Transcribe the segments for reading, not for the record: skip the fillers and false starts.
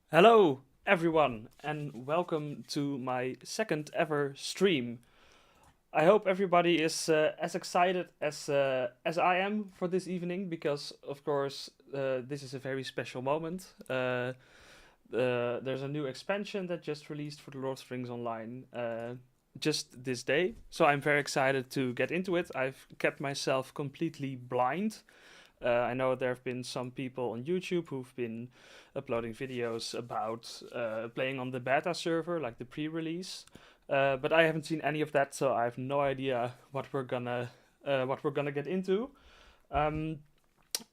Hello, everyone, and welcome to my second ever stream. I hope everybody is as excited as I am for this evening because, of course, this is a very special moment. There's a new expansion that just released for the Lord of the Rings Online just this day, so I'm very excited to get into it. I've kept myself completely blind. I know there have been some people on YouTube who've been uploading videos about playing on the beta server, like the pre-release. But I haven't seen any of that, so I have no idea what we're gonna get into. Um,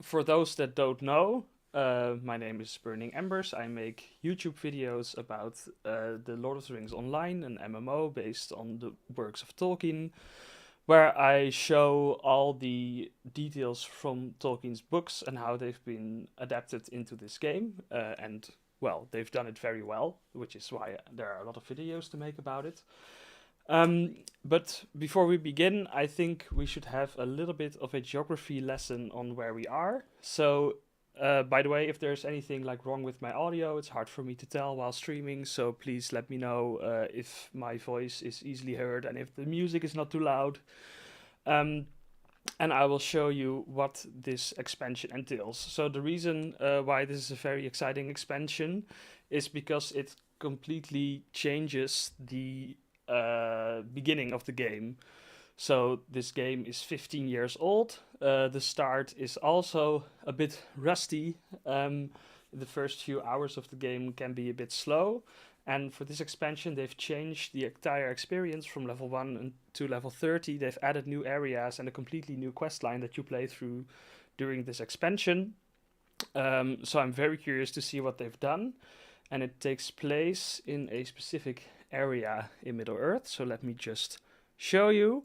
for those that don't know, my name is Burning Embers. I make YouTube videos about the Lord of the Rings Online, an MMO based on the works of Tolkien, where I show all the details from Tolkien's books and how they've been adapted into this game. And well, they've done it very well, which is why there are a lot of videos to make about it. But before we begin, I think we should have a little bit of a geography lesson on where we are. So, by the way, if there's anything like wrong with my audio, it's hard for me to tell while streaming. So please let me know if my voice is easily heard and if the music is not too loud. Um, and I will show you what this expansion entails. So the reason why this is a very exciting expansion is because it completely changes the beginning of the game. So this game is 15 years old. The start is also a bit rusty. The first few hours of the game can be a bit slow. And for this expansion, they've changed the entire experience from level 1 to level 30. They've added new areas and a completely new quest line that you play through during this expansion. So I'm very curious to see what they've done. And it takes place in a specific area in Middle Earth. So let me just show you.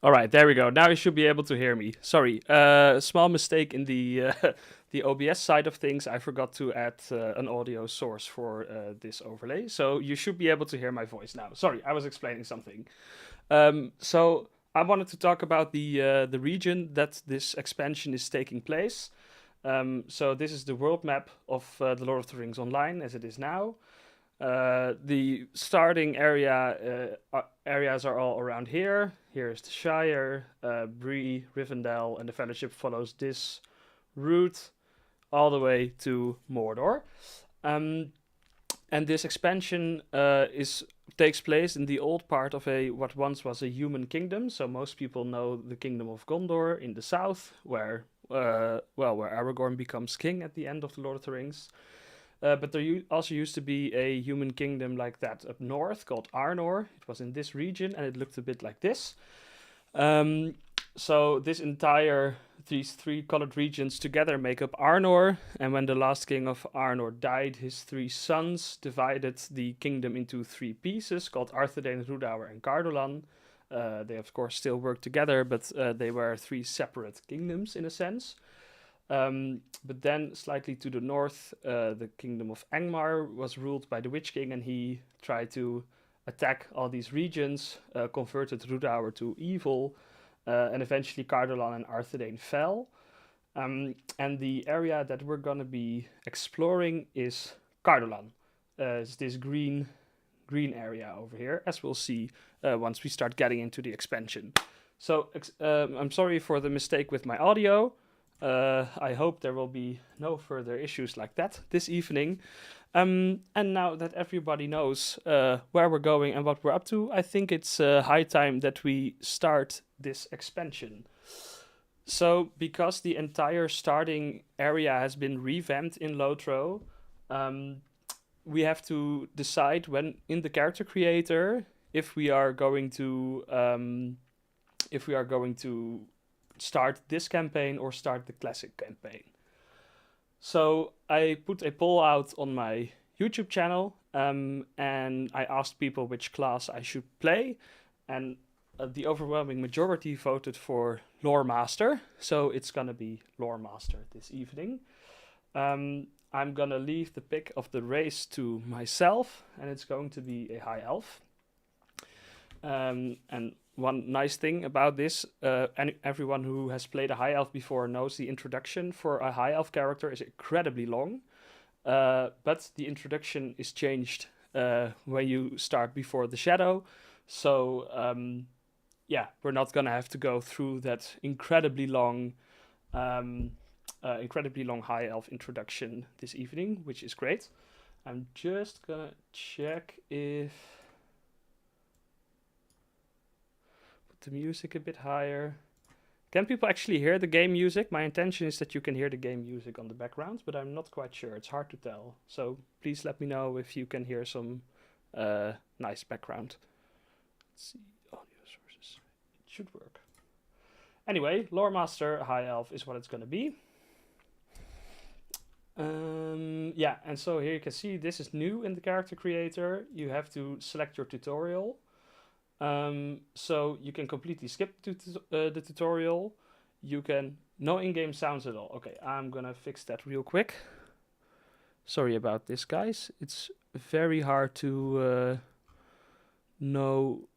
All right, there we go. Now you should be able to hear me. Sorry, small mistake in the the OBS side of things. I forgot to add an audio source for this overlay, so you should be able to hear my voice now. Sorry, I was explaining something. So I wanted to talk about the region that this expansion is taking place. So this is the world map of the Lord of the Rings Online as it is now. The starting areas are all around here. Here's the Shire, Bree, Rivendell, and the Fellowship follows this route all the way to Mordor. And this expansion takes place in the old part of what once was a human kingdom. So most people know the Kingdom of Gondor in the south, where Aragorn becomes king at the end of the Lord of the Rings. But there also used to be a human kingdom like that up north called Arnor. It was in this region and it looked a bit like this. So these three colored regions together make up Arnor. And when the last king of Arnor died, his three sons divided the kingdom into three pieces called Arthedain, Rhudaur, and Cardolan. They of course still work together, but they were three separate kingdoms in a sense. But then slightly to the north, the kingdom of Angmar was ruled by the Witch King, and he tried to attack all these regions, converted Rhudaur to evil, and eventually Cardolan and Arthedain fell. And the area that we're going to be exploring is Cardolan. It's this green area over here, as we'll see once we start getting into the expansion. So I'm sorry for the mistake with my audio. I hope there will be no further issues like that this evening. And now that everybody knows where we're going and what we're up to, I think it's high time that we start this expansion. So, because the entire starting area has been revamped in Lotro, we have to decide when in the character creator if we are going to start this campaign or start the classic campaign. So I put a poll out on my YouTube channel, and I asked people which class I should play, and the overwhelming majority voted for Lore Master, so it's gonna be Lore Master this evening. I'm gonna leave the pick of the race to myself, and it's going to be a High Elf. And one nice thing about this, everyone who has played a High Elf before knows the introduction for a High Elf character is incredibly long. But the introduction is changed when you start before the Shadow. So, we're not going to have to go through that incredibly long High Elf introduction this evening, which is great. I'm just going to check if... the music a bit higher. Can people actually hear the game music? My intention is that you can hear the game music on the background, but I'm not quite sure. It's hard to tell. So please let me know if you can hear some nice background. Let's see. Audio sources. It should work. Anyway, Lore Master High Elf is what it's going to be. And so here you can see this is new in the character creator. You have to select your tutorial. So you can completely skip the tutorial. You can... No in-game sounds at all. Okay, I'm gonna fix that real quick. Sorry about this, guys. It's very hard to know...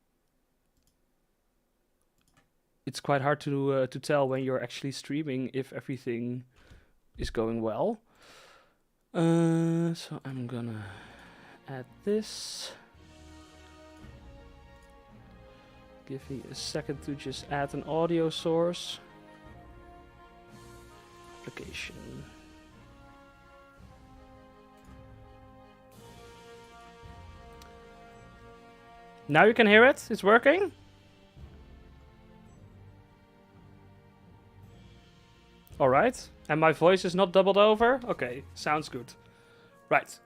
It's quite hard to tell when you're actually streaming if everything is going well. So I'm gonna add this. Give me a second to just add an audio source. Application. Now you can hear it? It's working? Alright. And my voice is not doubled over? Okay, sounds good. Right.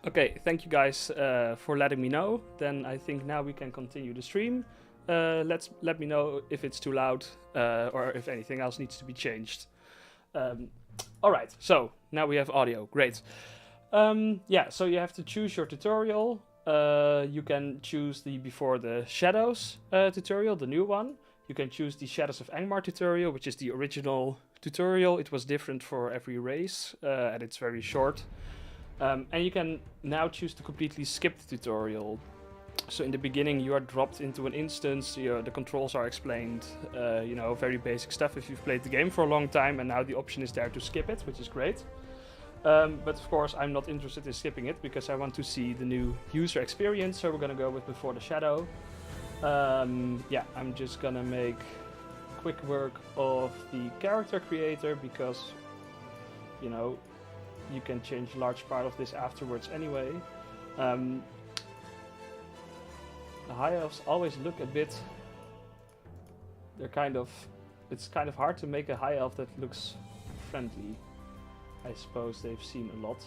Okay, thank you guys for letting me know. Then I think now we can continue the stream. Let me know if it's too loud or if anything else needs to be changed. Alright, so now we have audio. Great. So you have to choose your tutorial. You can choose the Before the Shadows tutorial, the new one. You can choose the Shadows of Angmar tutorial, which is the original tutorial. It was different for every race, and it's very short. And you can now choose to completely skip the tutorial. So in the beginning you are dropped into an instance, the controls are explained, very basic stuff if you've played the game for a long time, and now the option is there to skip it, which is great. But of course, I'm not interested in skipping it because I want to see the new user experience. So we're gonna go with Before the Shadow. Yeah, I'm just gonna make quick work of the character creator because, you know, you can change a large part of this afterwards anyway. The high elves always look a bit. They're kind of. It's kind of hard to make a high elf that looks friendly. I suppose they've seen a lot.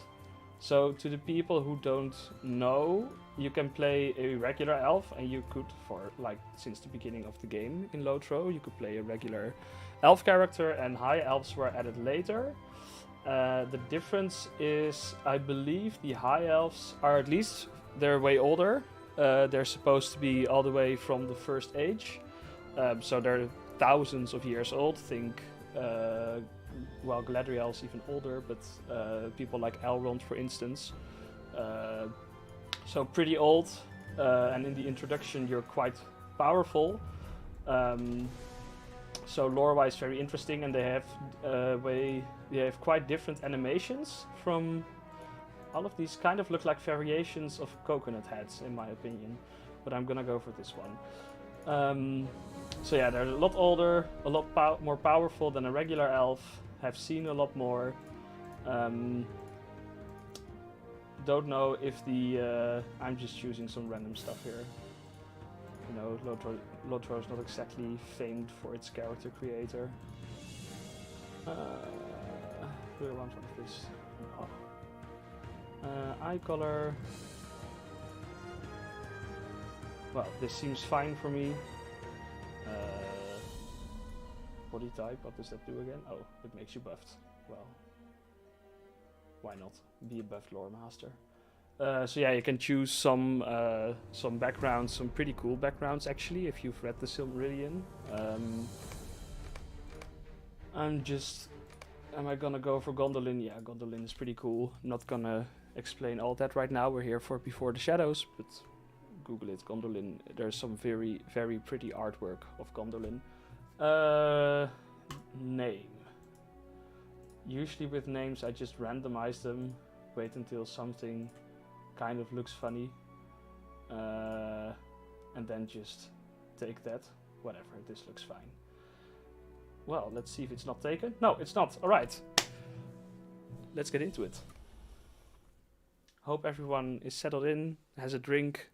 So to the people who don't know, you can play a regular elf, and you could, for like since the beginning of the game in Lotro, you could play a regular elf character, and high elves were added later. The difference is, I believe the high elves are at least they're way older. They're supposed to be all the way from the first age, so they're thousands of years old. Think. Well, Galadriel's even older, but people like Elrond, for instance. So pretty old, and in the introduction you're quite powerful. So lore-wise, very interesting, and they have quite different animations from. All of these kind of look like variations of coconut heads, in my opinion, but I'm gonna go for this one. So yeah, they're a lot older, a lot more powerful than a regular elf. Have seen a lot more. Don't know if the. I'm just choosing some random stuff here. You know, Lotro is not exactly famed for its character creator. Do I want one of this? No. Eye color. Well, this seems fine for me. Body type, what does that do again? Oh, it makes you buffed. Well, why not? Be a buffed lore master. So yeah, you can choose some backgrounds, some pretty cool backgrounds actually, if you've read the Silmarillion. Am I gonna go for Gondolin? Yeah, Gondolin is pretty cool. Not gonna explain all that right now. We're here for Before the Shadows, but Google it, Gondolin. There's some very, very pretty artwork of Gondolin. Name. Usually with names I just randomize them, wait until something kind of looks funny, and then just take that. Whatever, this looks fine. Well, let's see if it's not taken. No, it's not. Alright. Let's get into it. Hope everyone is settled in, has a drink.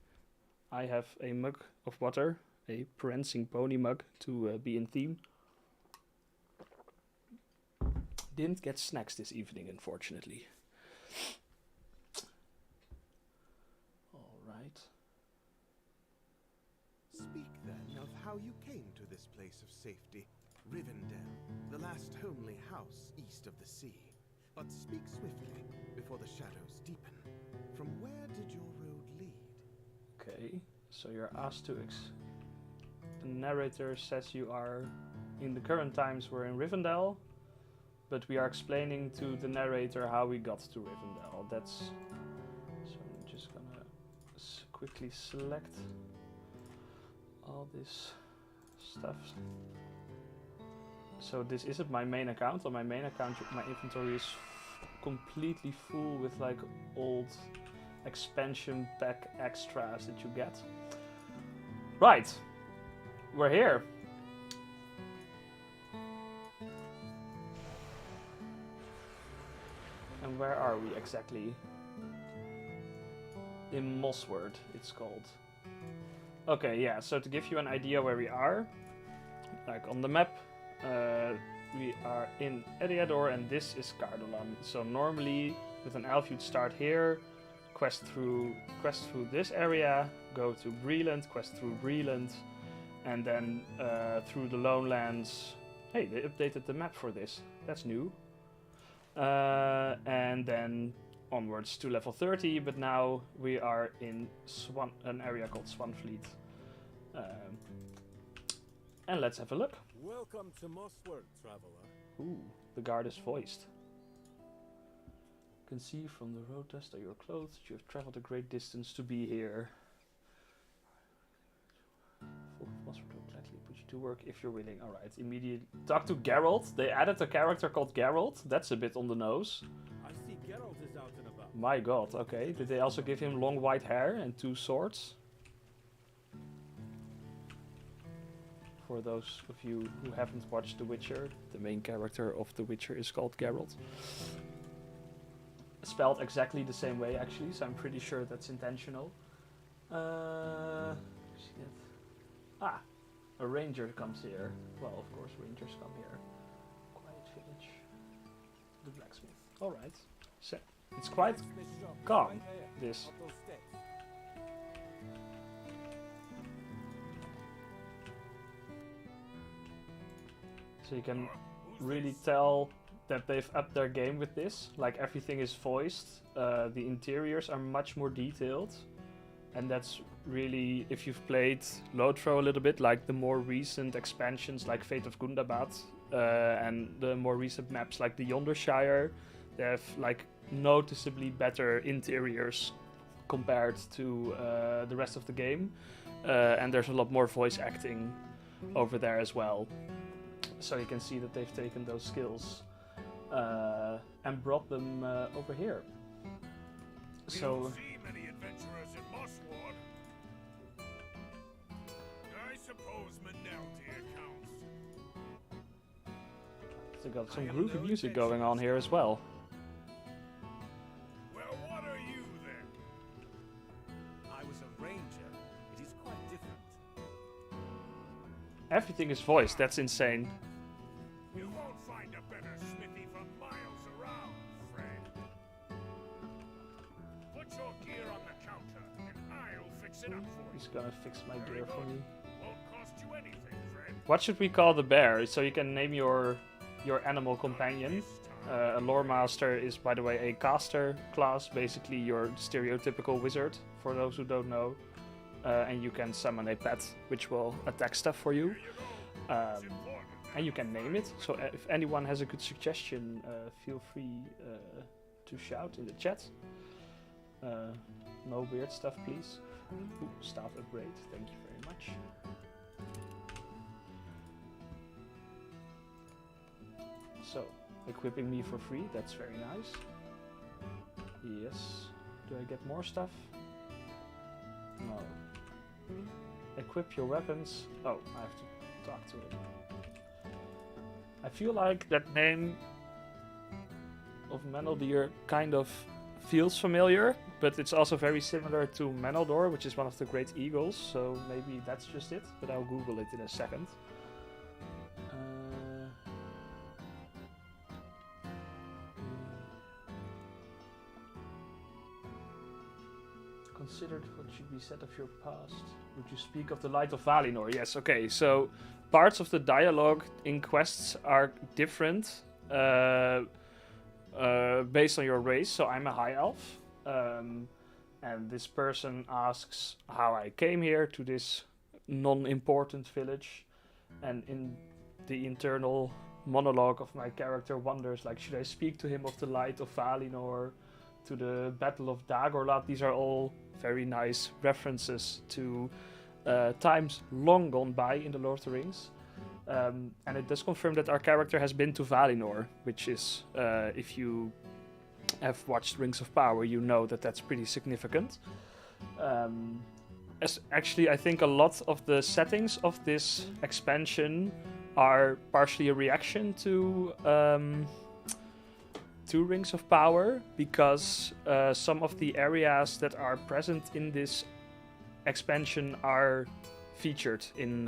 I have a mug of water, a prancing pony mug to be in theme. Didn't get snacks this evening, unfortunately. Alright. Speak then of how you came to this place of safety, Rivendell, the last homely house east of the sea. But speak swiftly, before the shadows deepen. From where did your road lead? Okay, so you're asked to the narrator says you are, in the current times we're in Rivendell, but we are explaining to the narrator how we got to Rivendell. That's, so I'm just gonna quickly select all this stuff. So this isn't my main account. On my main account my inventory is completely full with like old expansion pack extras that you get. Right, we're here. And where are we exactly? In Mossword, it's called. Okay, yeah, so to give you an idea where we are, like on the map, we are in Eriador and this is Cardolan. So normally with an elf you'd start here, quest through this area, go to Breland, quest through Breland, and then through the Lonelands. Hey, they updated the map for this. That's new. And then onwards to level 30, but now we are in an area called Swanfleet. And let's have a look. Welcome to Mossword, traveler. Ooh, the guard is voiced. Can see from the road dust of your clothes that you have traveled a great distance to be here. Mossword will gladly put you to work if you're willing. Alright, immediately talk to Geralt. They added a character called Geralt. That's a bit on the nose. I see Geralt My god, okay. Did they also give him long white hair and 2 swords? For those of you who haven't watched The Witcher, the main character of The Witcher is called Geralt. Spelled exactly the same way actually, so I'm pretty sure that's intentional. Shit. Ah, a ranger comes here. Well, of course rangers come here. Quiet village. The blacksmith. Alright. So, it's quite calm, this. So you can really tell that they've upped their game with this. Like everything is voiced, the interiors are much more detailed. And that's really, if you've played Lothro a little bit, like the more recent expansions like Fate of Gundabad, and the more recent maps like the Yondershire, they have like noticeably better interiors compared to the rest of the game. And there's a lot more voice acting over there as well. So you can see that they've taken those skills and brought them over here. So see many adventurers in Mossward. I suppose Meneldir counts. they got some groovy music going on here as well. Well, what are you then? I was a ranger. It is quite different. Everything is voiced, that's insane. You won't find a better smithy for miles around, friend. Put your gear on the counter, and I'll fix it up for you. He's gonna fix my gear for me. Won't cost you anything, friend. What should we call the bear? So you can name your animal companion. A lore master is, by the way, a caster class, basically your stereotypical wizard, for those who don't know. And you can summon a pet, which will attack stuff for you. And you can name it. So if anyone has a good suggestion, feel free to shout in the chat. No weird stuff, please. Ooh, staff upgrade, thank you very much. So, equipping me for free, that's very nice. Yes. Do I get more stuff? No. Equip your weapons. Oh, I have to talk to him. I feel like that name of Meneldir kind of feels familiar, but it's also very similar to Meneldor, which is one of the great eagles, so maybe that's just it, but I'll Google it in a second. Considered what should be said of your past. Would you speak of the light of Valinor? Yes, okay, so parts of the dialogue in quests are different based on your race. So I'm a high elf, and this person asks how I came here to this non-important village, and in the internal monologue of my character wonders, like, should I speak to him of the light of Valinor, to the Battle of Dagorlad? These are all very nice references to times long gone by in the Lord of the Rings. And it does confirm that our character has been to Valinor, which is, if you have watched Rings of Power, you know that that's pretty significant. Actually, I think a lot of the settings of this expansion are partially a reaction to Rings of Power, because some of the areas that are present in this expansion are featured in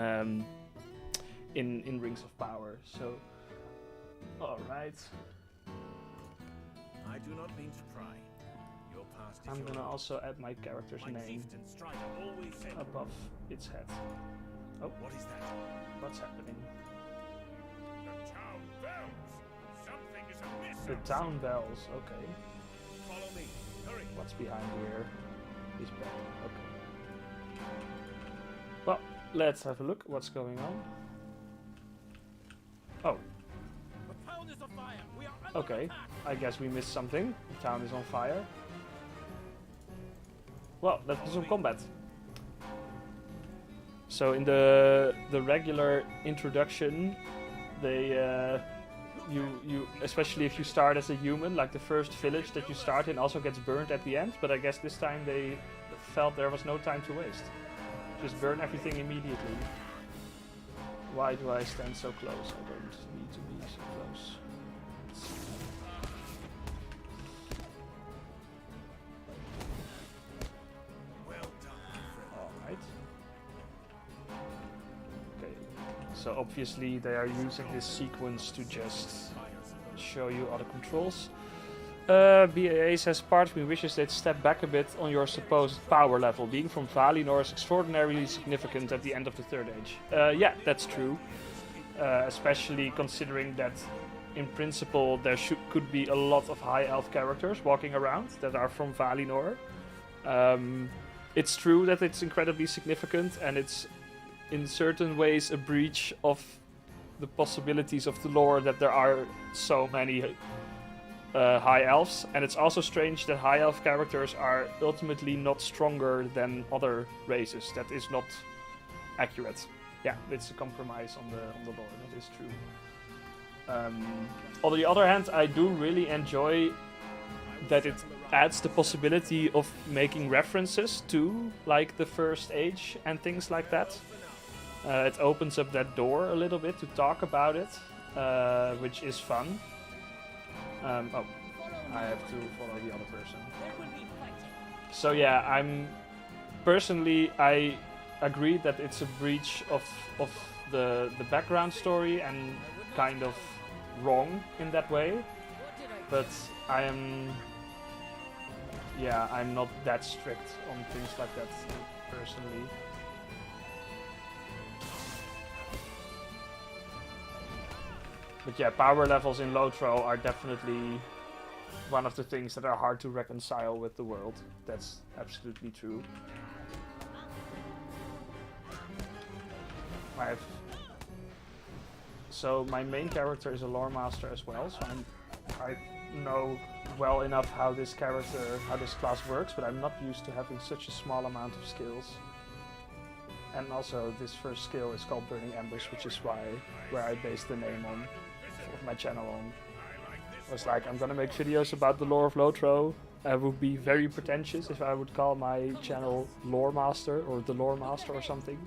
Rings of Power. So, all right. I do not mean to pry. Your past is I'm your gonna own. also add my character's My name chieftain Strider always said. above its head. Oh, What is that? what's happening? The town bells. Something is amiss. The town bells. Okay. Follow me. Hurry. What's behind here? Is bad. Okay. Well, let's have a look. What's going on? Oh, The town is afire. We are under okay. attack. I guess we missed something. The town is on fire. Well, let's do some combat. So in the regular introduction, they you especially if you start as a human, like the first village that you start in also gets burned at the end. But I guess this time they felt there was no time to waste. Just burn everything immediately. Why do I stand so close? I don't need to be so close. Alright. Okay. So obviously they are using this sequence to just show you other controls. BAA says, part of me wishes they'd step back a bit on your supposed power level. Being from Valinor is extraordinarily significant at the end of the Third Age. Yeah, that's true. Especially considering that, in principle, there could be a lot of high elf characters walking around that are from Valinor. It's true that it's incredibly significant, and it's in certain ways a breach of the possibilities of the lore that there are so many high elves, and it's also strange that high elf characters are ultimately not stronger than other races. That is not accurate. Yeah, it's a compromise on the lore. That is true. On the other hand, I do really enjoy that it adds the possibility of making references to like the First Age and things like that. It opens up that door a little bit to talk about it, which is fun. Oh, I have to follow the other person. So yeah, I agree that it's a breach of the background story and kind of wrong in that way. But I'm not that strict on things like that personally. But yeah, power levels in Lotro are definitely one of the things that are hard to reconcile with the world. That's absolutely true. So my main character is a lore master as well, so I know well enough how this class works, but I'm not used to having such a small amount of skills. And also this first skill is called Burning Embers, which is where I based the name on. Of my channel on. I was like, I'm gonna make videos about the lore of Lotro. I would be very pretentious if I would call my channel Lore Master or the Lore Master or something.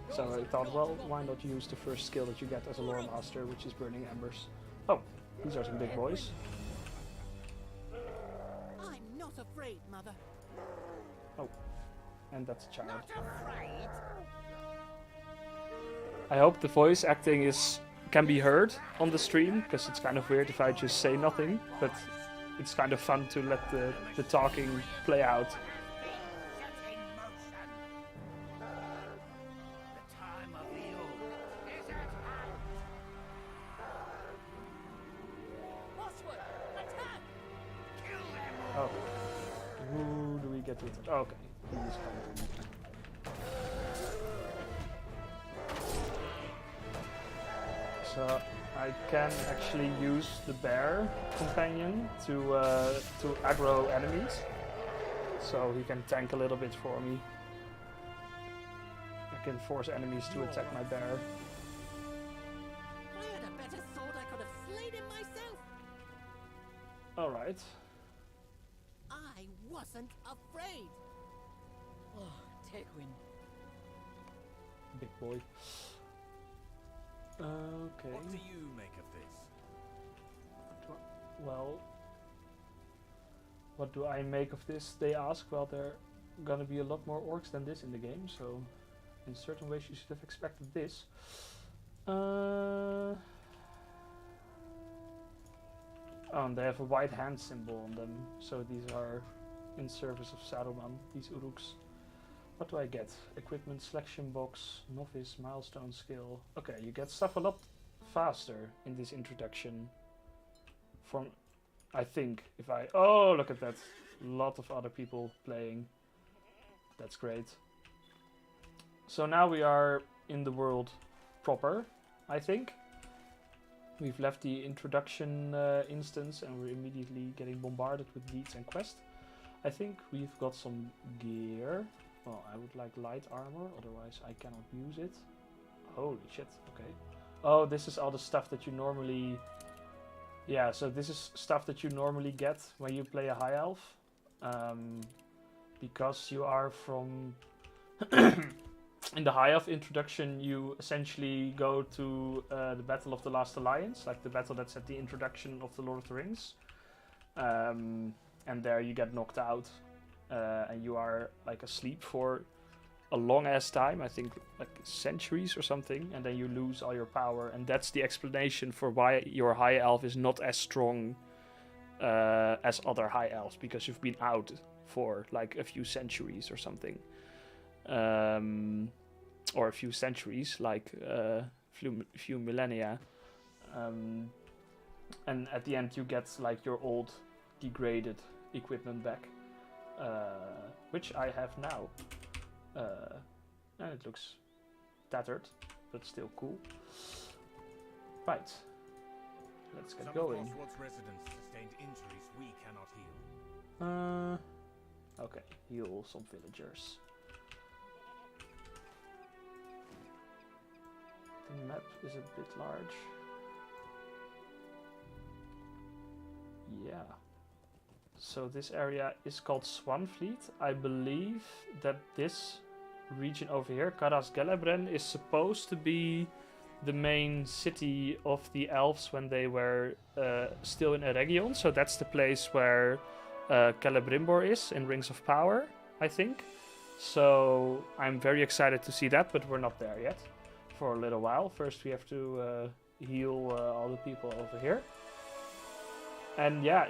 So I thought, well, why not use the first skill that you get as a Lore Master, which is Burning Embers. Oh, these are some big boys. I'm not afraid, Mother. Oh, and that's a child. I hope the voice acting can be heard on the stream, because it's kind of weird if I just say nothing, but it's kind of fun to let the talking play out. Oh, who do we get with it? Oh, okay, he's coming. So I can actually use the bear companion to aggro enemies. So he can tank a little bit for me. I can force enemies to attack my bear. If I had a better sword, I could have slain him myself. Alright. I wasn't afraid. Oh, Tegwin. Big boy. Okay. What do you make of this? Well, what do I make of this? They ask. Well, there are gonna be a lot more orcs than this in the game, so in certain ways you should have expected this. Oh, and they have a white hand symbol on them, so these are in service of Saruman, these Uruks. What do I get? Equipment selection box, novice, milestone skill. Okay, you get stuff a lot faster in this introduction. From, I think, if I... Oh, look at that. A lot of other people playing. That's great. So now we are in the world proper, I think. We've left the introduction instance and we're immediately getting bombarded with deeds and quests. I think we've got some gear. Well, I would like light armor, otherwise I cannot use it. Holy shit, okay. Oh, this is all the stuff that you normally Yeah, so this is stuff that you normally get when you play a high elf. Because you are from... In the high elf introduction, you essentially go to the Battle of the Last Alliance, like the battle that's at the introduction of the Lord of the Rings. And there you get knocked out, and you are like asleep for a long ass time, I think like centuries or something, and then you lose all your power, and that's the explanation for why your high elf is not as strong as other high elves, because you've been out for like a few centuries or something. Or a few centuries, like few millennia. And at the end you get like your old degraded equipment back, which I have now. And it looks tattered, but still cool. Right, let's get going. Some of Oswald's residents sustained injuries we cannot heal. Okay, heal some villagers. The map is a bit large. Yeah. So this area is called Swanfleet. I believe that this region over here, Caras Gelebren, is supposed to be the main city of the elves when they were still in Eregion. So that's the place where Celebrimbor is in Rings of Power, I think. So I'm very excited to see that, but we're not there yet for a little while. First we have to heal all the people over here. And yeah,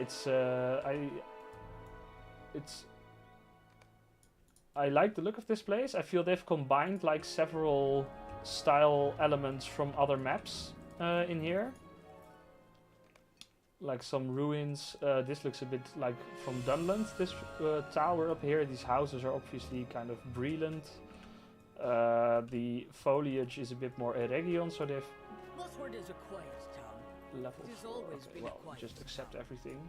I like the look of this place. I feel they've combined like several style elements from other maps in here. Like some ruins. This looks a bit like from Dunland, this tower up here. These houses are obviously kind of Breland. The foliage is a bit more Eregion, so they've Mossword is a quiet town. level It has 4. always Okay, been a well, quiet just accept town. everything.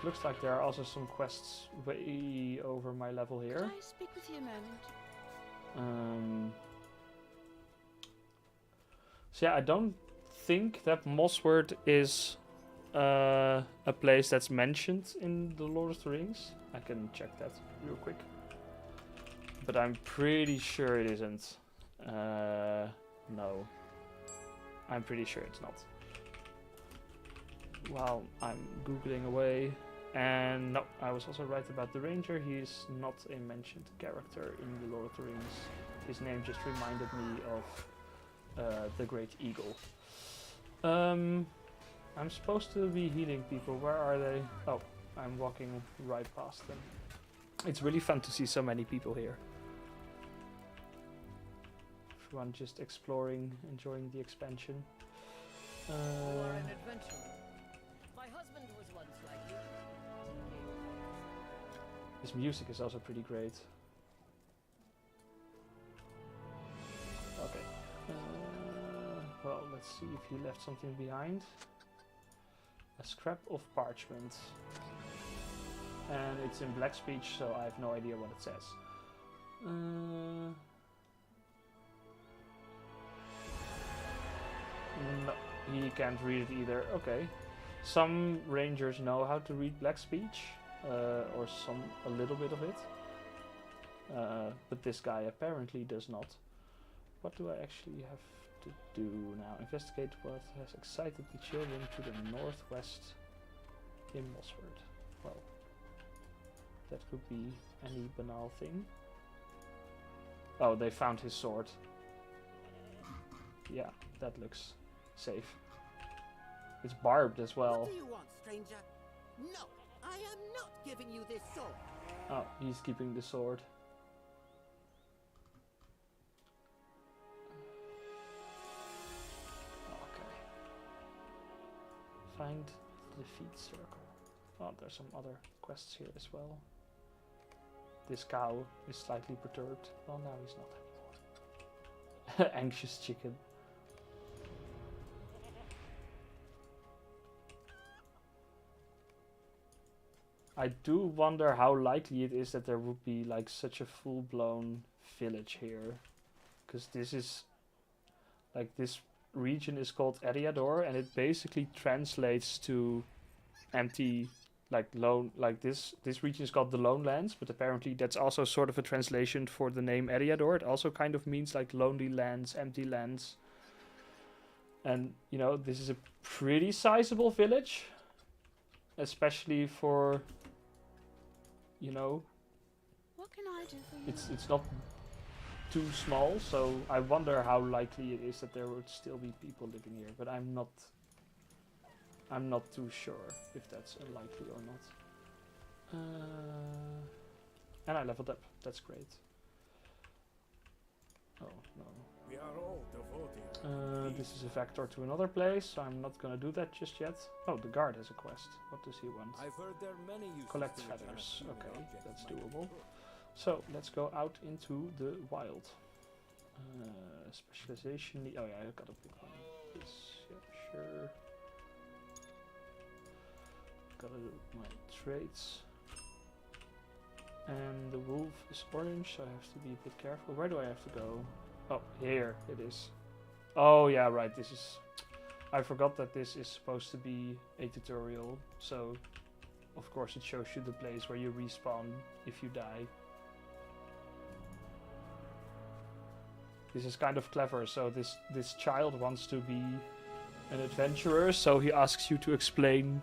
Looks like there are also some quests way over my level Could here. I speak with you a moment? So yeah, I don't think that Mossword is a place that's mentioned in the Lord of the Rings. I can check that real quick. But I'm pretty sure it isn't. No. I'm pretty sure it's not. While I'm googling away. And no, I was also right about the Ranger. He is not a mentioned character in the Lord of the Rings. His name just reminded me of the Great Eagle. I'm supposed to be healing people. Where are they? Oh, I'm walking right past them. It's really fun to see so many people here. Everyone just exploring, enjoying the expansion. You are an adventurer. My husband was once like you. This music is also pretty great. Okay. Well, let's see if he left something behind. A scrap of parchment. And it's in black speech, so I have no idea what it says. No, he can't read it either. Okay. Some rangers know how to read black speech, or a little bit of it. But this guy apparently does not. What do I actually have to do now? Investigate what has excited the children to the northwest in Mossword. Well, that could be any banal thing. Oh, they found his sword. Yeah, that looks safe. It's barbed as well. What do you want, stranger? No, I am not giving you this sword. Oh, he's keeping the sword. Okay. Find the defeat circle. Oh, there's some other quests here as well. This cow is slightly perturbed. Well, now he's not anymore. Anxious chicken. I do wonder how likely it is that there would be like such a full-blown village here. Because this is like this region is called Eriador, and it basically translates to empty, like lone. Like this region is called the Lone Lands, but apparently that's also sort of a translation for the name Eriador. It also kind of means like lonely lands, empty lands. And you know, this is a pretty sizable village, especially for, you know, What can I do for you? it's not too small, so I wonder how likely it is that there would still be people living here, but I'm not too sure if that's unlikely or not. And I leveled up. That's great. Oh no. We are all devoted. This is a vector to another place, so I'm not gonna do that just yet. Oh, the guard has a quest. What does he want? I've heard there are many uses Collect to which feathers. unassuming Okay, objects that's might be doable. put. So let's go out into the wild. Specialization. Oh yeah, I gotta pick one. This, yeah, sure. Gotta do my traits. And the wolf is orange, so I have to be a bit careful. Where do I have to go? Oh, here it is. Oh yeah, right. This is. I forgot that this is supposed to be a tutorial, so of course it shows you the place where you respawn if you die. This is kind of clever. So this child wants to be an adventurer, so he asks you to explain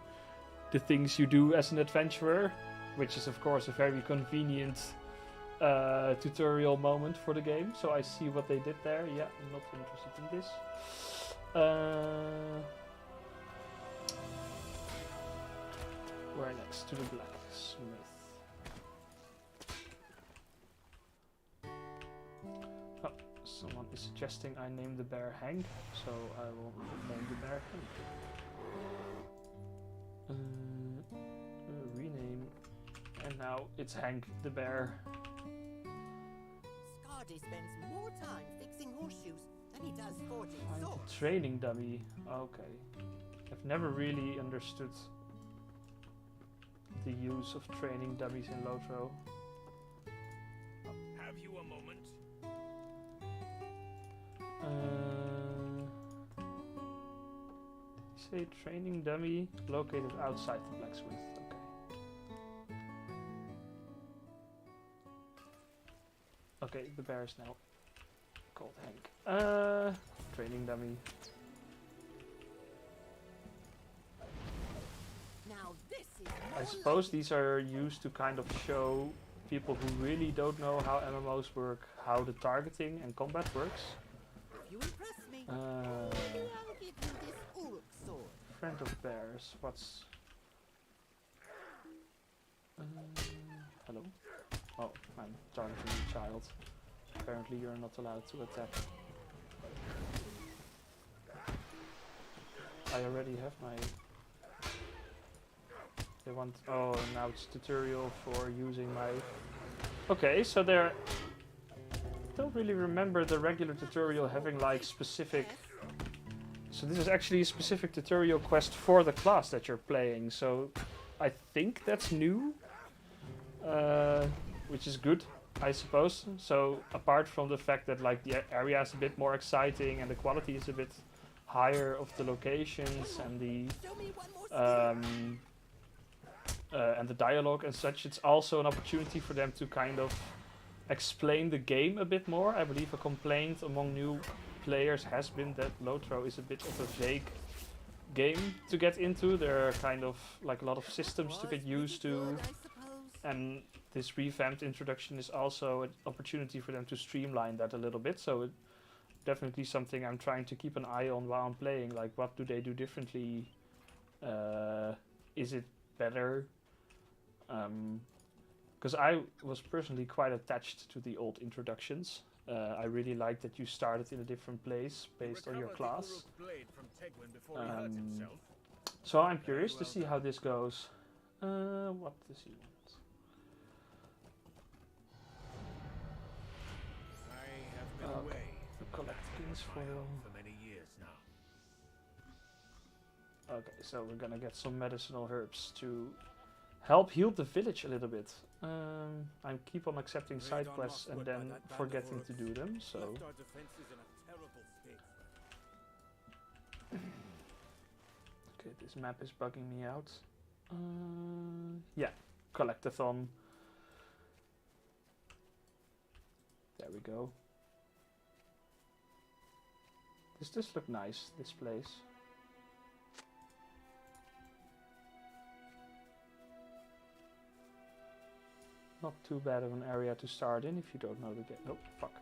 the things you do as an adventurer, which is of course a very convenient tutorial moment for the game. So I see what they did there. Yeah, I'm not interested in this. We're next to the blacksmith. Oh, someone is suggesting I name the bear Hank, so I will name the bear Hank. Rename, and now it's Hank the bear. Scardy spends more time fixing horseshoes than he does forging Find swords. a training dummy. Okay. I've never really understood the use of training dummies in Lotro. Have you a moment? Say training dummy located outside the blacksmith. Okay. Okay, the bear is now called Hank. Training dummy. Now this is I more suppose these are used to kind of show people who really don't know how MMOs work, how the targeting and combat works. like you impress me. Uh, Maybe I'll give you this Uruk sword. Friend of bears, what's... hello? Oh, I'm targeting a child. Apparently you're not allowed to attack. I already have my... They want... Oh, now it's tutorial for using my... Okay, so there... I don't really remember the regular tutorial having like specific... So this is actually a specific tutorial quest for the class that you're playing, so I think that's new, which is good, I suppose. So apart from the fact that like the area is a bit more exciting and the quality is a bit higher of the locations and the Show me one more skill. and the dialogue and such, it's also an opportunity for them to kind of explain the game a bit more. I believe a complaint among new players has been that Lotro is a bit of a vague game to get into. There are kind of like a lot of systems to get used to, Good, I suppose. and this revamped introduction is also an opportunity for them to streamline that a little bit. So it definitely something I'm trying to keep an eye on while I'm playing. Like, what do they do differently? Is it better? Because I was personally quite attached to the old introductions. I really like that you started in a different place based on your class. So I'm curious to see how this goes. What does he want? I have been Okay. away. Collect king's foil. For many years now. Okay, so we're gonna get some medicinal herbs to help heal the village a little bit. I keep on accepting side quests and then forgetting to do them, so... Left our defenses in a terrible state. This map is bugging me out. Yeah, collectathon. There we go. Does this look nice, this place? Not too bad of an area to start in if you don't know the game. Oh, fuck.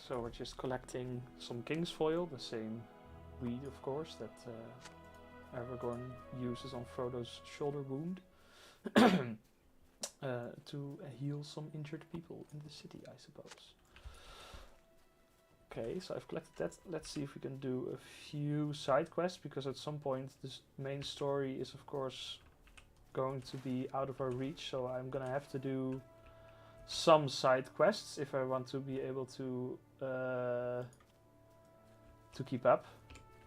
So we're just collecting some King's Foil, the same weed, of course, that Aragorn uses on Frodo's shoulder wound. To heal some injured people in the city, I suppose. Okay, so I've collected that. Let's see if we can do a few side quests, because at some point this main story is of course going to be out of our reach, so I'm gonna have to do some side quests if I want to be able to keep up.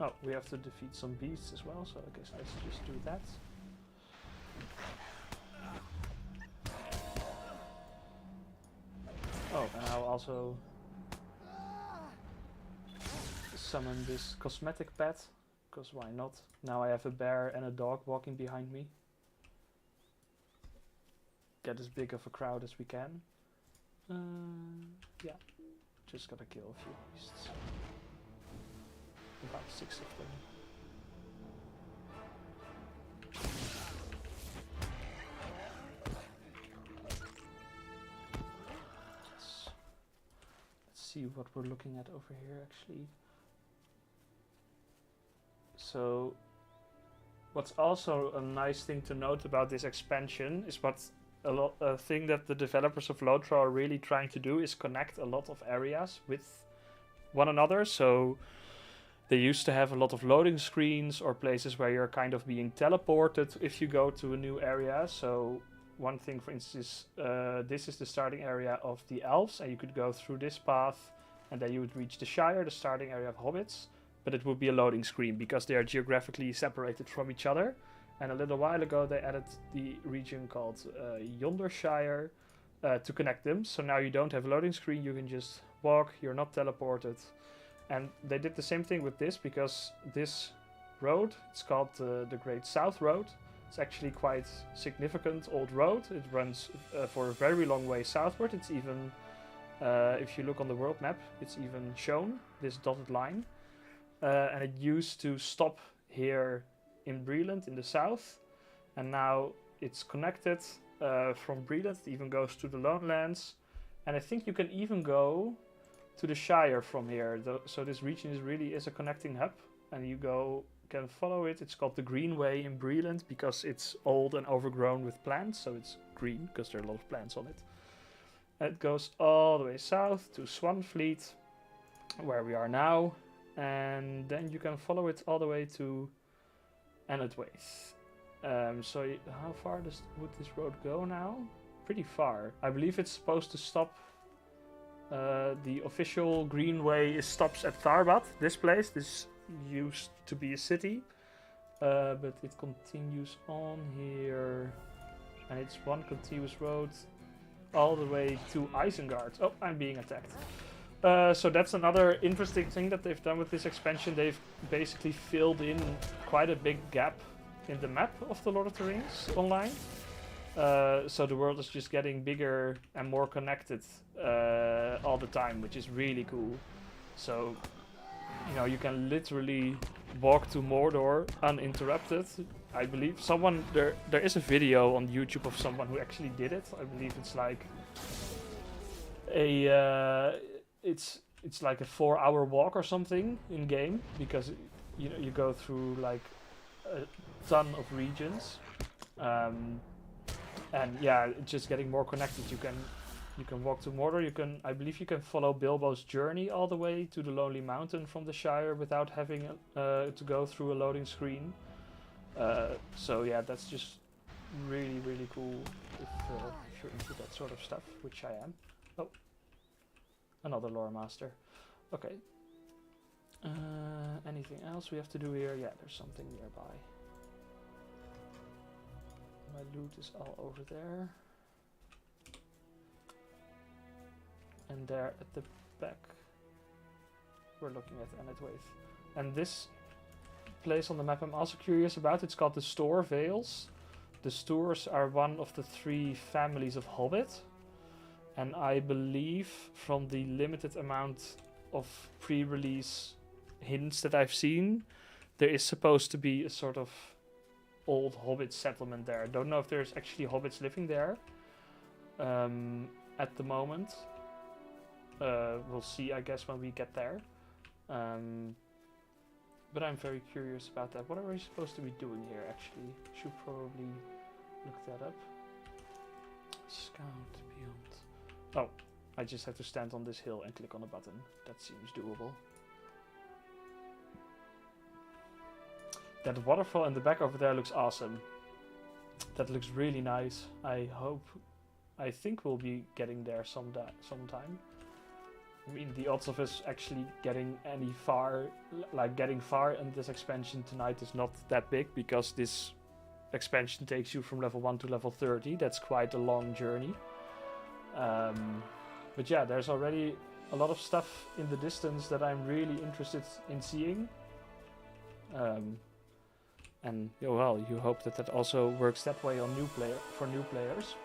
Oh, we have to defeat some beasts as well, so I guess let's just do that. Oh, and I'll also summon this cosmetic pet, because why not? Now I have a bear and a dog walking behind me. Get as big of a crowd as we can. Yeah, just gotta kill a few beasts. About 6 of them. Yes. Let's see what we're looking at over here actually. So, what's also a nice thing to note about this expansion is a thing that the developers of Lothar are really trying to do is connect a lot of areas with one another. So they used to have a lot of loading screens or places where you're kind of being teleported if you go to a new area. So one thing, for instance, this is the starting area of the elves, and you could go through this path and then you would reach the Shire, the starting area of hobbits, but it would be a loading screen because they are geographically separated from each other. And a little while ago they added the region called Yondershire to connect them. So now you don't have a loading screen, you can just walk, you're not teleported. And they did the same thing with this, because this road, it's called the Great South Road. It's actually quite significant old road. It runs for a very long way southward. It's even, if you look on the world map, it's even shown, this dotted line. And it used to stop here in Breland in the south, and now it's connected from Breland. It even goes to the Lone Lands, and I think you can even go to the Shire from here. So this region really is a connecting hub, and you can follow it. It's called the Greenway in Breland because it's old and overgrown with plants, so it's green because there are a lot of plants on it. And it goes all the way south to Swanfleet, where we are now, and then you can follow it all the way to Enedwaith. So how far would this road go now? Pretty far. I believe it's supposed to stop. The official Greenway stops at Tharbad, this place. This used to be a city, but it continues on here, and it's one continuous road all the way to Isengard. Oh, I'm being attacked. So that's another interesting thing that they've done with this expansion. They've basically filled in quite a big gap in the map of the Lord of the Rings online. So the world is just getting bigger and more connected all the time, which is really cool. So, you know, you can literally walk to Mordor uninterrupted. I believe there is a video on YouTube of someone who actually did it. I believe it's like it's like a 4-hour walk or something in game, because you go through like a ton of regions, and yeah, it's just getting more connected. You can walk to Mordor. I believe you can follow Bilbo's journey all the way to the Lonely Mountain from the Shire without having to go through a loading screen. So yeah, that's just really, really cool if you're into that sort of stuff, which I am. Oh, another lore master. Okay. Anything else we have to do here? Yeah, there's something nearby. My loot is all over there. And there at the back, we're looking at Enedwaith. And this place on the map I'm also curious about. It's called the Store Vales. The Stores are one of the 3 families of Hobbit. And I believe from the limited amount of pre-release hints that I've seen, there is supposed to be a sort of old Hobbit settlement there. I don't know if there's actually Hobbits living there at the moment. We'll see, I guess, when we get there. But I'm very curious about that. What are we supposed to be doing here, actually? Should probably look that up. Scout beyond. Oh, I just have to stand on this hill and click on a button. That seems doable. That waterfall in the back over there looks awesome. That looks really nice. I think we'll be getting there sometime. I mean, the odds of us actually getting getting far in this expansion tonight is not that big, because this expansion takes you from level 1 to level 30. That's quite a long journey. But yeah, there's already a lot of stuff in the distance that I'm really interested in seeing. And well, you hope that that also works that way on for new players.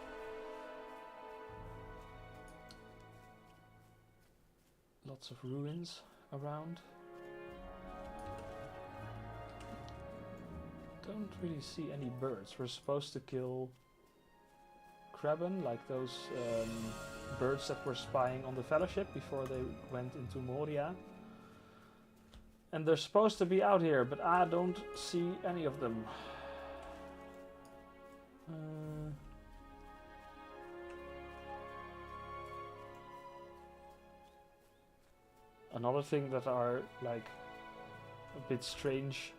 Lots of ruins around. Don't really see any birds. We're supposed to kill Kraben, like those birds that were spying on the Fellowship before they went into Moria. And they're supposed to be out here, but I don't see any of them. Another thing that are like a bit strange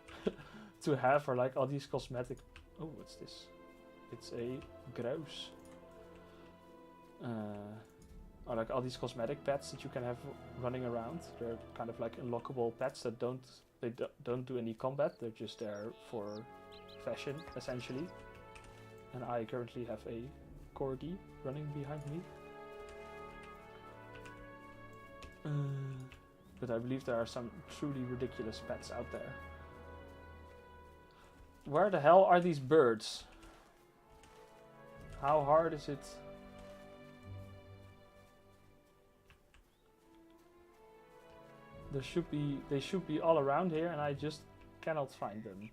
to have are like all these cosmetic. Oh, what's this? It's a grouse. Or like all these cosmetic pets that you can have running around. They're kind of like unlockable pets that don't do any combat. They're just there for fashion, essentially. And I currently have a corgi running behind me. But I believe there are some truly ridiculous pets out there. Where the hell are these birds? How hard is it? They should be all around here, and I just cannot find them.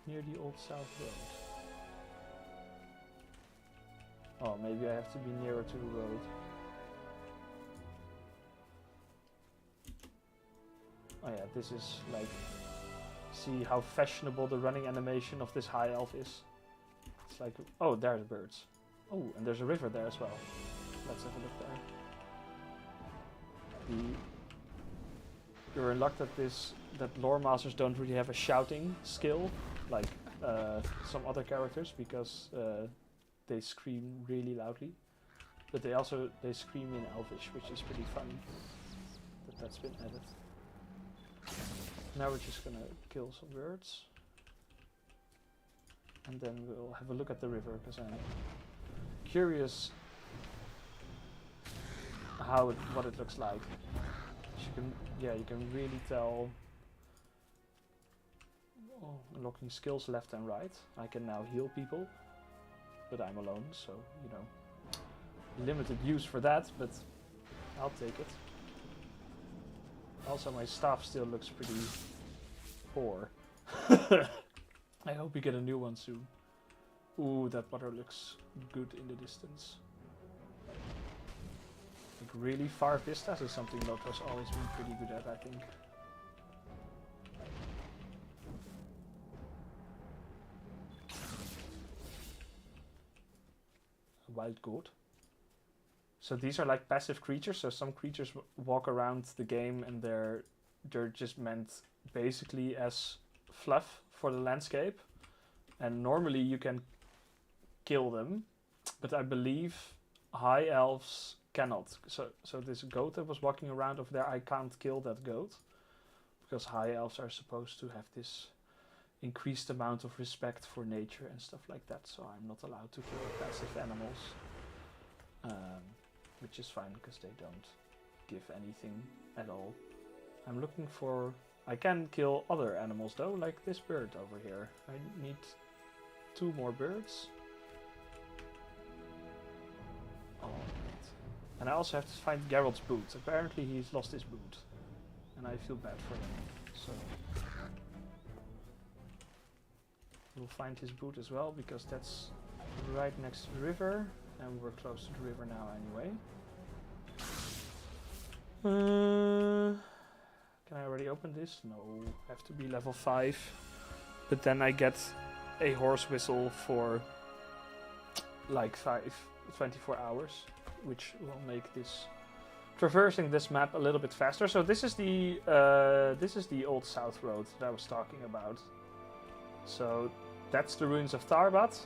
Near the Old South Road. Oh, maybe I have to be nearer to the road. Oh yeah, this is like... See how fashionable the running animation of this high elf is. It's like... Oh, there's birds. Oh, and there's a river there as well. Let's have a look there. You're in luck that lore masters don't really have a shouting skill like some other characters, because they scream really loudly. But they scream in Elvish, which is pretty funny. That's been added. Now we're just gonna kill some birds. And then we'll have a look at the river, because I'm curious what it looks like. You can really tell. Oh, unlocking skills left and right. I can now heal people, but I'm alone, so you know, limited use for that, but I'll take it. Also, my staff still looks pretty poor. I hope we get a new one soon. Ooh, that water looks good in the distance. Like really far vistas is something Loto's always been pretty good at, I think. A wild goat. So these are like passive creatures, so some creatures walk around the game and they're just meant basically as fluff for the landscape. And normally you can kill them, but I believe high elves cannot. So this goat that was walking around over there, I can't kill that goat, because high elves are supposed to have this increased amount of respect for nature and stuff like that, so I'm not allowed to kill passive animals. Which is fine, because they don't give anything at all. I'm looking for... I can kill other animals though, like this bird over here. I need 2 more birds. Alright. And I also have to find Geralt's boot. Apparently he's lost his boot. And I feel bad for him. So... we'll find his boot as well, because that's right next to the river. And we're close to the river now anyway. Can I already open this? No, have to be level 5. But then I get a horse whistle for like 24 hours, which will make this traversing this map a little bit faster. So this is the Old South Road that I was talking about. So that's the ruins of Tarbat.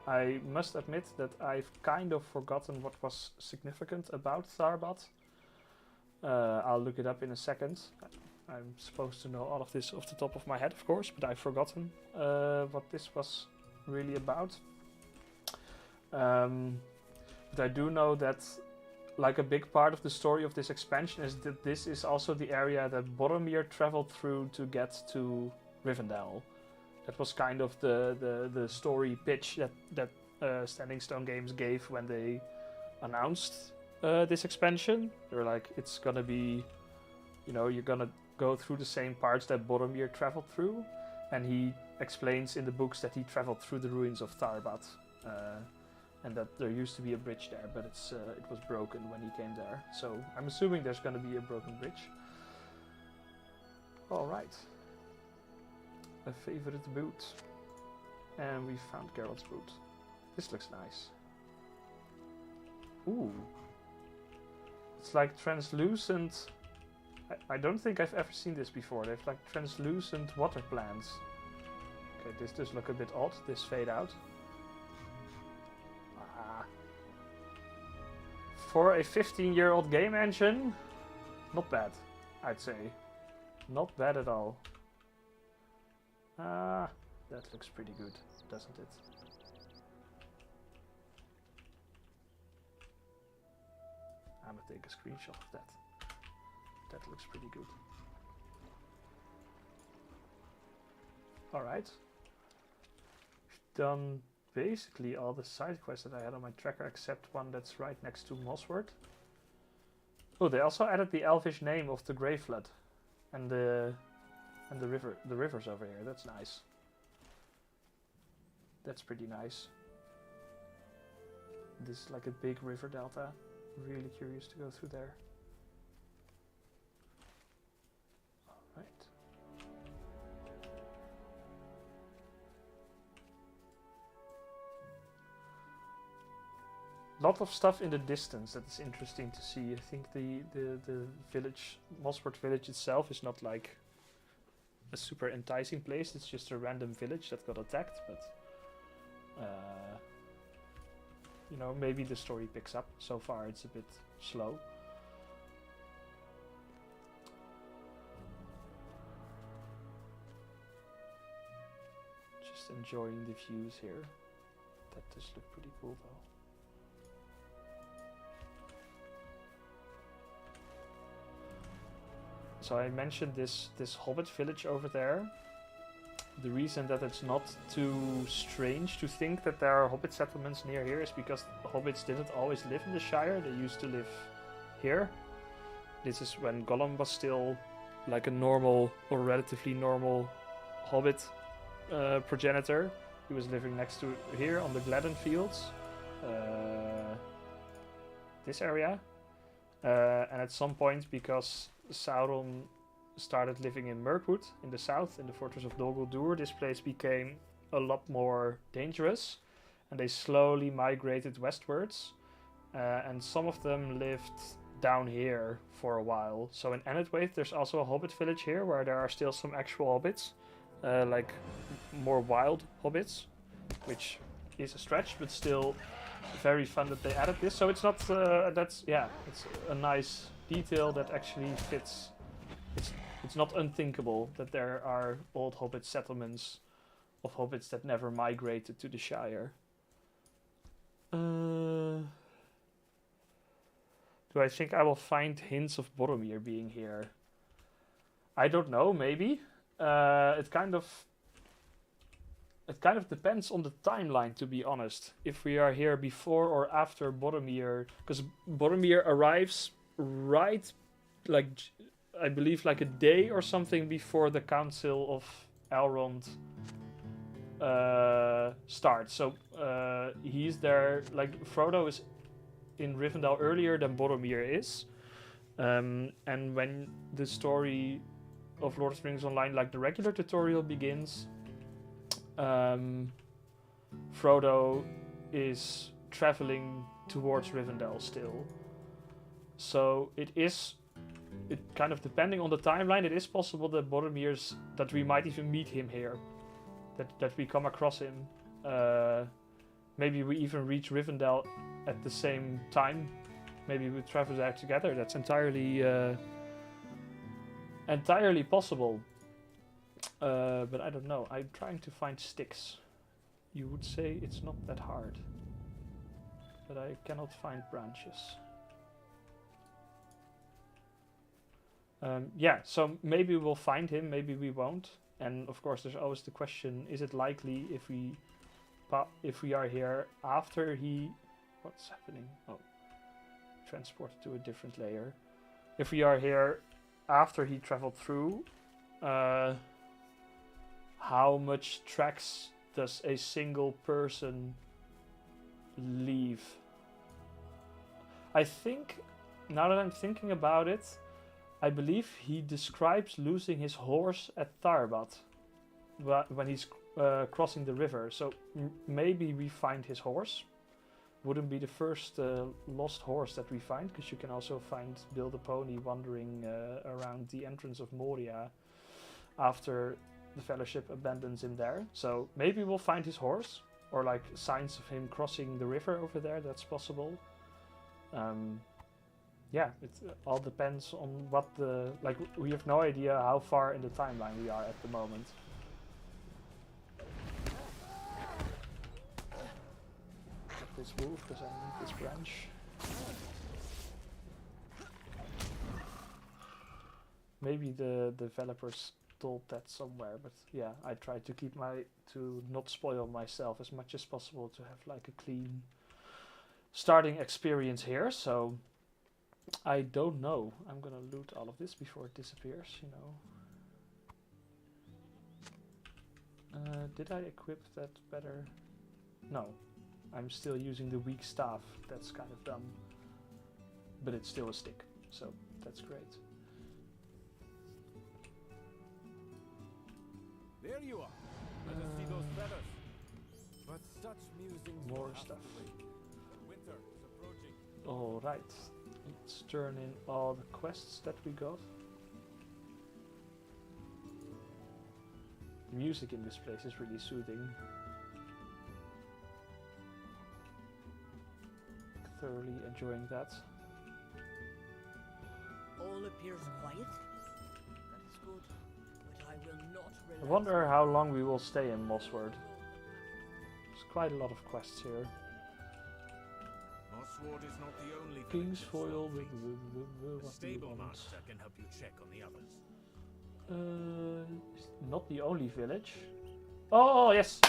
I must admit that I've kind of forgotten what was significant about Tarbat. I'll look it up in a second. I'm supposed to know all of this off the top of my head, of course, but I've forgotten what this was really about. But I do know that, like, a big part of the story of this expansion is that this is also the area that Boromir traveled through to get to Rivendell. That was kind of the story pitch that Standing Stone Games gave when they announced this expansion. They were like, it's gonna be, you know, you're gonna go through the same parts that Boromir traveled through, and he explains in the books that he traveled through the ruins of Tarbat, and that there used to be a bridge there, but it was broken when he came there. So I'm assuming there's gonna be a broken bridge. All right. A favorite boot. And we found Geralt's boot. This looks nice. Ooh. It's like translucent... I don't think I've ever seen this before. They have like translucent water plants. Okay, this does look a bit odd, this fade out. Ah. For a 15-year-old game engine, not bad, I'd say. Not bad at all. Ah, that looks pretty good, doesn't it? I'm gonna take a screenshot of that. That looks pretty good. Alright. We've done basically all the side quests that I had on my tracker, except one that's right next to Mossworth. Oh, they also added the elvish name of the Grey Flood. And the rivers over here. That's nice. That's pretty nice. This is like a big river delta. Really curious to go through there. Alright. Lot of stuff in the distance that is interesting to see. I think the village, Mossworth village itself, is not like a super enticing place. It's just a random village that got attacked, but you know, maybe the story picks up. So far it's a bit slow. Just enjoying the views here. That does look pretty cool though. So I mentioned this hobbit village over there. The reason that it's not too strange to think that there are hobbit settlements near here is because hobbits didn't always live in the Shire. They used to live here. This is when Gollum was still like a normal or relatively normal hobbit progenitor. He was living next to here on the Gladden Fields. This area. And at some point, because Sauron started living in Mirkwood in the south, in the fortress of Dol Guldur, this place became a lot more dangerous, and they slowly migrated westwards, and some of them lived down here for a while. So in Enedwaith there's also a hobbit village here where there are still some actual hobbits, like more wild hobbits, which is a stretch, but still very fun that they added this. So it's not it's a nice detail that actually fits. It's not unthinkable that there are old hobbit settlements of hobbits that never migrated to the Shire. Do Do I think I will find hints of Boromir being here? I don't know, maybe. It kind of depends on the timeline, to be honest. If we are here before or after Boromir, because Boromir arrives right, like, I believe like a day or something before the Council of Elrond starts. So he's there, like Frodo is in Rivendell earlier than Boromir is. And when the story of Lord of the Rings Online, like the regular tutorial begins, Frodo is traveling towards Rivendell still. So it kind of depending on the timeline, it is possible that that we might even meet him here. That we come across him. Maybe we even reach Rivendell at the same time. Maybe we travel there together. That's entirely possible. But I don't know. I'm trying to find sticks. You would say it's not that hard. But I cannot find branches. Yeah, so maybe we'll find him, maybe we won't. And of course there's always the question, is it likely if we are here after he... What's happening? Oh. Transported to a different layer. If we are here after he traveled through, how much tracks does a single person leave? I think, now that I'm thinking about it, I believe he describes losing his horse at Tarbat when he's crossing the river. So maybe we find his horse. Wouldn't be the first lost horse that we find, because you can also find Bill the Pony wandering around the entrance of Moria after the Fellowship abandons him there. So maybe we'll find his horse, or like signs of him crossing the river over there. That's possible. Yeah, it all depends on what the... Like, we have no idea how far in the timeline we are at the moment. Got this move, because I need this branch. Maybe the developers told that somewhere, but yeah, I tried to to not spoil myself as much as possible to have like a clean starting experience here, so... I don't know. I'm gonna loot all of this before it disappears, you know. Did I equip that better? No. I'm still using the weak staff. That's kind of dumb. But it's still a stick, so that's great. There you are. Let us see those feathers. But such musings More will have to stuff. wait. Winter is approaching. Alright. Let's turn in all the quests that we got. The music in this place is really soothing. Thoroughly enjoying that. All appears quiet. That is good, but I will not relax. I wonder how long we will stay in Mossword. There's quite a lot of quests here. Mossward is not the only King's village of Foil. Swampy. What The do you stable want? master can help you check on the others. Not the only village. Oh yes,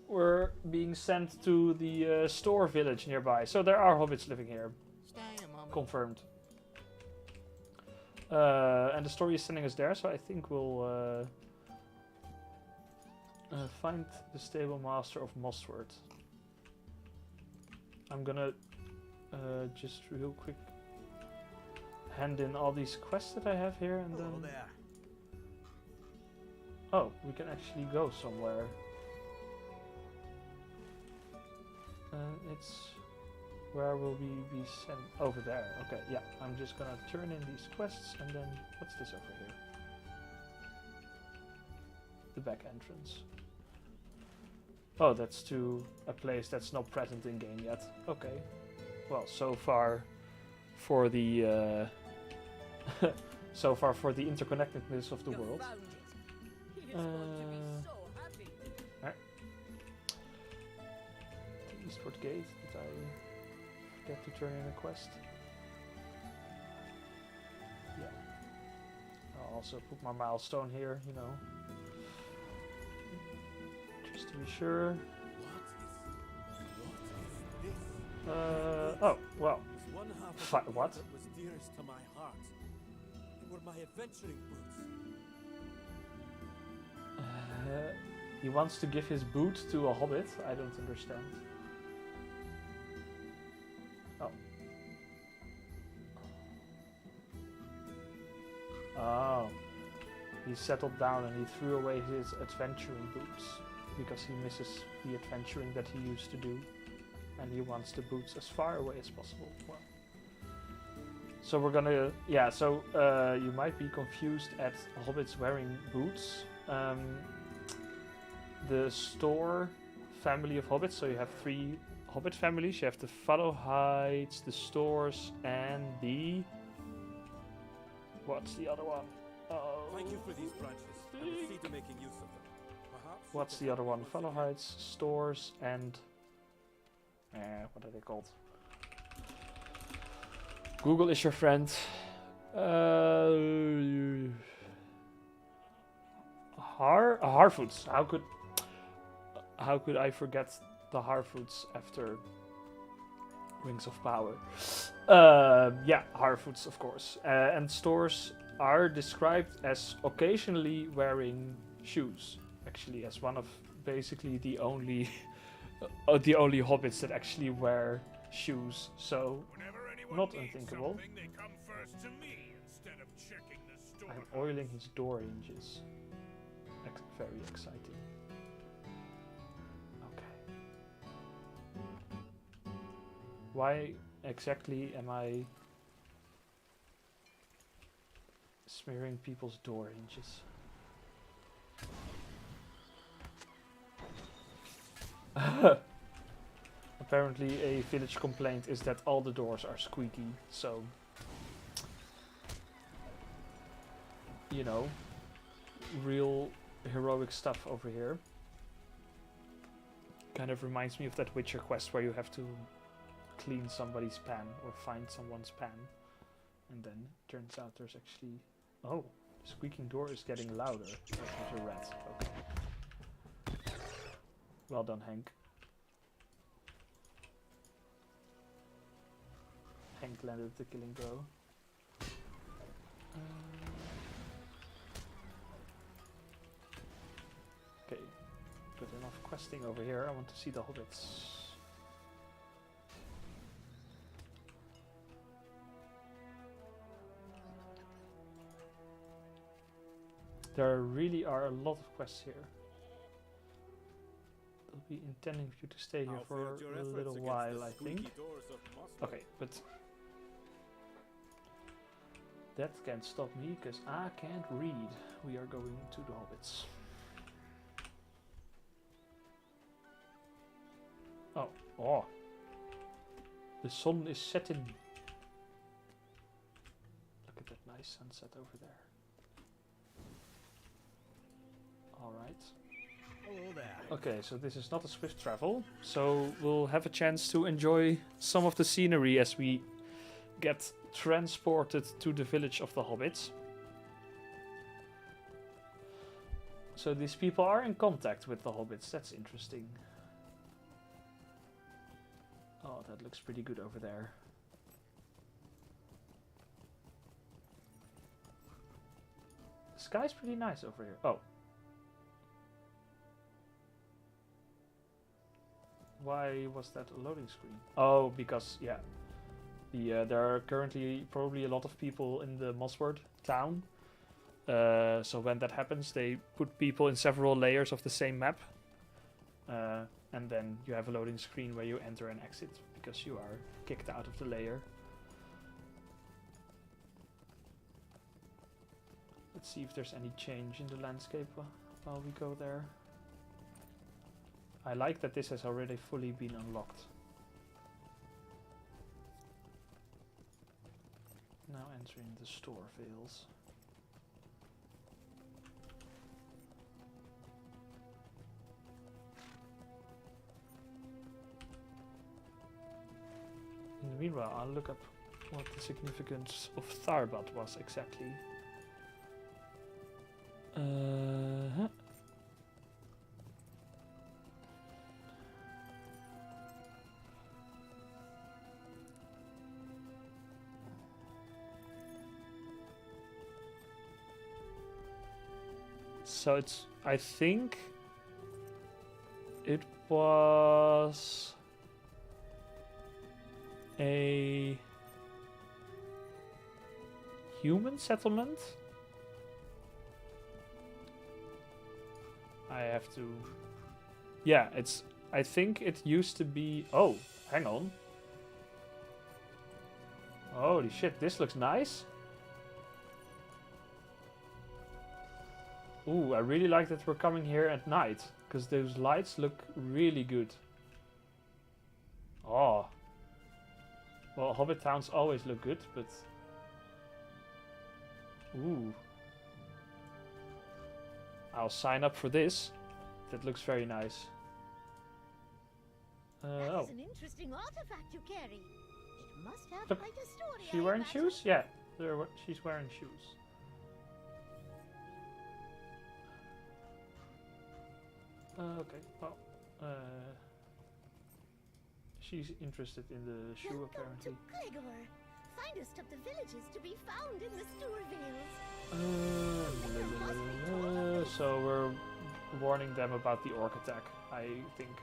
we're being sent to the store village nearby. So there are hobbits living here. Stay a moment. Confirmed. And the story is sending us there, so I think we'll find the stable master of Mossword. I'm gonna just real quick hand in all these quests that I have here, and Hello then... there. Oh, we can actually go somewhere. It's... Where will we be sent? Over there. Okay, yeah. I'm just gonna turn in these quests, and then... What's this over here? The back entrance. Oh, that's to a place that's not present in game yet. Okay. Well, so far for the so far for the interconnectedness of the You world. found it. He is going to be so happy. The Eastward Gate. Did I forget to turn in a quest? also put my milestone here, you know. Just to be sure. Oh, well. One half of Fi- the what? that was dearest to my heart. They were my adventuring boots. He wants to give his boot to a hobbit. I don't understand. Oh. Oh. He settled down and he threw away his adventuring boots because he misses the adventuring that he used to do. And he wants the boots as far away as possible. Well. So we're gonna... Yeah, so you might be confused at hobbits wearing boots. The Store family of hobbits, so you have 3 hobbit families. You have the Fallowhides, the Stores, and the... What's the other one? Oh. Thank you for these branches. I will see to making use of them. Perhaps What's the other one? Fallowhides, Stores, and... what are they called? Google is your friend. Harfoots. How could I forget the Harfoots after Rings of Power? Yeah, Harfoots, of course. And Stores are described as occasionally wearing shoes. Actually, as one of basically the only hobbits that actually wear shoes. So Whenever anyone not needs unthinkable. something, they come first to me instead of checking the store. I'm oiling his door hinges. Very exciting. Okay. Why exactly am I smearing people's door hinges? Apparently a village complaint is that all the doors are squeaky, so you know, real heroic stuff over here. Kind of reminds me of that Witcher quest where you have to clean somebody's pan or find someone's pan, and then turns out there's actually... Oh, the squeaking door is getting louder. There's a rat. Okay. Well done, Hank. Hank landed the killing blow. Okay, good enough questing over here. I want to see the hobbits. There really are a lot of quests here. They'll be intending for you to stay here for a little while, I think. Okay, but that can't stop me, because I can't read. We are going to the hobbits. Oh, oh. The sun is setting. Look at that nice sunset over there. Alright. Hello there. Okay, so this is not a swift travel, so we'll have a chance to enjoy some of the scenery as we get transported to the village of the hobbits. So these people are in contact with the hobbits, that's interesting. Oh, that looks pretty good over there. The sky's pretty nice over here. Oh. Why was that a loading screen? Oh, because, yeah. There are currently probably a lot of people in the Mossword town. So when that happens, they put people in several layers of the same map. And then you have a loading screen where you enter and exit because you are kicked out of the layer. Let's see if there's any change in the landscape while we go there. I like that this has already fully been unlocked. Now entering the store fields. In the meanwhile, I'll look up what the significance of Tharbad was exactly. Uh-huh. So it's, I think it was a human settlement. I have to, yeah, it's, I think it used to be, oh, hang on. Holy shit, this looks nice. Ooh, I really like that we're coming here at night, because those lights look really good. Oh. Well, Hobbit towns always look good, but... Ooh. I'll sign up for this. That looks very nice. That is an interesting artifact you carry. It must have Look, quite a story. She I wearing imagine. shoes? Yeah, she's wearing shoes. Okay, well, she's interested in the shoe Welcome apparently. to Gregor, finest of the villages to be found in the Stour Vales. So we're warning them about the orc attack, I think.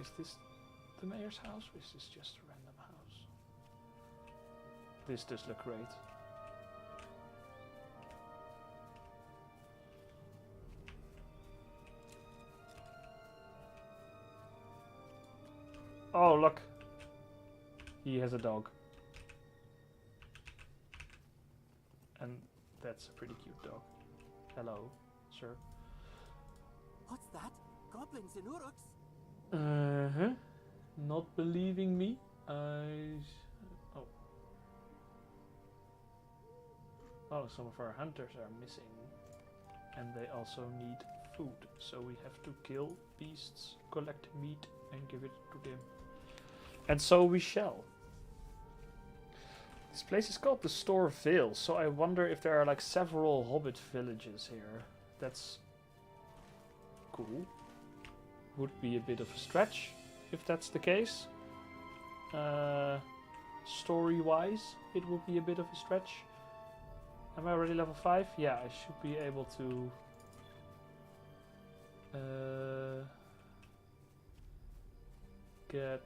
Is this the mayor's house or is this just a random house? This does look great. Oh, look. He has a dog. And that's a pretty cute dog. Hello, sir. What's that? Goblins in Uruks? Uh-huh. Not believing me? Oh. Oh, some of our hunters are missing. And they also need food. So we have to kill beasts, collect meat, and give it to them. And so we shall. This place is called the Stour Vale, so I wonder if there are like several hobbit villages here. That's cool. Would be a bit of a stretch if that's the case. Story-wise, it would be a bit of a stretch. Am I already level 5? Yeah, I should be able to... get...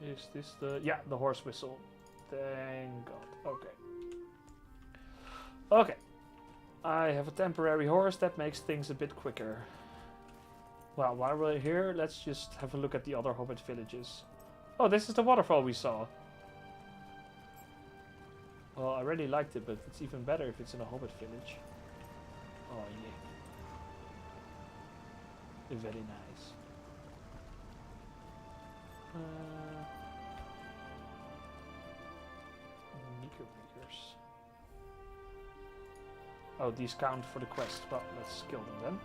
Is this the... Yeah, the horse whistle. Thank God. Okay. Okay. I have a temporary horse. That makes things a bit quicker. Well, while we're here, let's just have a look at the other hobbit villages. Oh, this is the waterfall we saw. Well, I really liked it, but it's even better if it's in a hobbit village. Oh, yeah. Very nice. Knickerbockers. Oh, these count for the quest. Well, let's kill them then.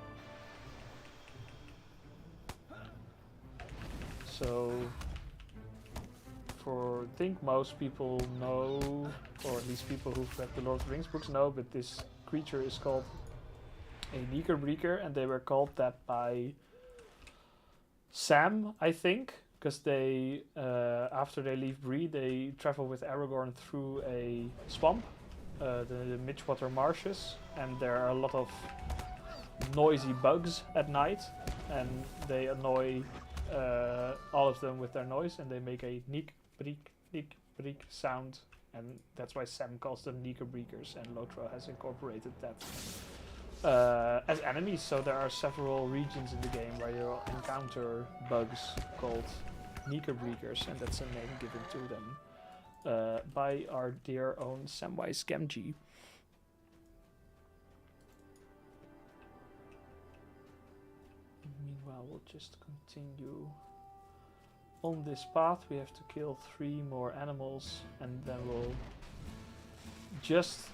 So, I think most people know, or at least people who've read the Lord of the Rings books know, but this creature is called a Knickerbreaker, and they were called that by Sam, I think, because they, after they leave Bree, they travel with Aragorn through a swamp, the Midgewater Marshes, and there are a lot of noisy bugs at night, and they annoy all of them with their noise, and they make a neek break sound, and that's why Sam calls them Knickerbreakers, and Lotro has incorporated that as enemies. So there are several regions in the game where you'll encounter bugs called Knickerbreakers, and that's a name given to them by our dear own Samwise Gamgee. Meanwhile, we'll just continue on this path. We have to kill 3 more animals, and then we'll just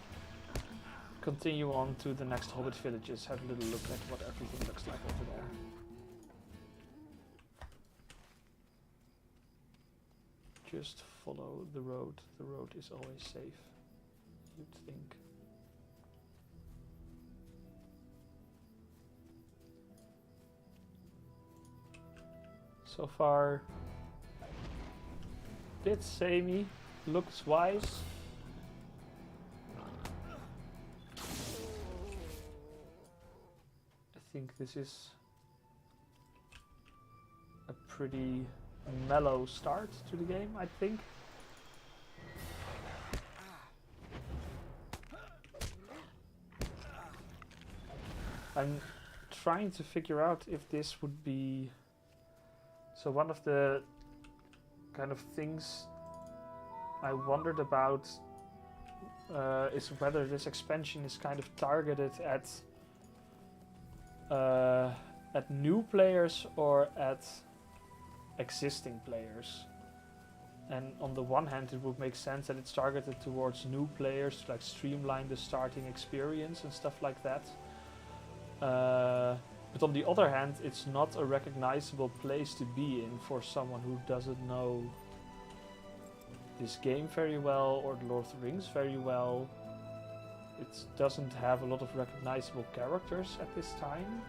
continue on to the next Hobbit villages, have a little look at what everything looks like over there. Just follow the road. The road is always safe, you'd think. So far, bit samey, looks wise. I think this is a pretty mellow start to the game, I think. I'm trying to figure out if this would be... So one of the kind of things I wondered about is whether this expansion is kind of targeted at new players or at existing players. And on the one hand, it would make sense that it's targeted towards new players to like streamline the starting experience and stuff like that. But on the other hand, it's not a recognizable place to be in for someone who doesn't know this game very well or the Lord of the Rings very well. It doesn't have a lot of recognizable characters at this time.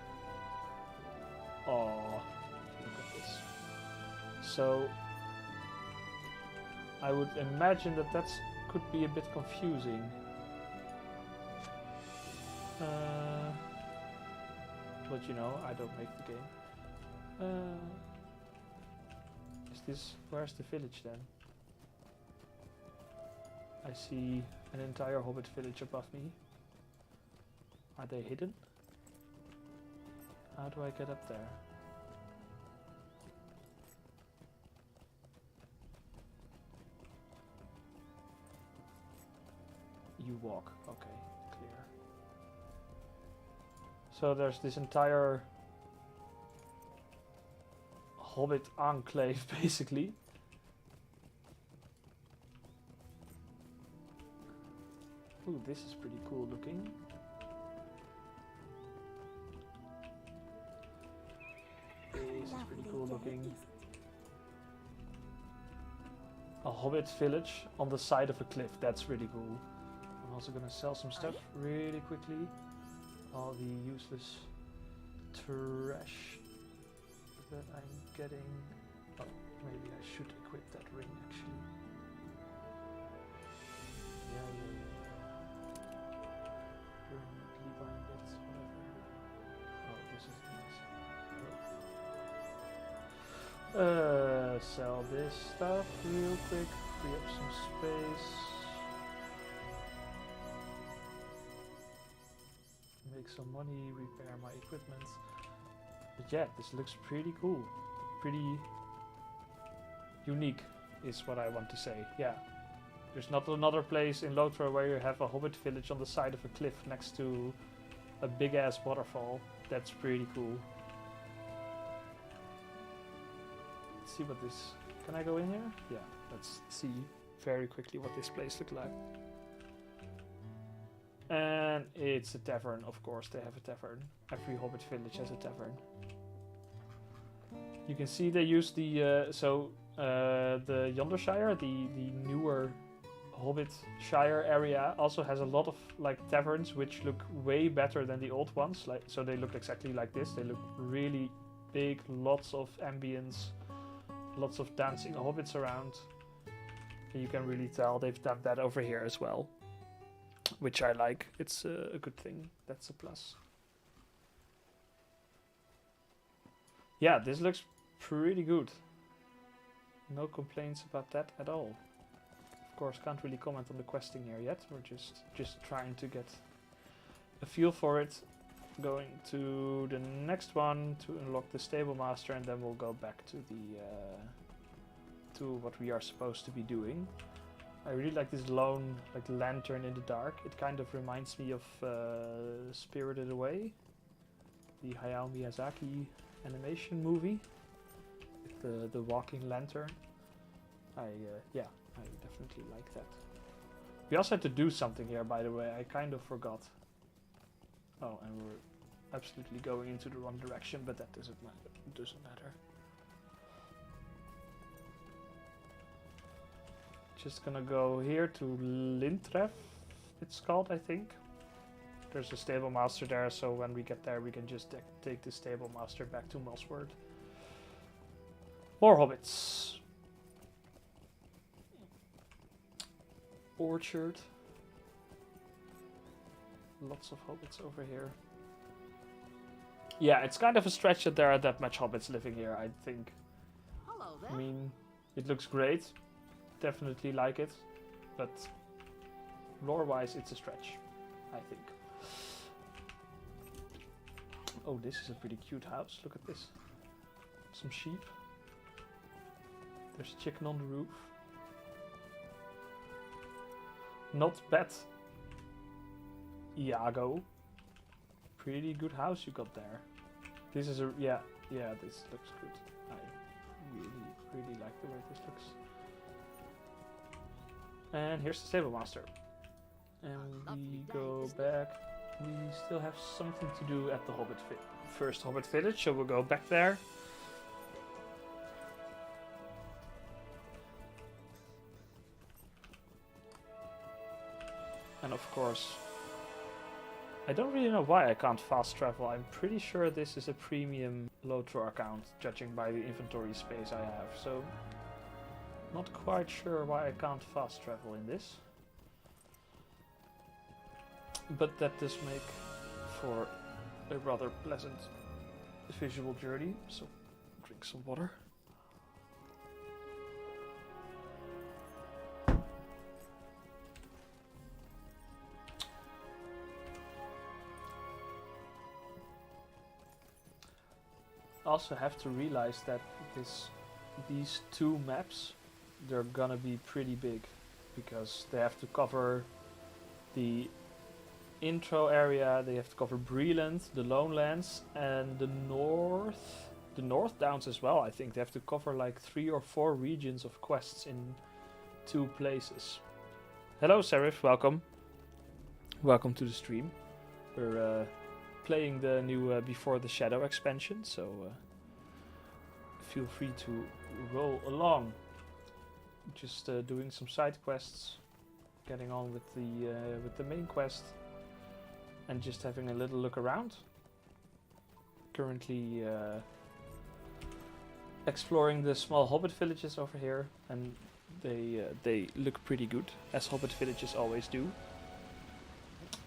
Oh, look at this. So I would imagine that that could be a bit confusing. But you know, I don't make the game. Is this... Where's the village then? I see an entire hobbit village above me. Are they hidden? How do I get up there? You walk. Okay, clear. So there's this entire hobbit enclave, basically. Ooh, this is pretty cool looking. This is pretty cool looking. A hobbit village on the side of a cliff. That's really cool. I'm also gonna sell some stuff really quickly. All the useless trash that I'm getting. Oh, maybe I should equip that ring actually. Yeah. Permanently bind it, whatever. Oh, this is nice. Sell this stuff real quick, free up some space. Make some money, repair my equipment. But yeah, this looks pretty cool. Pretty unique is what I want to say, yeah. There's not another place in Lothar where you have a hobbit village on the side of a cliff next to a big ass waterfall. That's pretty cool. Let's see what this... Can I go in here? Yeah, let's see very quickly what this place looks like. And it's a tavern, of course, they have a tavern. Every hobbit village has a tavern. You can see they use the, the Yondershire, the newer Hobbit Shire area, also has a lot of like taverns which look way better than the old ones. Like, so they look exactly like this. They look really big, lots of ambience, lots of dancing hobbits around. And you can really tell they've done that over here as well, which I like. It's a good thing. That's a plus. Yeah, this looks pretty good. No complaints about that at all. Of course, can't really comment on the questing here yet. We're just trying to get a feel for it. Going to the next one to unlock the stable master, and then we'll go back to the to what we are supposed to be doing. I really like this lone lantern in the dark. It kind of reminds me of Spirited Away, the Hayao Miyazaki animation movie with the walking lantern. Yeah, I definitely like that. We also had to do something here, by the way. I kind of forgot. Oh, and we're absolutely going into the wrong direction, but that doesn't matter. It doesn't matter. Just gonna go here to Lintref, it's called, I think. There's a stable master there, so when we get there we can just take the stable master back to Mossword. More hobbits. Orchard. Lots of hobbits over here. Yeah, it's kind of a stretch that there are that much hobbits living here, I think. Hello there. I mean, it looks great. Definitely like it. But lore-wise, it's a stretch, I think. Oh, this is a pretty cute house. Look at this. Some sheep. There's a chicken on the roof. Not bad. Iago. Pretty good house you got there. This is a... yeah, this looks good. I really like the way this looks. And here's the stable master. And we go back. We still have something to do at the first Hobbit village, so we'll go back there. And of course, I don't really know why I can't fast travel. I'm pretty sure this is a premium Lotro account, judging by the inventory space I have. So, not quite sure why I can't fast travel in this. But that does make for a rather pleasant visual journey. So, drink some water. Also have to realize that these two maps, they're gonna be pretty big, because they have to cover the intro area, they have to cover Breland, the Lone Lands, and the North Downs as well. I think they have to cover like 3 or 4 regions of quests in 2 places. Hello Serif, welcome. Welcome to the stream. We're playing the new Before the Shadow expansion, so feel free to roll along. Just doing some side quests, getting on with the main quest, and just having a little look around. Currently exploring the small hobbit villages over here, and they look pretty good, as hobbit villages always do.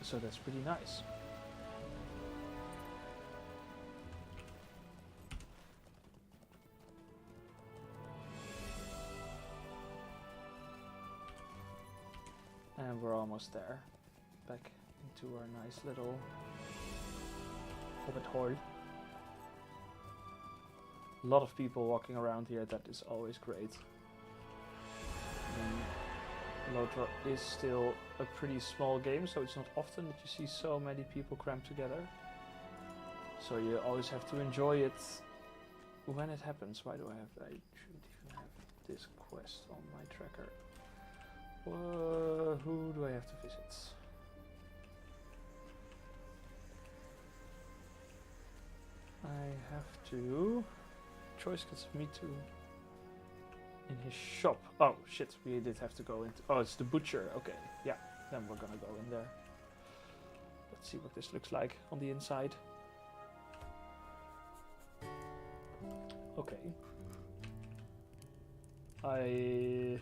So that's pretty nice. And we're almost there. Back into our nice little hobbit hole. A lot of people walking around here, that is always great. Lotro is still a pretty small game, so it's not often that you see so many people crammed together. So you always have to enjoy it when it happens. Why do I shouldn't even have this quest on my tracker. Who do I have to visit? I have to... Choice gets me to... in his shop. Oh shit, we did have to go into... Oh, it's the butcher. Okay, yeah, then we're gonna go in there. Let's see what this looks like on the inside. Okay. I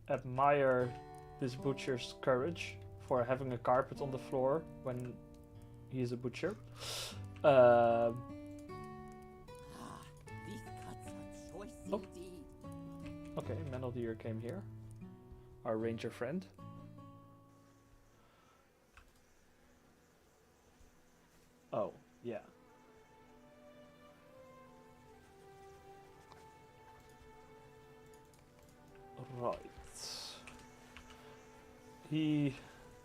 admire this butcher's courage for having a carpet on the floor when he is a butcher. These cuts are choice indeed. Okay, Meneldir came here. Our ranger friend. Oh, yeah. Right.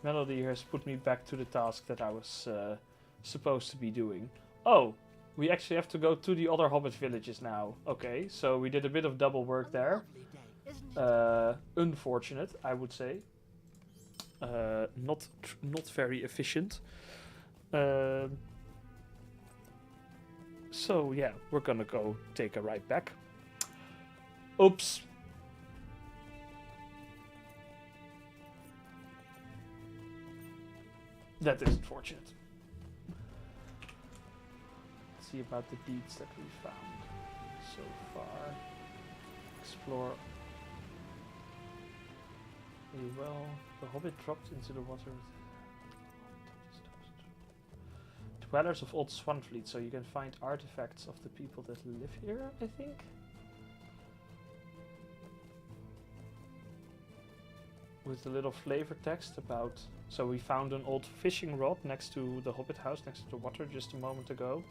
Meneldir has put me back to the task that I was supposed to be doing. Oh, we actually have to go to the other hobbit villages now. Okay, so we did a bit of double work there. Unfortunate, I would say. Not very efficient. So yeah, we're gonna go take a ride back. Oops. That is unfortunate. Let's see about the deeds that we found so far. Explore a well. The hobbit dropped into the water. Dwellers of Old Swanfleet, so you can find artifacts of the people that live here, I think. With a little flavor text about... So we found an old fishing rod next to the hobbit house, next to the water, just a moment ago.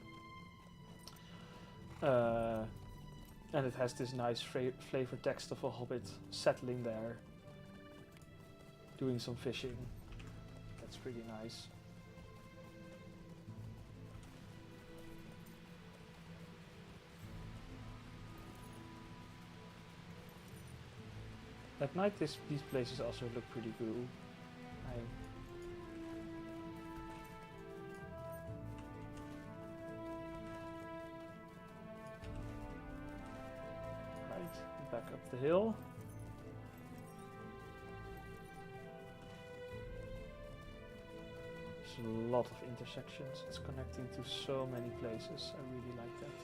And it has this nice flavor text of a hobbit settling there, doing some fishing. That's pretty nice. At night these places also look pretty cool. Right, back up the hill. There's a lot of intersections. It's connecting to so many places. I really like that.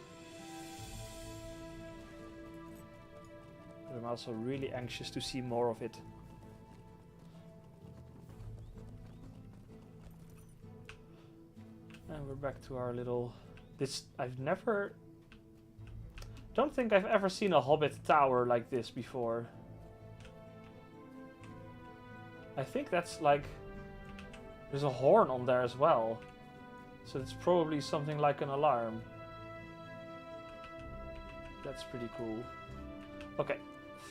But I'm also really anxious to see more of it. And we're back to our little... don't think I've ever seen a hobbit tower like this before. I think that's like... There's a horn on there as well. So it's probably something like an alarm. That's pretty cool. Okay.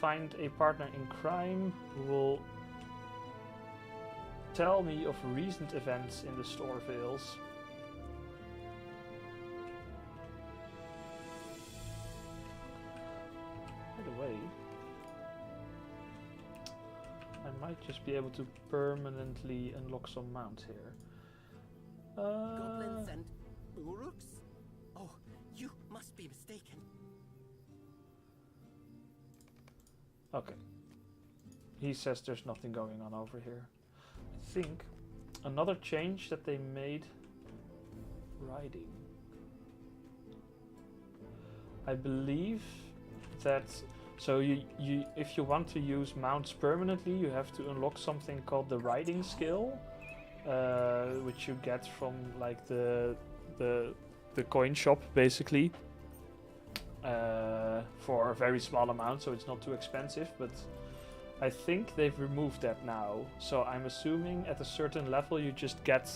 Find a partner in crime who will tell me of recent events in the Storvales. By the way, I might just be able to permanently unlock some mounts here. Goblins and Uruks? Oh, you must be mistaken. Okay. He says there's nothing going on over here. I think another change that they made... Riding. I believe that... So if you want to use mounts permanently, you have to unlock something called the riding skill. Which you get from like the coin shop, basically. For a very small amount, so it's not too expensive, but I think they've removed that now. So I'm assuming at a certain level you just get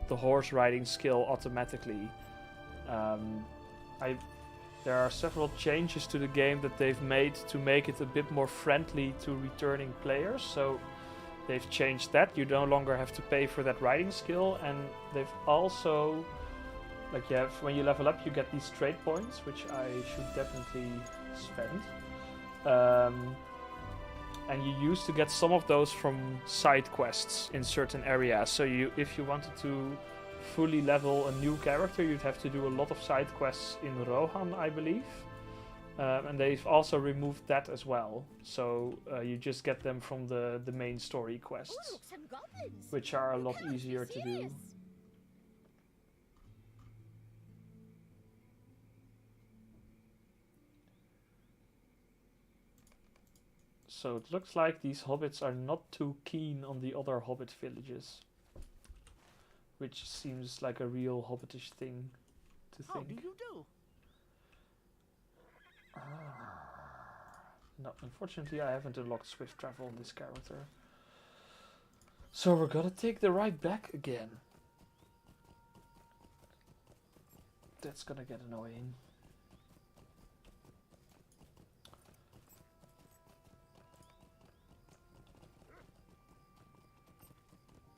the horse riding skill automatically. There are several changes to the game that they've made to make it a bit more friendly to returning players. So they've changed that. You no longer have to pay for that riding skill, and they've also... Like when you level up, you get these trade points, which I should definitely spend. And you used to get some of those from side quests in certain areas. So if you wanted to fully level a new character, you'd have to do a lot of side quests in Rohan, I believe. And they've also removed that as well. So you just get them from the main story quests, which are a lot easier to do. So it looks like these hobbits are not too keen on the other hobbit villages. Which seems like a real hobbitish thing to think. How do you do? No, unfortunately I haven't unlocked swift travel on this character. So we're gonna take the ride back again. That's gonna get annoying.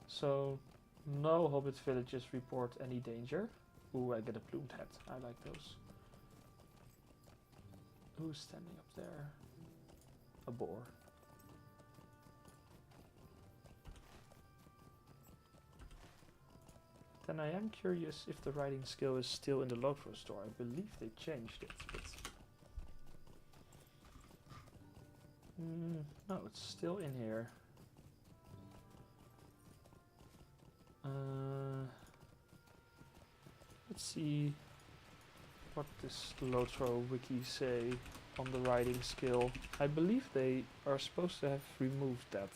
So, no hobbit villages report any danger. Ooh, I get a plumed hat. I like those. Who's standing up there? A boar. Then I am curious if the riding skill is still in the Lotro store. I believe they changed it, but... no, it's still in here. Let's see what this Lotro wiki say on the riding skill. I believe they are supposed to have removed that.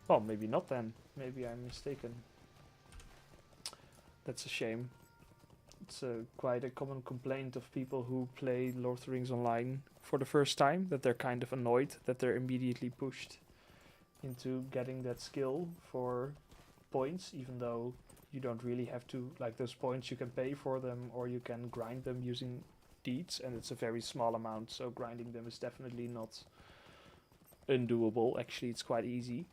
Well, maybe not then. Maybe I'm mistaken. That's a shame. It's quite a common complaint of people who play Lord of the Rings Online for the first time, that they're kind of annoyed that they're immediately pushed into getting that skill for points, even though you don't really have to. Like, those points, you can pay for them or you can grind them using deeds, and it's a very small amount, so grinding them is definitely not undoable. Actually, it's quite easy.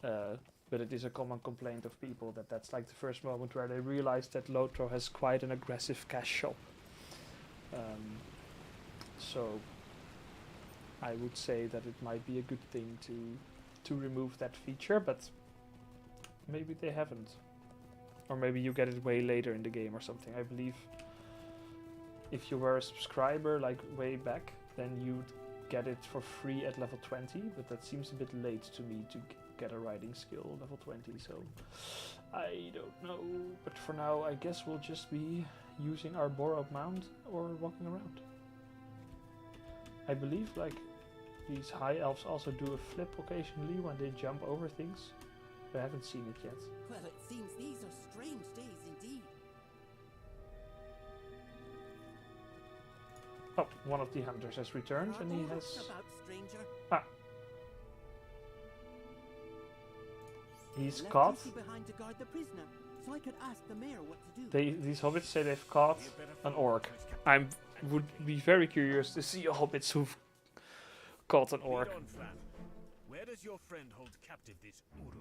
But it is a common complaint of people that that's like the first moment where they realize that Lotro has quite an aggressive cash shop. So I would say that it might be a good thing to remove that feature, but maybe they haven't. Or maybe you get it way later in the game or something. I believe if you were a subscriber like way back, then you'd get it for free at level 20, but that seems a bit late to me to get a riding skill level 20, so I don't know. But for now, I guess we'll just be using our borrowed mount or walking around. I believe like these high elves also do a flip occasionally when they jump over things. I haven't seen it yet. Well, it seems these are strange days indeed. Oh, one of the hunters has returned and he has... About, stranger. Ah. He's Left caught. Lucy behind to guard the prisoner, so I could ask the mayor what to do. These hobbits say they've caught an orc. I would be very curious to see hobbits who've caught an orc. Lead on, Fran. Where does your friend hold captive this Uruk?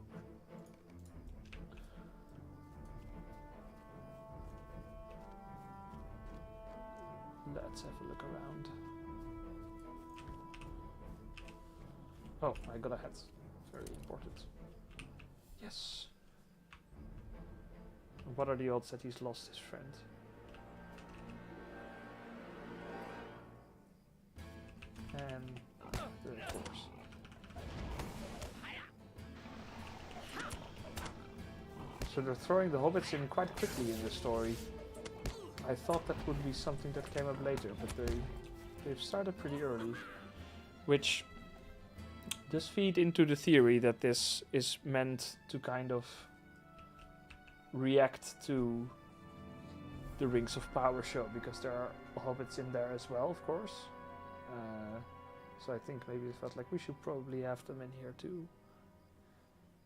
Let's have a look around. Oh, I got a hat. Very important. Yes. What are the odds that he's lost his friend? And of course. So they're throwing the hobbits in quite quickly in the story. I thought that would be something that came up later, but they've started pretty early, which does feed into the theory that this is meant to kind of react to the Rings of Power show, because there are hobbits in there as well, of course. So I think maybe it felt like we should probably have them in here too,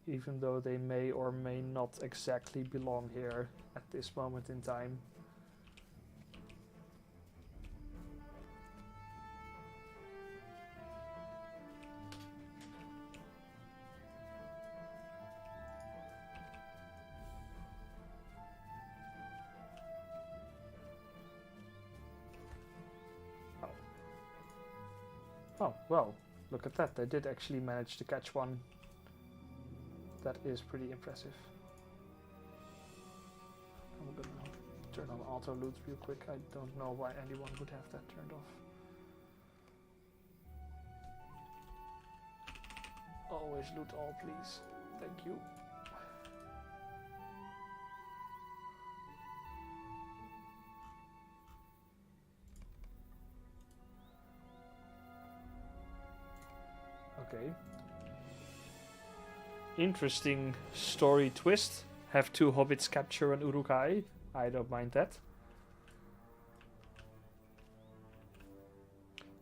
even though they may or may not exactly belong here at this moment in time. Oh, well, look at that. They did actually manage to catch one. That is pretty impressive. I'm gonna turn on auto loot real quick. I don't know why anyone would have that turned off. Always loot all, please. Thank you. Okay. Interesting story twist. Have two hobbits capture an Uruk-hai. I don't mind that.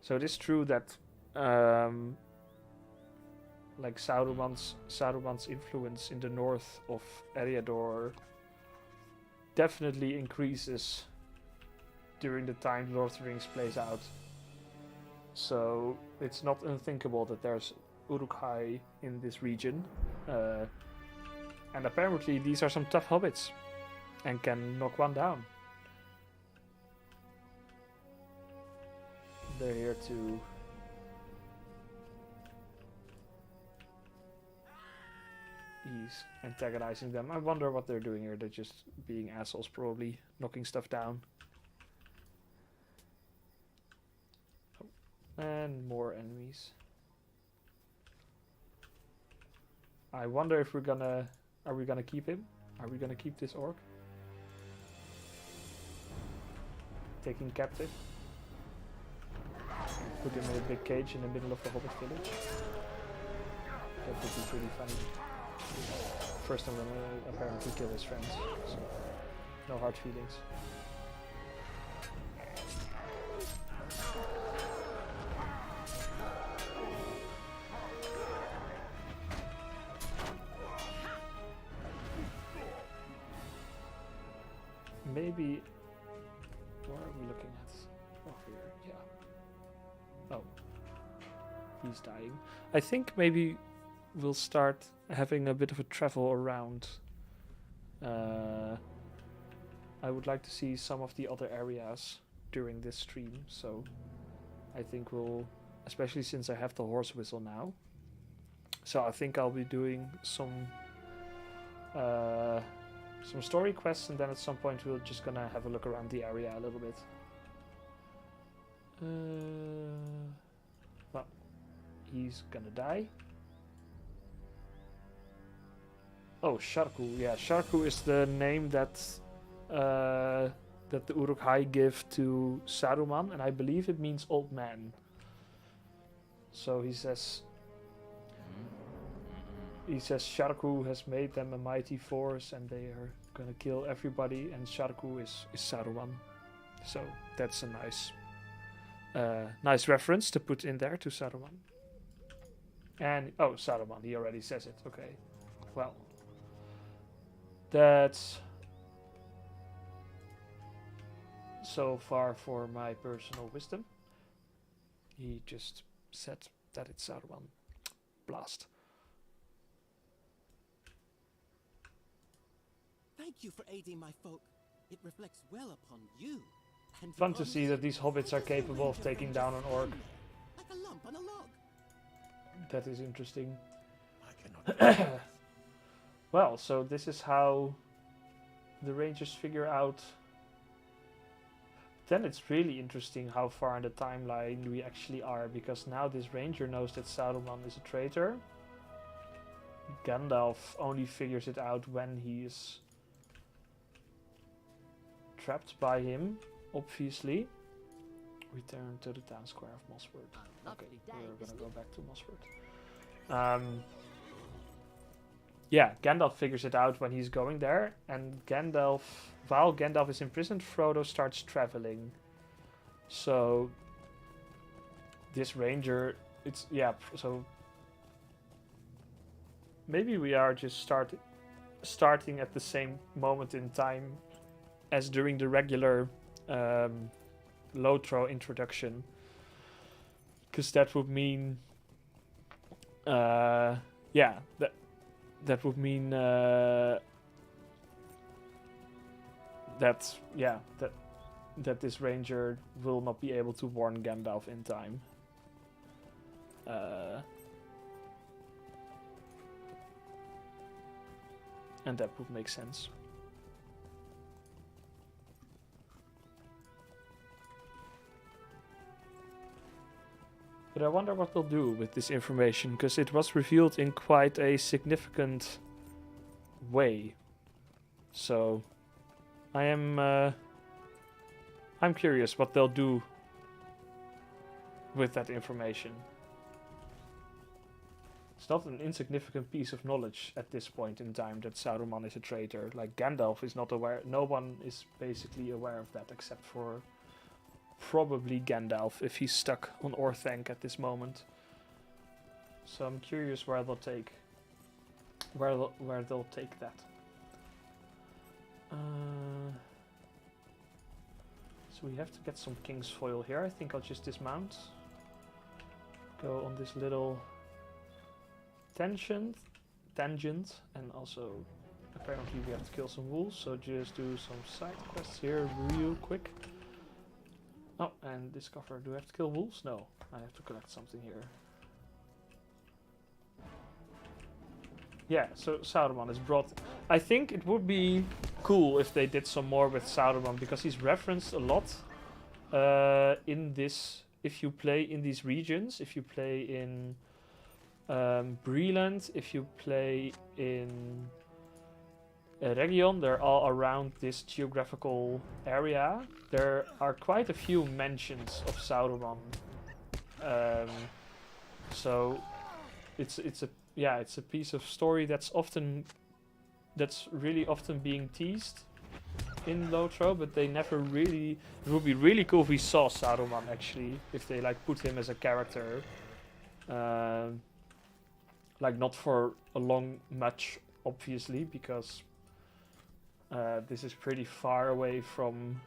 So it is true that like Saruman's influence in the north of Eriador definitely increases during the time Lord of the Rings plays out. So it's not unthinkable that there's Uruk-hai in this region. And apparently these are some tough hobbits and can knock one down. They're here to... He's antagonizing them. I wonder what they're doing here. They're just being assholes, probably knocking stuff down. And more enemies. I wonder if we're gonna... Are we gonna keep him? Are we gonna keep this orc? taking captive. Put him in a big cage in the middle of the Hobbit village. That would be pretty funny. First I'm gonna apparently kill his friends, so no hard feelings. Maybe, where are we looking at? Oh, here, yeah. Oh, he's dying. I think maybe we'll start having a bit of a travel around. I would like to see some of the other areas during this stream, so I think we'll, especially since I have the horse whistle now. So I think I'll be doing some story quests, and then at some point we're just gonna have a look around the area a little bit. Well, he's gonna die. Oh, Sharku. Yeah, Sharku is the name that that the Uruk-hai give to Saruman, and I believe it means old man. So he says Sharku has made them a mighty force and they are gonna kill everybody, and Sharku is Saruman. So that's a nice reference to put in there to Saruman. And oh, Saruman, he already says it. Okay, well, that's so far for my personal wisdom. He just said that it's Saruman. Blast. Thank you for aiding my folk. It reflects well upon you. And Fun to see that these hobbits are capable of taking down an orc. Like a lump on a log. That is interesting. I cannot. Well, so this is how the Rangers figure out. Then it's really interesting how far in the timeline we actually are, because now this Ranger knows that Saruman is a traitor. Gandalf only figures it out when he is trapped by him, obviously. Return to the town square of Mossworth. Okay, we're gonna go back to Mossworth. Yeah, Gandalf figures it out when he's going there, and while Gandalf is imprisoned, Frodo starts traveling. So this Ranger, so maybe we are just starting at the same moment in time as during the regular Lotro introduction, because that would mean that would mean that this Ranger will not be able to warn Gandalf in time. And that would make sense. But I wonder what they'll do with this information, because it was revealed in quite a significant way. So I'm curious what they'll do with that information. It's not an insignificant piece of knowledge at this point in time that Saruman is a traitor. Like, Gandalf is not aware, no one is basically aware of that except for probably Gandalf if he's stuck on Orthanc at this moment. So I'm curious where they'll take that. So we have to get some King's Foil here. I think I'll just dismount. Go on this little tangent, and also apparently we have to kill some wolves. So just do some side quests here real quick. Oh, and discover, do I have to kill wolves? No, I have to collect something here. Yeah, so Saruman is brought. I think it would be cool if they did some more with Saruman, because he's referenced a lot in this. If you play in these regions, if you play in Breland, if you play in Region. They're all around this geographical area. There are quite a few mentions of Sauron. So it's a piece of story that's really often being teased in Lotro, but they never really. It would be really cool if we saw Saruman actually, if they like put him as a character, like not for a long match, obviously, because this is pretty far away from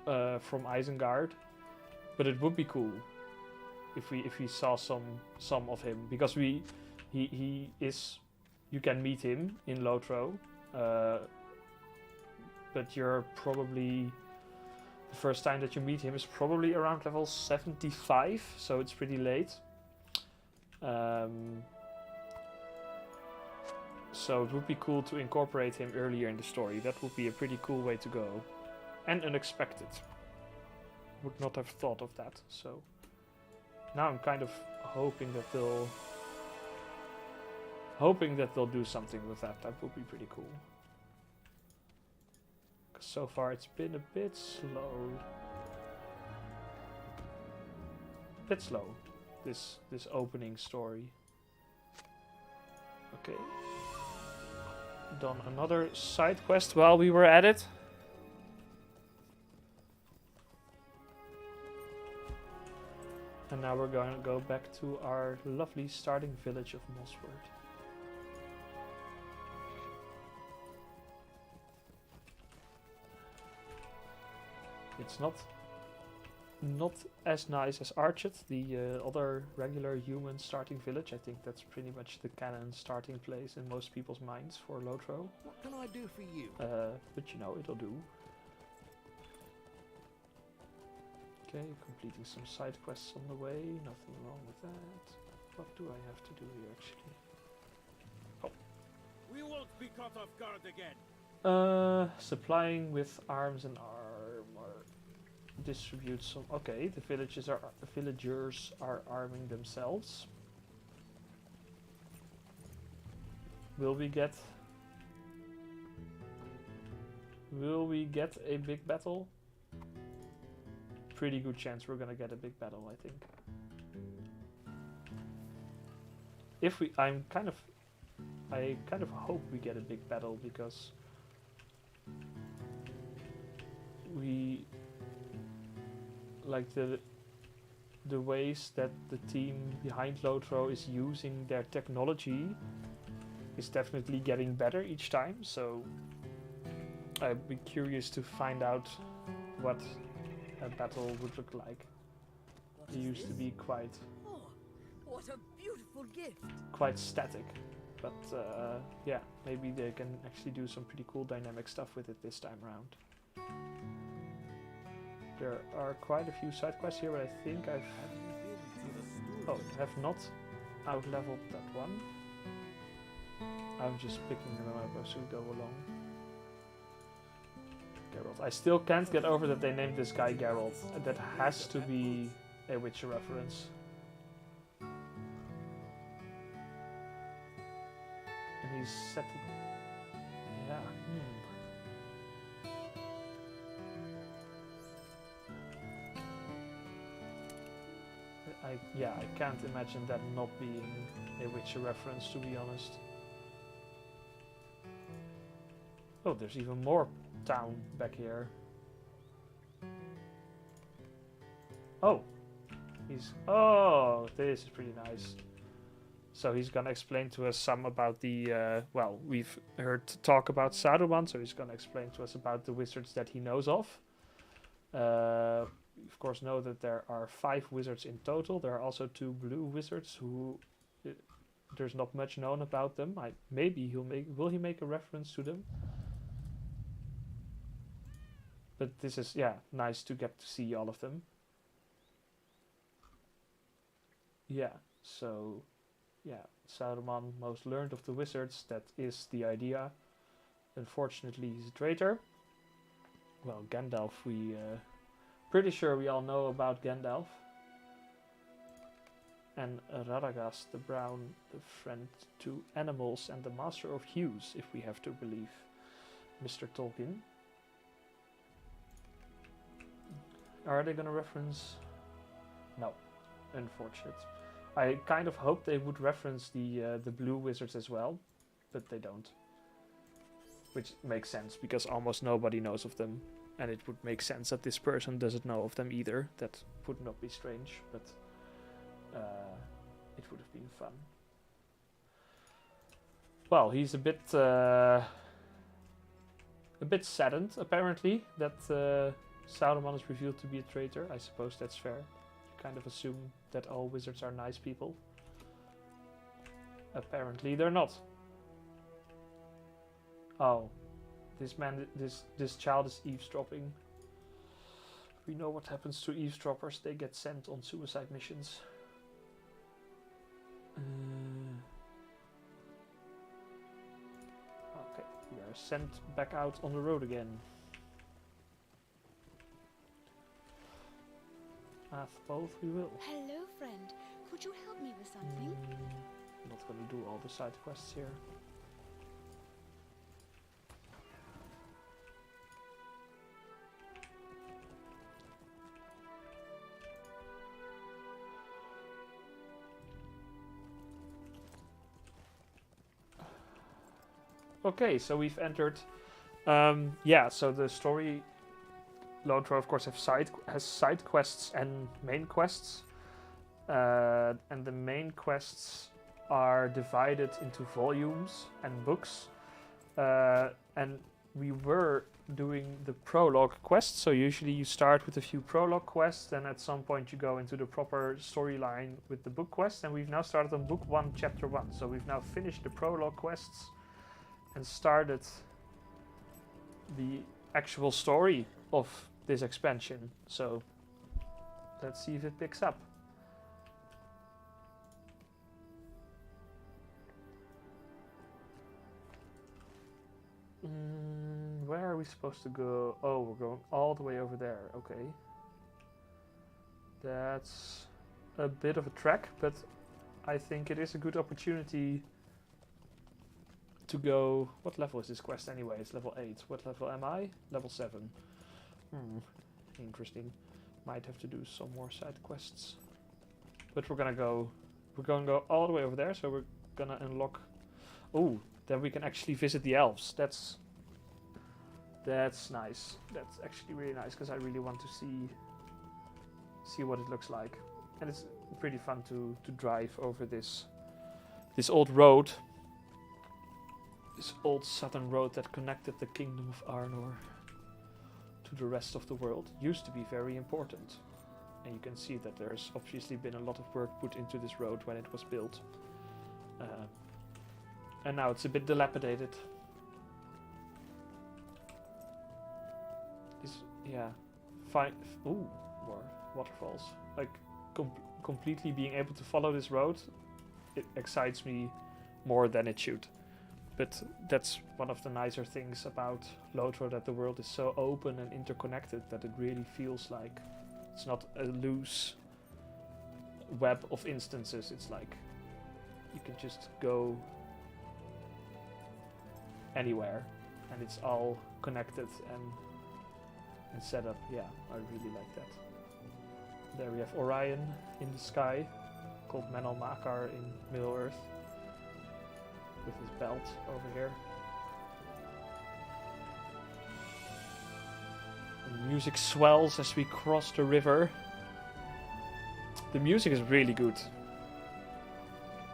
Isengard, but it would be cool if we saw some of him, because he is, you can meet him in Lotro. But you're probably, the first time that you meet him is probably around level 75, so it's pretty late. So it would be cool to incorporate him earlier in the story. That would be a pretty cool way to go. And unexpected. Would not have thought of that, so now I'm kind of hoping that they'll do something with that. That would be pretty cool. So far it's been a bit slow. This opening story. Okay. Done another side quest while we were at it. And now we're going to go back to our lovely starting village of Mossword. It's not as nice as Archet, the other regular human starting village. I think that's pretty much the canon starting place in most people's minds for Lotro. What can I do for you? But you know, it'll do. Okay, completing some side quests on the way. Nothing wrong with that. What do I have to do here actually? We won't be caught off guard again. Supplying with arms and armor. Distribute some. Okay, the villagers are arming themselves. Will we get a big battle? Pretty good chance we're gonna get a big battle, I think. If we, I kind of hope we get a big battle, because we like the ways that the team behind Lotro is using their technology is definitely getting better each time, so I'd be curious to find out what a battle would look like. It used to be quite Oh, what a beautiful gift! quite static, but yeah, maybe they can actually do some pretty cool dynamic stuff with it this time around. There are quite a few side quests here, but I think I have not out-leveled that one. I'm just picking them up as we go along. Geralt. I still can't get over that they named this guy Geralt. That has to be a Witcher reference. And he's set to... Yeah, I can't imagine that not being a Witcher reference, to be honest. Oh, there's even more town back here. Oh, oh, this is pretty nice. So he's gonna explain to us some about the, well, we've heard talk about Saruman, so he's gonna explain to us about the wizards that he knows of. Of course, know that there are 5 wizards in total. There are also 2 blue wizards who there's not much known about them. Maybe will he make a reference to them? But this is, yeah, nice to get to see all of them. Yeah, so, yeah, Saruman, most learned of the wizards. That is the idea. Unfortunately, he's a traitor. Well, Gandalf, pretty sure we all know about Gandalf. and Radagast the Brown, the friend to animals and the master of hues, if we have to believe Mr. Tolkien. Are they gonna reference? No, unfortunate. I kind of hoped they would reference the blue wizards as well, but they don't. Which makes sense because almost nobody knows of them, and it would make sense that this person doesn't know of them either. That would not be strange, but it would have been fun. Well, he's a bit saddened apparently that Sauron is revealed to be a traitor. I suppose that's fair. You kind of assume that all wizards are nice people. Apparently they're not. Oh, this child is eavesdropping. We know what happens to eavesdroppers. They get sent on suicide missions. Okay, we are sent back out on the road again. Both we will. Hello, friend. Could you help me with something? Not gonna do all the side quests here. Okay, so we've entered. Yeah, so the story, Lotro, of course, has side quests and main quests, and the main quests are divided into volumes and books, and we were doing the prologue quests. So usually you start with a few prologue quests, then at some point you go into the proper storyline with the book quests, and we've now started on book 1, chapter 1. So we've now finished the prologue quests and started the actual story of this expansion. So let's see if it picks up. Where are we supposed to go? Oh, we're going all the way over there. Okay. That's a bit of a trek, but I think it is a good opportunity to go. What level is this quest anyway? It's level 8. What level am I? Level 7. Interesting. Might have to do some more side quests. But we're gonna go all the way over there, so we're gonna unlock. Oh, then we can actually visit the elves. That's nice. That's actually really nice because I really want to see what it looks like. And it's pretty fun to drive over this old road. This old southern road that connected the kingdom of Arnor to the rest of the world. Used to be very important. And you can see that there's obviously been a lot of work put into this road when it was built. And now it's a bit dilapidated. Yeah, fine. Ooh, more waterfalls. Like completely being able to follow this road, it excites me more than it should. But that's one of the nicer things about Lotro, that the world is so open and interconnected that it really feels like it's not a loose web of instances. It's like you can just go anywhere and it's all connected and set up. Yeah, I really like that. There we have Orion in the sky, called Menel Makar in Middle-earth, with his belt over here. And the music swells as we cross the river. The music is really good.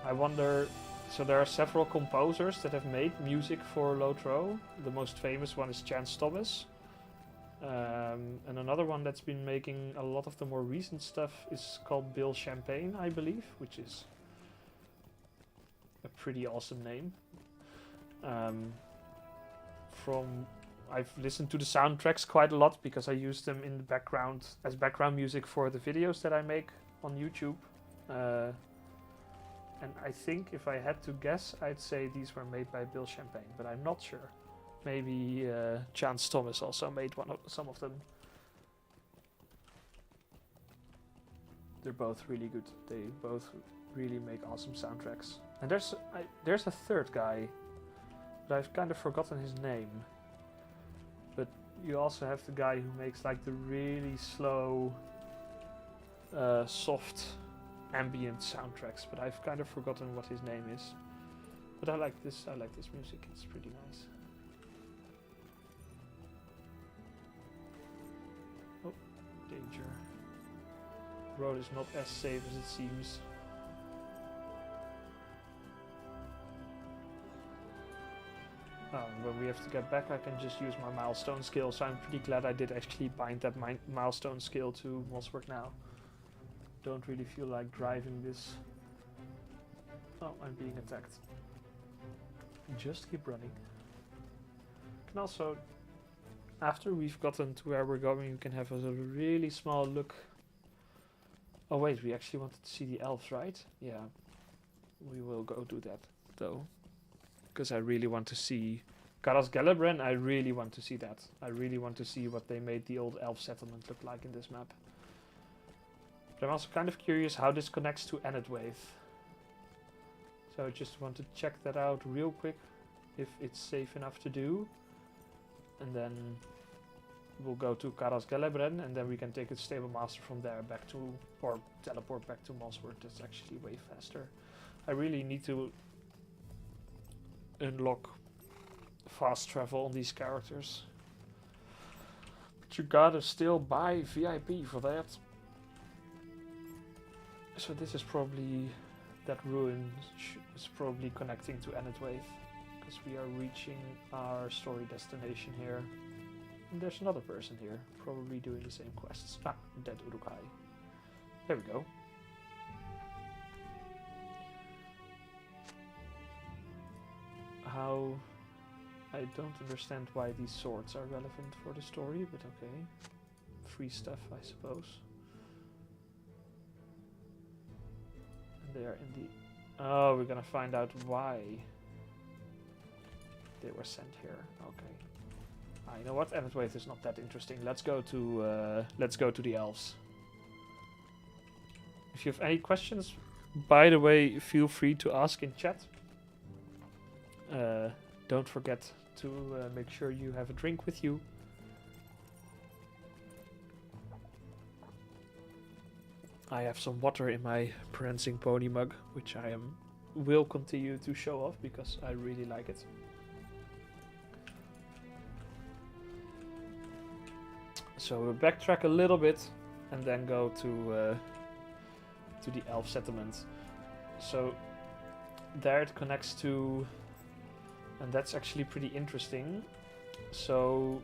I wonder, so there are several composers that have made music for Lotro. The most famous one is Chance Thomas. And another one that's been making a lot of the more recent stuff is called Bill Champagne, I believe, which is a pretty awesome name. I've listened to the soundtracks quite a lot because I use them in the background as background music for the videos that I make on YouTube. And I think if I had to guess, I'd say these were made by Bill Champagne, but I'm not sure. Maybe Chance Thomas also made some of them. They're both really good. They both really make awesome soundtracks. And there's a third guy, but I've kind of forgotten his name. But you also have the guy who makes like the really slow, soft, ambient soundtracks. But I've kind of forgotten what his name is. But I like this. I like this music. It's pretty nice. Oh, danger. The road is not as safe as it seems. When we have to get back, I can just use my milestone skill, so I'm pretty glad I did actually bind that milestone skill to Mossberg now. Don't really feel like driving this. Oh, I'm being attacked. Just keep running. Can also, after we've gotten to where we're going, you can have a really small look. Oh wait, we actually wanted to see the elves, right? Yeah. We will go do that, though. Because I really want to see Karas Gelebren. I really want to see that. I really want to see what they made the old elf settlement look like in this map. But I'm also kind of curious how this connects to Enedwaith. So I just want to check that out real quick, if it's safe enough to do. And then we'll go to Karas Gelebren, and then we can take a stable master from there back to, or teleport back to Mossberg. That's actually way faster. I really need to unlock fast travel on these characters, but you gotta still buy VIP for that. So this is probably, that ruin is probably connecting to Enedwaith, because we are reaching our story destination here. And there's another person here, probably doing the same quests. Ah, dead Uruk-hai. There we go. How... I don't understand why these swords are relevant for the story, but okay. Free stuff, I suppose. And they are in the... Oh, we're gonna find out why they were sent here. Okay. You know what? Enedwaith is not that interesting. Let's go to the elves. If you have any questions, by the way, feel free to ask in chat. Don't forget to make sure you have a drink with you. I have some water in my Prancing Pony mug, which I will continue to show off because I really like it. So we'll backtrack a little bit and then go to the elf settlement. So there it connects to, and that's actually pretty interesting. So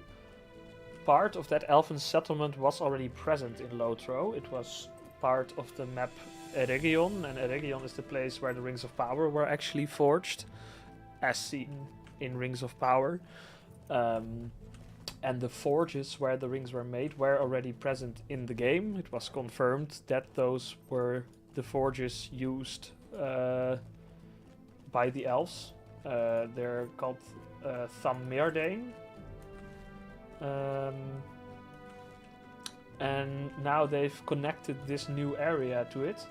part of that elfin settlement was already present in Lotro. It was part of the map Eregion, and Eregion is the place where the Rings of Power were actually forged, as seen in Rings of Power. And the forges where the rings were made were already present in the game. It was confirmed that those were the forges used by the elves. They're called Thammeerdane. And now they've connected this new area to it.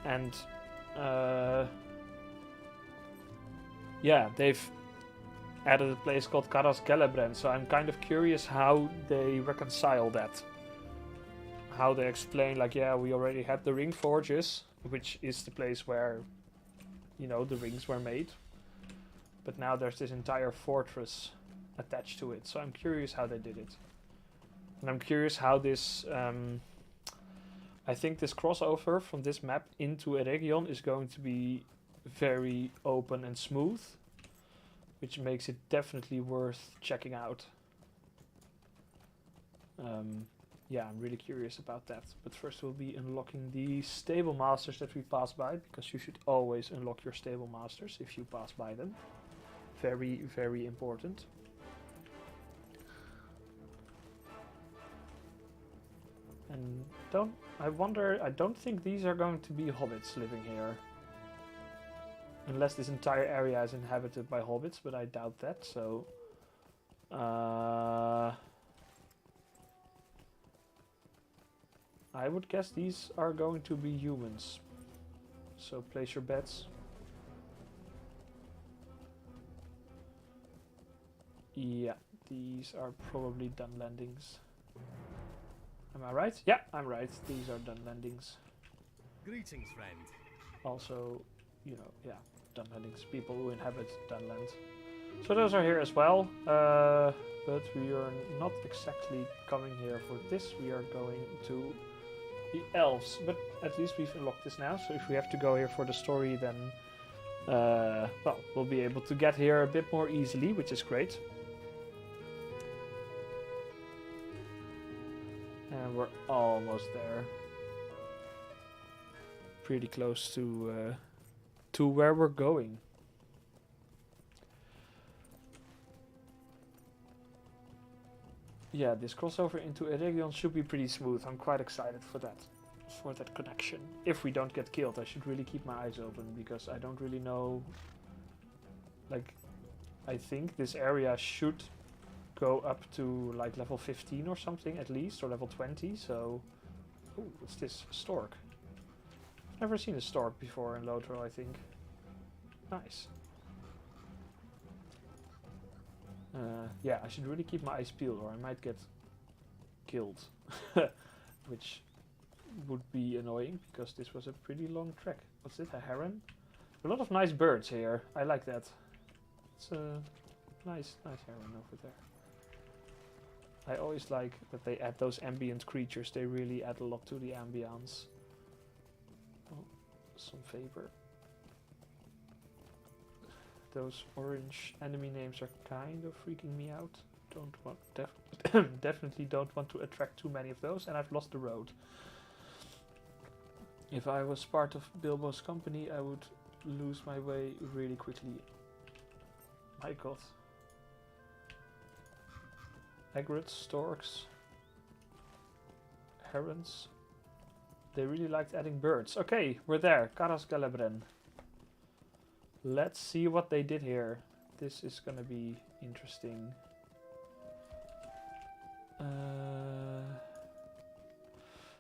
And yeah, they've added a place called Karas Gelebren, so I'm kind of curious how they reconcile that. How they explain, like, yeah, we already had the ring forges, which is the place where, you know, the rings were made. But now there's this entire fortress attached to it, so I'm curious how they did it. And I'm curious how this, I think this crossover from this map into Eregion is going to be very open and smooth, which makes it definitely worth checking out. Yeah, I'm really curious about that. But first we'll be unlocking the stable masters that we passed by, because you should always unlock your stable masters if you pass by them. Very, very important. And I don't think these are going to be hobbits living here. Unless this entire area is inhabited by hobbits, but I doubt that, so... I would guess these are going to be humans. So place your bets. Yeah, these are probably done landings. Am I right? Yeah, I'm right. These are done landings. Greetings, friend. Also, you know, yeah, done landings. People who inhabit Dunland. So those are here as well. But we are not exactly coming here for this. We are going to the elves. But at least we've unlocked this now. So if we have to go here for the story, then well, we'll be able to get here a bit more easily, which is great. And we're almost there. Pretty close to where we're going. Yeah, this crossover into Eregion should be pretty smooth. I'm quite excited for that connection. If we don't get killed, I should really keep my eyes open because I don't really know. Like, I think this area should go up to like level 15 or something at least, or level 20. So, oh, what's this? Stork. I've never seen a stork before in Lotro, I think. Nice. Yeah, I should really keep my eyes peeled or I might get killed. Which would be annoying because this was a pretty long trek. What's it? A heron? A lot of nice birds here. I like that. It's a nice heron over there. I always like that they add those ambient creatures. They really add a lot to the ambience. Oh, some favor. Those orange enemy names are kind of freaking me out. Don't want definitely don't want to attract too many of those, and I've lost the road. If I was part of Bilbo's company, I would lose my way really quickly. My god. Egrets, storks, herons. They really liked adding birds. Okay, we're there. Caras Galebren. Let's see what they did here. This is gonna be interesting.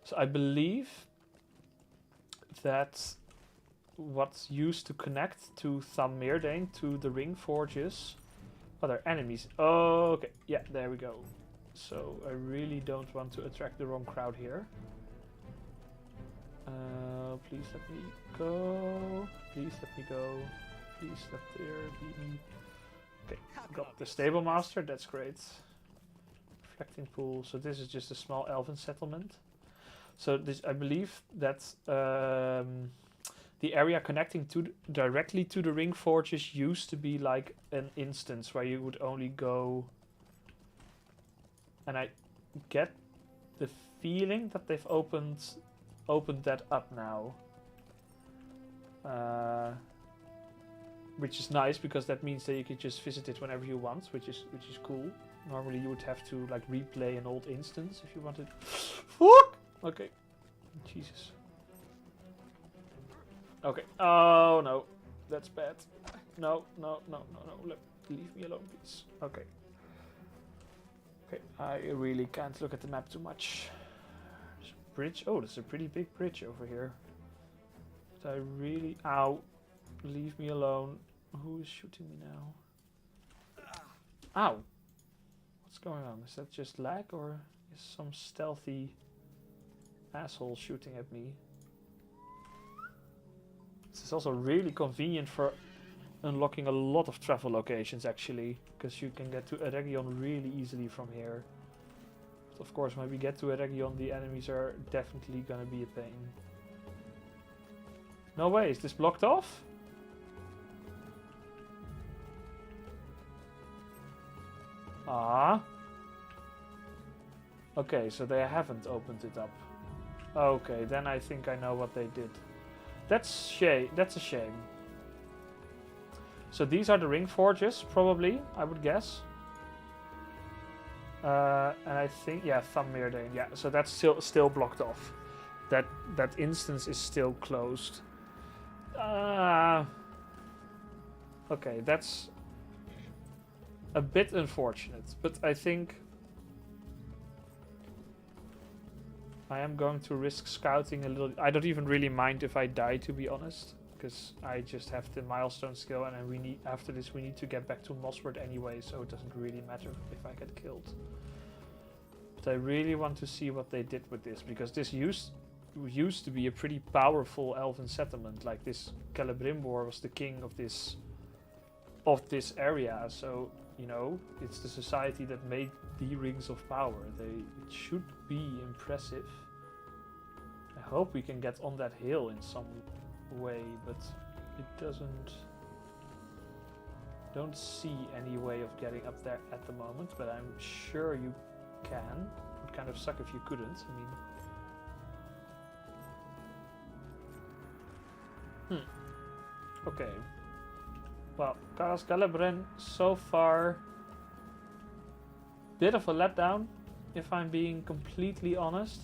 So I believe that what's used to connect to Tham Meerdane, to the ring forges. Oh, they're enemies. Oh, okay, yeah, there we go. So I really don't want to attract the wrong crowd here. Please let me go. Please let me go. Please let there be. Okay, got the stable master. That's great. Reflecting pool. So this is just a small elven settlement. So this, I believe that the area connecting to directly to the ring forges used to be like an instance where you would only go. And I get the feeling that they've opened that up now. Which is nice because that means that you can just visit it whenever you want, which is cool. Normally you would have to like replay an old instance if you wanted. Fuck! Okay. Jesus. Okay. Oh no. That's bad. No. Leave me alone, please. Okay. Okay. I really can't look at the map too much. There's a bridge. Oh, there's a pretty big bridge over here. But I really... Ow. Leave me alone. Who is shooting me now? Ow. What's going on? Is that just lag or is some stealthy asshole shooting at me? This is also really convenient for unlocking a lot of travel locations actually, because you can get to Eregion really easily from here. But of course when we get to Eregion the enemies are definitely gonna be a pain. No way, is this blocked off? Ah. Okay, so they haven't opened it up. Okay, then I think I know what they did. That's a shame. So these are the ring forges, probably, I would guess. And I think, yeah, Tham Meerdane, yeah. So that's still blocked off. That instance is still closed. Okay, that's a bit unfortunate, but I think I am going to risk scouting a little. I don't even really mind if I die, to be honest, because I just have the milestone skill, and then we need after this we need to get back to Mossward anyway, so it doesn't really matter if I get killed. But I really want to see what they did with this, because this used to be a pretty powerful elven settlement. Like this Celebrimbor was the king of this area, so you know it's the society that made the Rings of Power. It should be impressive. I hope we can get on that hill in some way, but it doesn't. Don't see any way of getting up there at the moment, but I'm sure you can. It would kind of suck if you couldn't. I mean, okay. Well, Caras Galadhrim so far, bit of a letdown, if I'm being completely honest.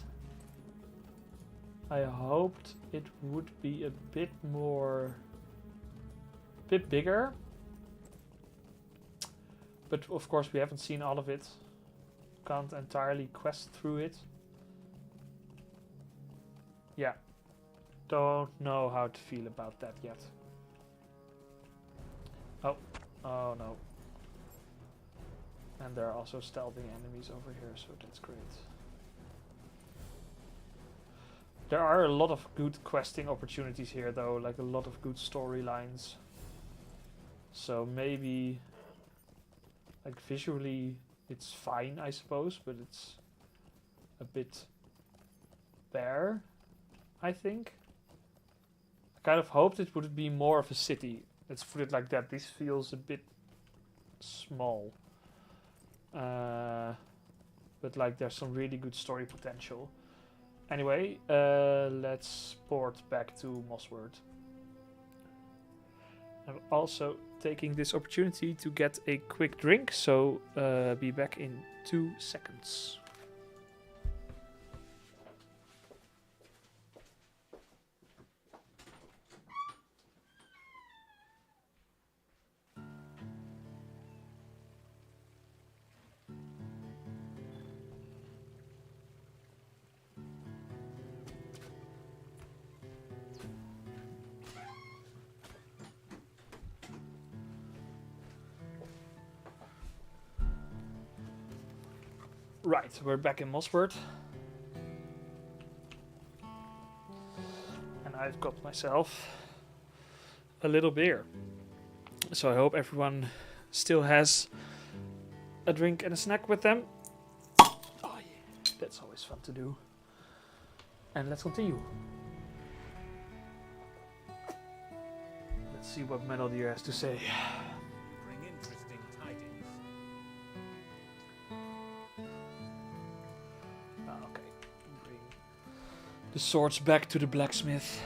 I hoped it would be a bit bigger, but of course we haven't seen all of it. Can't entirely quest through it. Yeah, don't know how to feel about that yet. Oh no. And there are also stealthing enemies over here, so that's great. There are a lot of good questing opportunities here though, like a lot of good storylines. So maybe, like visually it's fine I suppose, but it's a bit bare, I think. I kind of hoped it would be more of a city. Let's put it like that. This feels a bit small. But like there's some really good story potential. Anyway, let's port back to Mossward. I'm also taking this opportunity to get a quick drink, so be back in 2 seconds. Right, we're back in Mossward. And I've got myself a little beer. So I hope everyone still has a drink and a snack with them. Oh yeah, that's always fun to do. And let's continue. Let's see what Melodier has to say. Bring interesting tidings. Okay, bring the swords back to the blacksmith.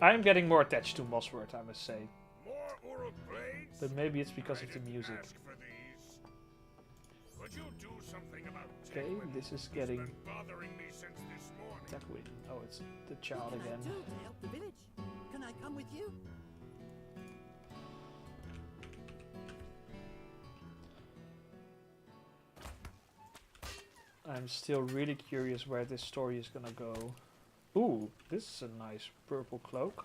I am getting more attached to Mossward, I must say. More Uruk blades? But maybe it's because I of the didn't music. ask for these. Could you do something about Okay, Tegwin? this is He's getting been bothering me since this morning. Tegwin. Oh, it's the child What can again. I do to help the village? Can I come with you? I'm still really curious where this story is gonna go. Ooh, this is a nice purple cloak.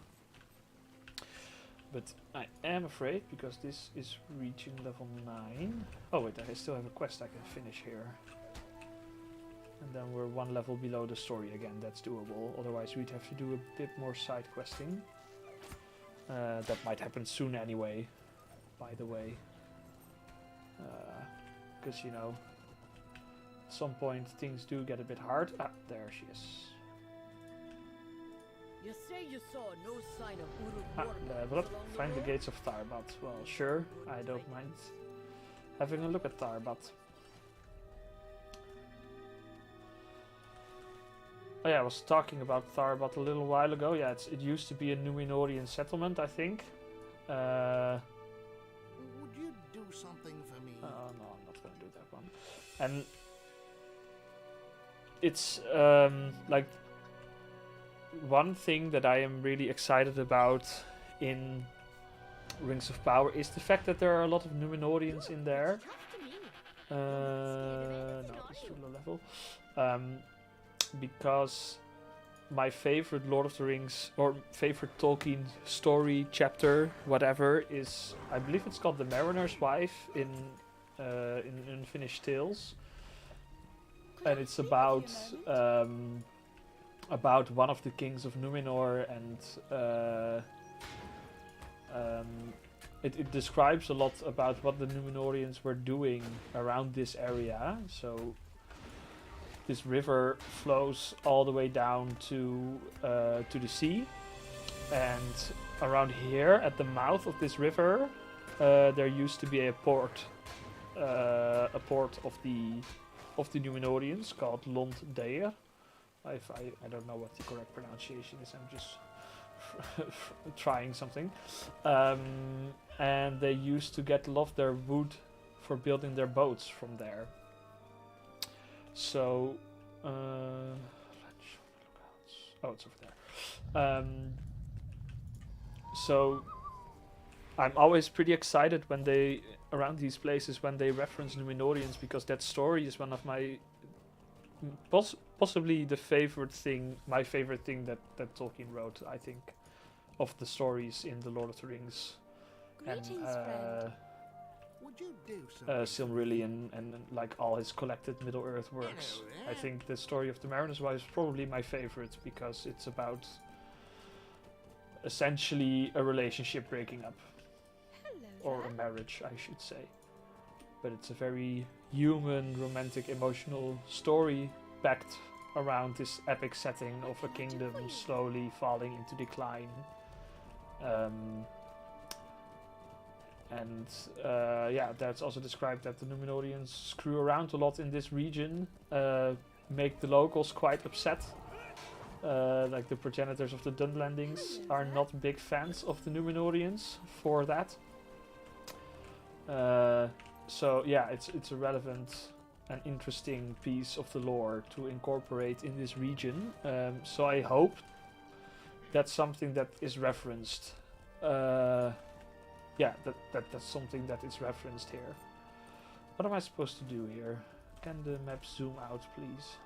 But I am afraid, because this is reaching level 9. Oh wait, I still have a quest I can finish here. And then we're 1 level below the story again, that's doable. Otherwise we'd have to do a bit more side questing. That might happen soon anyway, by the way. Because, you know, at some point things do get a bit hard. Ah, there she is. You say you saw no sign of Uruk Ah, war level up. along the Find the road? gates of Tarbat. Well, sure, I don't mind having a look at Tarbat. Oh yeah, I was talking about Tarbat a little while ago. Yeah, it used to be a Numenorian settlement, I think. Would you do something for me? Oh no, I'm not gonna do that one. And it's like one thing that I am really excited about in Rings of Power is the fact that there are a lot of Numenorians in there. No, it's too low level. because my favorite Lord of the Rings or favorite Tolkien story chapter, whatever, is, I believe it's called The Mariner's Wife in Unfinished Tales, Could and I it's speak with you a moment? about one of the kings of Numenor, and it describes a lot about what the Numenorians were doing around this area. So this river flows all the way down to the sea, and around here at the mouth of this river, there used to be a port of the Numenorians called Lond Deir. I don't know what the correct pronunciation is. I'm just trying something. And they used to get a lot of their wood for building their boats from there. So, oh, it's over there. So, I'm always pretty excited when they around these places when they reference Numenorians, because that story is one of my possibly my favorite thing that Tolkien wrote, I think, of the stories in the Lord of the Rings Greetings, and friend. Would you do something? Silmarillion and like all his collected Middle-earth works. Hello I there. think the story of the Mariner's Wife is probably my favorite, because it's about essentially a relationship breaking up, Hello or there. a marriage, I should say. But it's a very human, romantic, emotional story backed around this epic setting of a kingdom slowly falling into decline. That's also described that the Numenorians screw around a lot in this region, make the locals quite upset. Like the progenitors of the Dunlandings are not big fans of the Numenorians for that. So yeah, it's a relevant and interesting piece of the lore to incorporate in this region. So I hope that's something that is referenced. That's something that is referenced here. What am I supposed to do here? Can the map zoom out, please?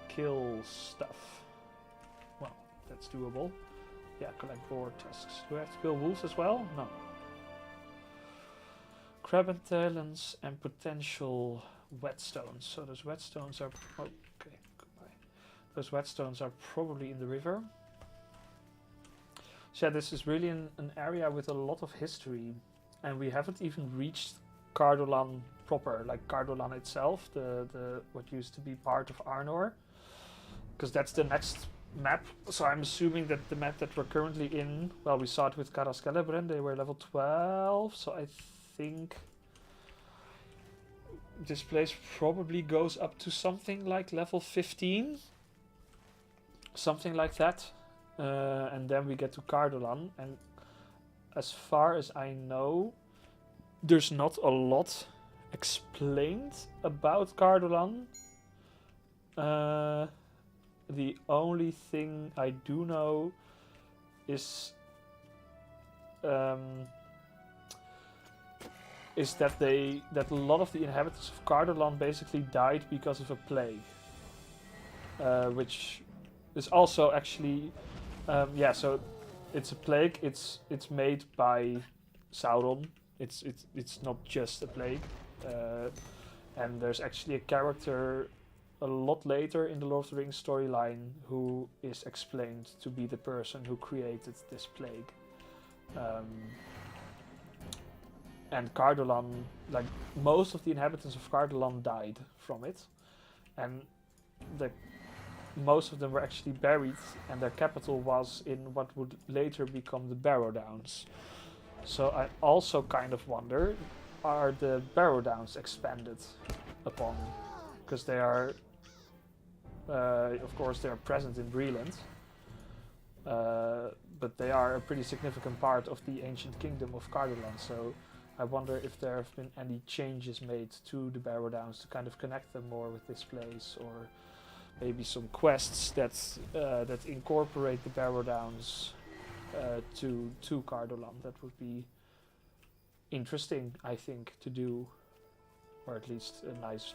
Kill stuff. Well, that's doable. Yeah, collect boar tusks. Do I have to kill wolves as well? No. Crab and talons and potential whetstones. So those whetstones are... okay, goodbye. Those whetstones are probably in the river. So yeah, this is really an area with a lot of history. And we haven't even reached Cardolan proper, like Cardolan itself, the what used to be part of Arnor. Because that's the next map. So I'm assuming that the map that we're currently in, well, we saw it with Caras Celebrant, they were level 12, so I think this place probably goes up to something like level 15. Something like that. And then we get to Cardolan, and as far as I know, there's not a lot explained about Cardolan. The only thing I do know is that a lot of the inhabitants of Cardolan basically died because of a plague, which is also actually so it's a plague. It's made by Sauron. It's not just a plague, and there's actually a character a lot later in the Lord of the Rings storyline who is explained to be the person who created this plague. And Cardolan, like most of the inhabitants of Cardolan died from it, and most of them were actually buried, and their capital was in what would later become the Barrow Downs. So I also kind of wonder, are the Barrow Downs expanded upon? Because they are, of course, they are present in Breland, but they are a pretty significant part of the ancient kingdom of Cardolan. So I wonder if there have been any changes made to the Barrow Downs to kind of connect them more with this place, or maybe some quests that incorporate the Barrow Downs to Cardolan. That would be interesting, I think, to do, or at least a nice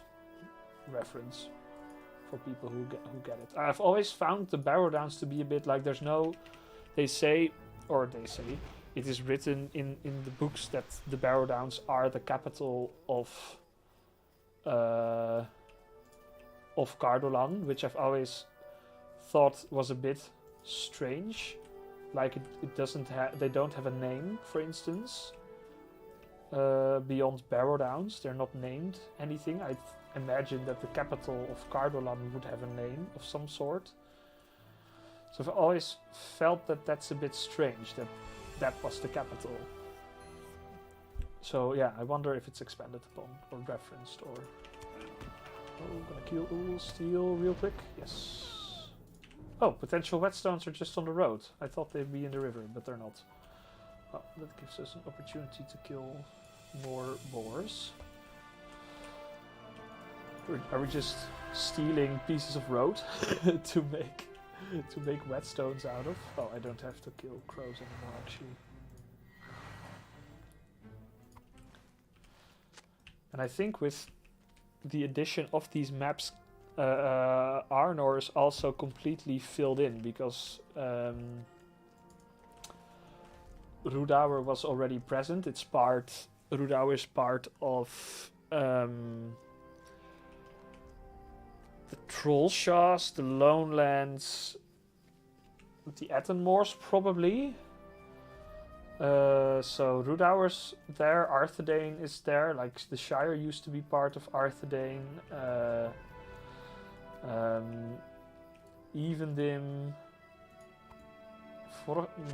reference. people who get it. I've always found the Barrow Downs to be a bit like they say it is written in the books that the Barrow Downs are the capital of Cardolan, which I've always thought was a bit strange. Like they don't have a name, for instance. Beyond Barrow Downs, they're not named anything. I imagine that the capital of Cardolan would have a name of some sort. So I've always felt that that's a bit strange, that was the capital. So yeah, I wonder if it's expanded upon or referenced or... Oh, gonna kill steel real quick. Yes. Oh, potential whetstones are just on the road. I thought they'd be in the river, but they're not. Oh, that gives us an opportunity to kill more boars. Are we just stealing pieces of road to make whetstones out of? Oh, I don't have to kill crows anymore, actually. And I think with the addition of these maps, Arnor is also completely filled in, because Rudour was already present. Rudour is part of the Trollshaws, the Lonelands, the Attenmoors probably. So Rudour's there, Arthedain is there, like the Shire used to be part of Arthedain. Evendim,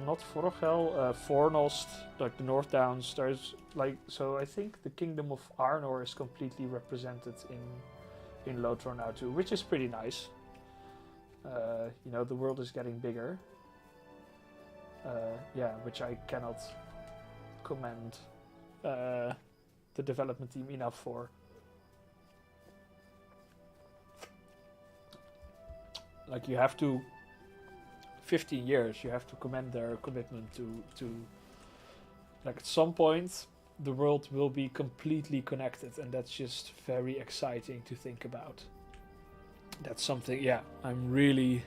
not Vorogel, Fornost, like the North Downs. There's like, so I think the Kingdom of Arnor is completely represented in Lothar now too, which is pretty nice. You know, the world is getting bigger. Yeah, which I cannot commend the development team enough for. Like, you have to 15 years, you have to commend their commitment to like, at some point the world will be completely connected, and that's just very exciting to think about. That's something, yeah, I'm really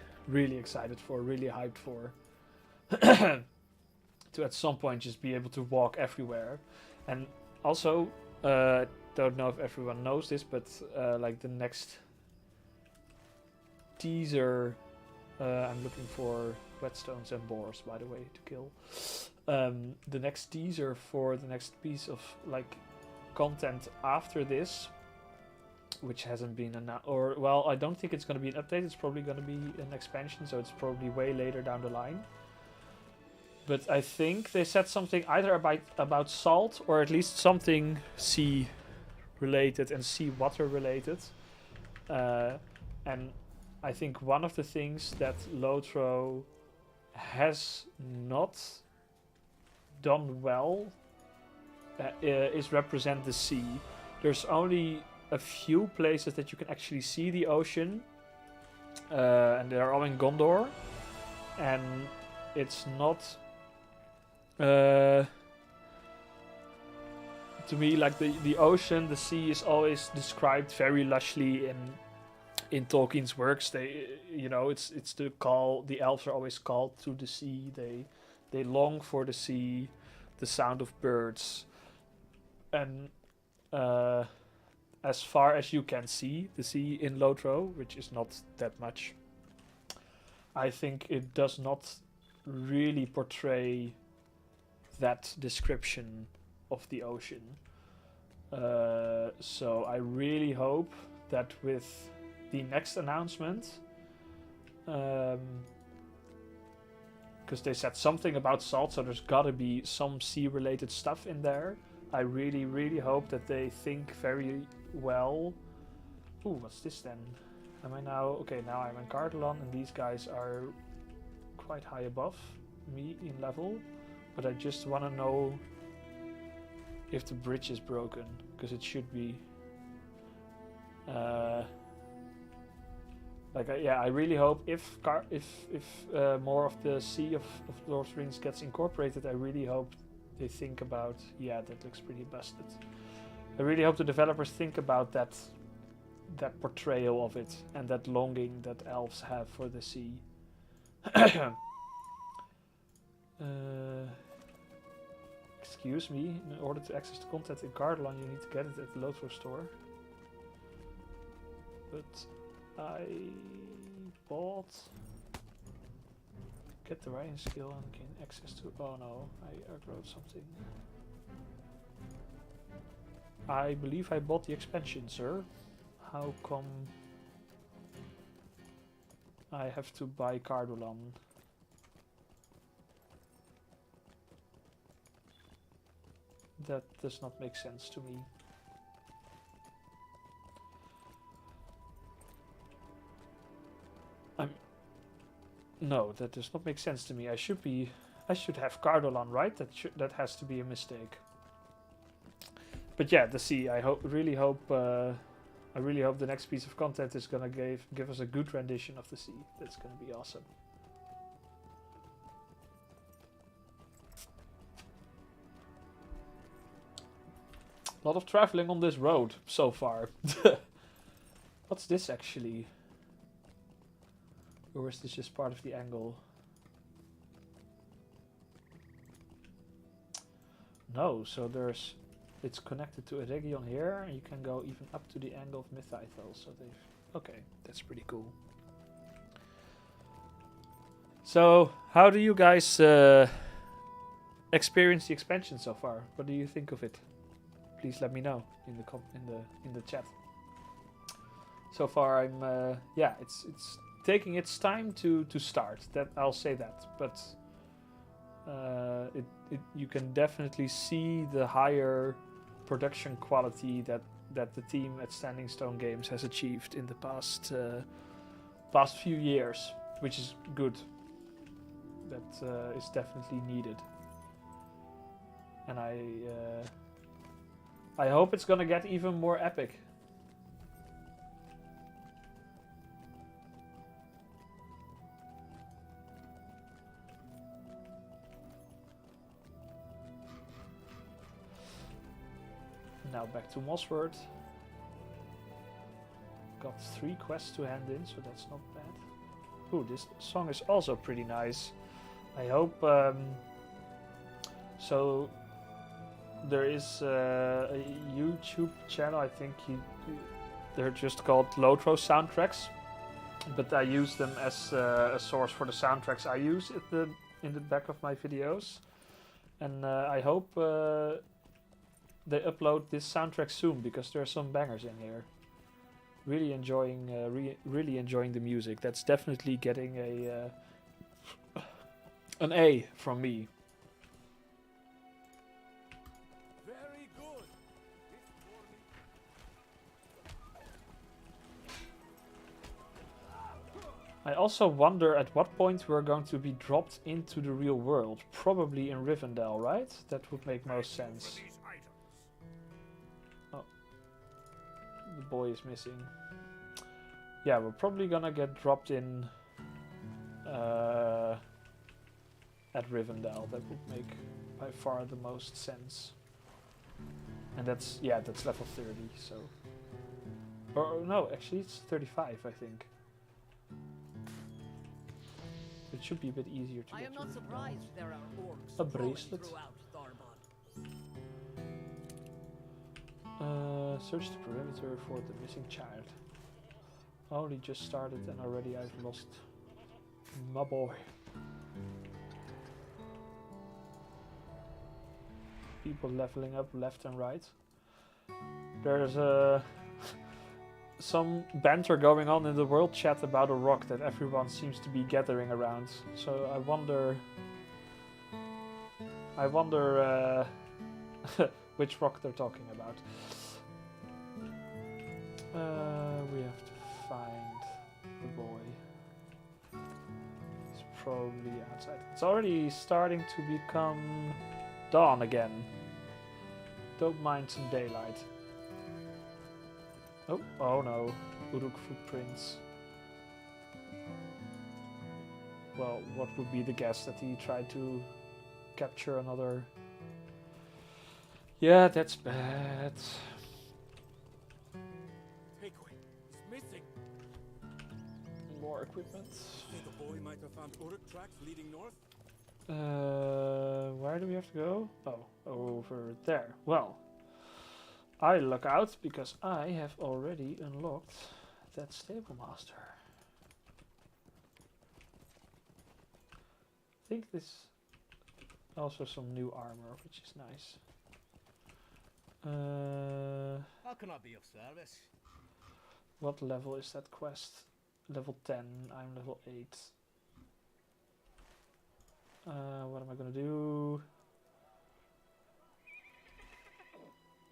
excited for, really hyped for. To at some point just be able to walk everywhere. And also, don't know if everyone knows this, but like the next teaser, I'm looking for whetstones and boars, by the way, to kill. The next teaser for the next piece of like content after this, which hasn't been announced, or well, I don't think it's going to be an update. It's probably going to be an expansion, so it's probably way later down the line. But I think they said something either about salt, or at least something sea related and sea water related. And I think one of the things that Lotro has not done well is represent the sea. There's only a few places that you can actually see the ocean, and they're all in Gondor, and it's not to me, like the ocean, the sea is always described very lushly in Tolkien's works. They, you know, it's the call. The elves are always called to the sea. They long for the sea, the sound of birds, and as far as you can see the sea in Lotro, which is not that much, I think it does not really portray that description of the ocean. So I really hope that with the next announcement, because they said something about salt, so there's gotta be some sea related stuff in there. I really hope that they think very well. Ooh, what's this then? Am I now... Okay, now I'm in Cardolan, and these guys are quite high above me in level. But I just want to know if the bridge is broken, because it should be. Yeah, I really hope if more of the Sea of Lord of the Rings gets incorporated, I really hope they think about. Yeah, that looks pretty busted. I really hope the developers think about that that portrayal of it and that longing that elves have for the sea. Excuse me, in order to access the content in Gardeland you need to get it at the Lotro store. But I bought... Get the writing skill and gain access to... Oh no, I wrote something. I believe I bought the expansion, sir. How come I have to buy Cardolan? That does not make sense to me. No, that does not make sense to me. I should have Cardolan, right? That has to be a mistake. But yeah, the sea. I really hope the next piece of content is gonna give us a good rendition of the sea. That's gonna be awesome. A lot of traveling on this road so far. What's this actually? Or is this just part of the angle? No, so it's connected to a region here, and you can go even up to the angle of Mythithel. So okay, that's pretty cool. So, how do you guys experience the expansion so far? What do you think of it? Please let me know in the chat. So far, I'm it's taking its time to start. That I'll say that, but you can definitely see the higher production quality that the team at Standing Stone Games has achieved in the past few years, which is good. That is definitely needed, and I hope it's gonna get even more epic. Now back to Mossworth. Got 3 quests to hand in, so that's not bad. Ooh, this song is also pretty nice. I hope... so, there is a YouTube channel, I think they're just called Lotro Soundtracks. But I use them as a source for the soundtracks I use in the back of my videos. And I hope... they upload this soundtrack soon, because there are some bangers in here. Really enjoying the music. That's definitely getting an A from me. Very good. I also wonder at what point we're going to be dropped into the real world. Probably in Rivendell, right? That would make most sense. The boy is missing. Yeah, we're probably gonna get dropped in at Rivendell. That would make by far the most sense. And that's level 30. So, or no, actually it's 35, I think. It should be a bit easier to I get am not to. surprised there are orcs A growing bracelet. throughout Tharbad. Search the perimeter for the missing child. Only just started and already I've lost my boy. People leveling up left and right. There's some banter going on in the world chat about a rock that everyone seems to be gathering around. So I wonder which rock they're talking about. We have to find the boy. He's probably outside. It's already starting to become dawn again. Don't mind some daylight. Oh no. Uruk footprints. Well, what would be the guess that he tried to capture another... Yeah, that's bad. more equipment. Think a boy might have found Uruk tracks leading north? Where do we have to go? Oh, over there. Well, I luck out because I have already unlocked that stable master. I think this also some new armor, which is nice. How can I be of service? What level is that quest? Level 10, I'm level 8. What am I gonna do?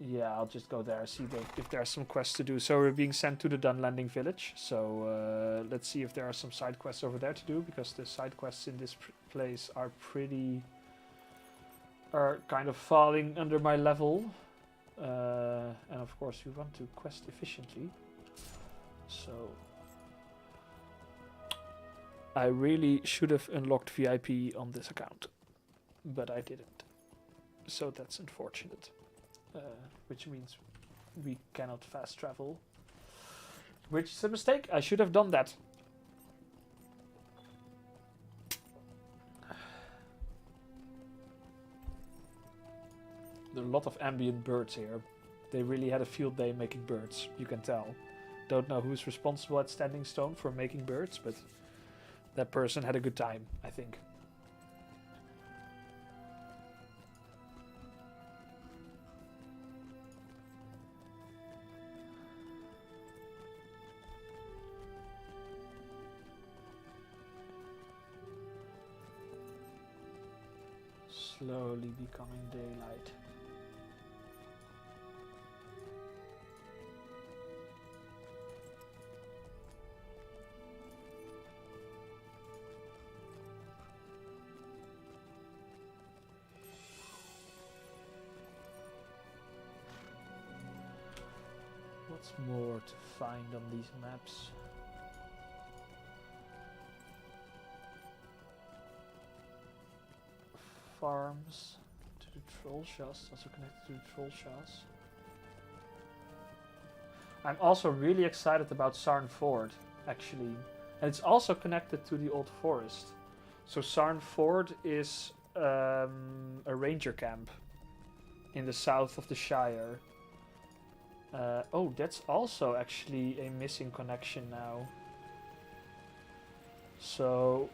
Yeah, I'll just go there, see if there's some quests to do. So we're being sent to the Dunlanding village. So let's see if there are some side quests over there to do, because the side quests in this place are kind of falling under my level. And of course we want to quest efficiently. So I really should have unlocked VIP on this account, but I didn't. So that's unfortunate. Which means we cannot fast travel. Which is a mistake. I should have done that. There are a lot of ambient birds here. They really had a field day making birds, you can tell. Don't know who's responsible at Standing Stone for making birds, but that person had a good time, I think. Slowly becoming daylight. What's more to find on these maps? Farms to the troll shas, also connected to the troll shas. I'm also really excited about Sarn Ford, actually. And it's also connected to the Old Forest. So Sarn Ford is a ranger camp in the south of the Shire. Oh, that's also actually a missing connection now. So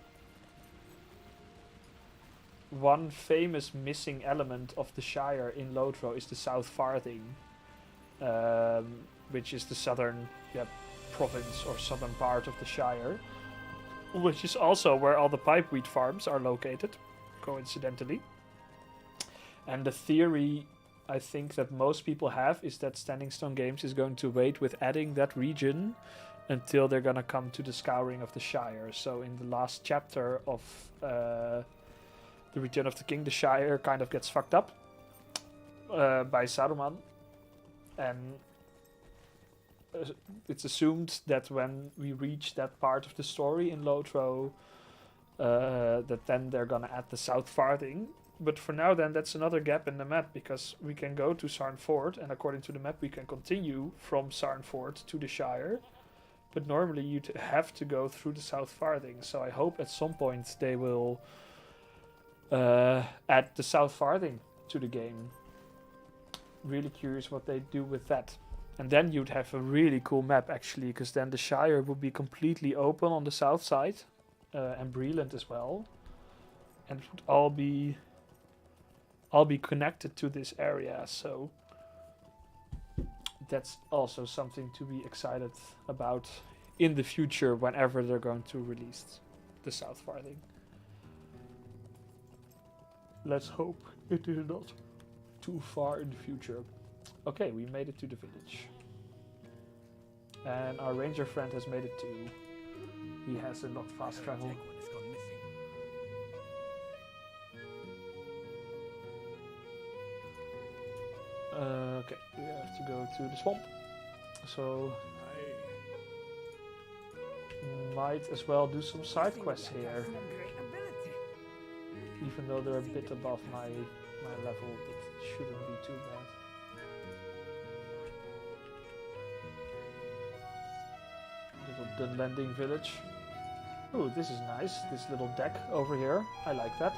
one famous missing element of the Shire in Lotro is the South Farthing, which is the southern province or southern part of the Shire, which is also where all the pipeweed farms are located, coincidentally. And the theory I think that most people have is that Standing Stone Games is going to wait with adding that region until they're gonna come to the Scouring of the Shire. So in the last chapter of The Return of the King, the Shire kind of gets fucked up by Saruman, and it's assumed that when we reach that part of the story in Lotro, that then they're gonna add the South Farthing. But for now then, that's another gap in the map, because we can go to Sarn Ford, and according to the map we can continue from Sarn Ford to the Shire. But normally you'd have to go through the South Farthing, so I hope at some point they will add the South Farthing to the game. Really curious what they do with that. And then you'd have a really cool map actually, because then the Shire would be completely open on the south side, and Breland as well. And it would all be connected to this area, so that's also something to be excited about in the future whenever they're going to release the South Farthing. Let's hope it is not too far in the future. Okay, we made it to the village. And our ranger friend has made it too. He has unlocked fast travel. Okay, we have to go to the swamp. So might as well do some side quests here. Even though they're a bit above my level, it shouldn't be too bad. Little Dunlanding village. Ooh, this is nice. This little deck over here. I like that.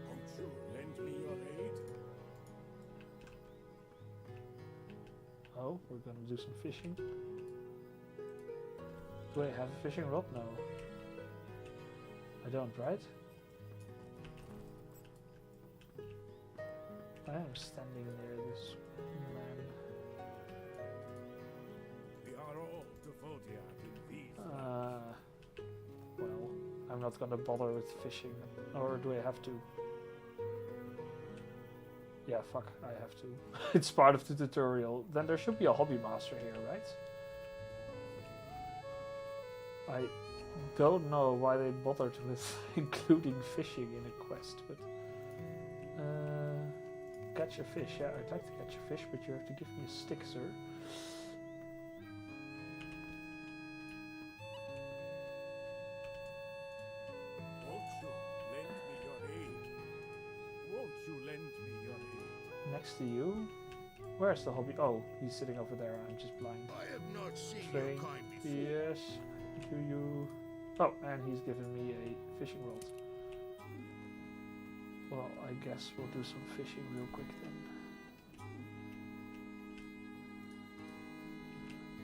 Won't you lend me your aid? Oh, we're gonna do some fishing. Do I have a fishing rod? No. I don't, right? I am standing near this man. We are all devoted in these. Well, I'm not gonna bother with fishing. Or do I have to? Yeah, fuck, I have to. It's part of the tutorial. Then there should be a hobby master here, right? I don't know why they bothered with including fishing in a quest, but... catch a fish, yeah, I'd like to catch a fish, but you have to give me a stick, sir. Won't you lend me your aid? Won't you lend me your aid? Next to you? Where's the hobby? Oh, he's sitting over there, I'm just blind. I have not seen Train. your kind before. Yes, do you... Oh, and he's given me a fishing rod. Well, I guess we'll do some fishing real quick then.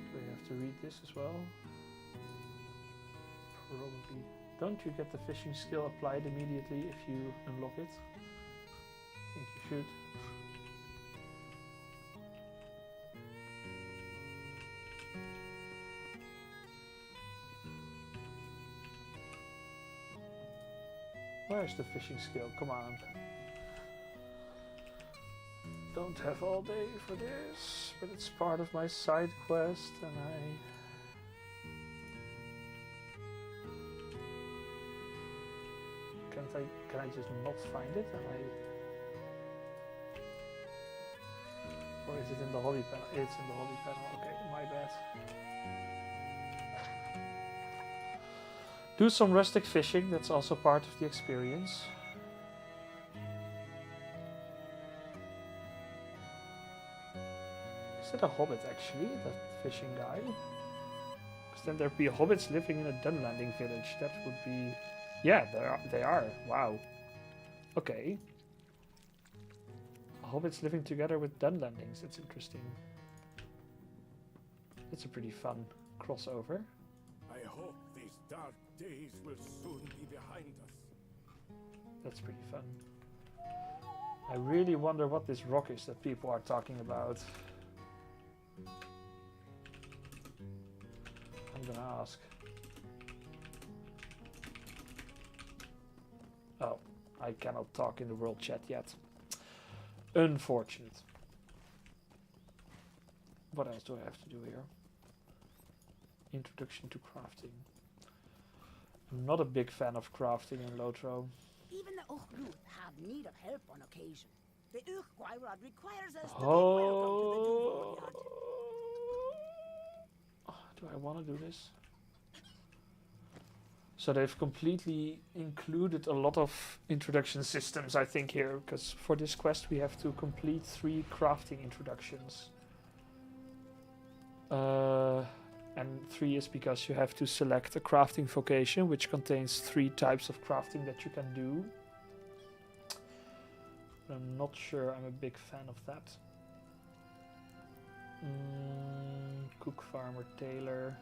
Do I have to read this as well? Probably. Don't you get the fishing skill applied immediately if you unlock it? I think you should. Where's the fishing skill? Come on. Don't have all day for this, but it's part of my side quest and can I just not find it or is it in the hobby panel? It's in the hobby panel, okay, my bad. Do some rustic fishing, that's also part of the experience. Is it a hobbit actually, that fishing guy? Because then there'd be hobbits living in a Dunlanding village, that would be... Yeah, they are, wow. Okay. Hobbits living together with Dunlandings, that's interesting. It's a pretty fun crossover. I hope these dark days will soon be behind us. That's pretty fun. I really wonder what this rock is that people are talking about. I'm gonna ask. Oh, I cannot talk in the world chat yet. Unfortunate. What else do I have to do here? Introduction to crafting. I'm not a big fan of crafting in Lotro. Even the Uchluth have need of help on occasion. The Uchquairod requires us to bid Oh, welcome to the Duvoriad. do I want to do this? So they've completely included a lot of introduction systems, I think, here, because for this quest we have to complete 3 crafting introductions. And 3 is because you have to select a crafting vocation, which contains 3 types of crafting that you can do. But I'm not sure I'm a big fan of that. Cook, farmer, tailor.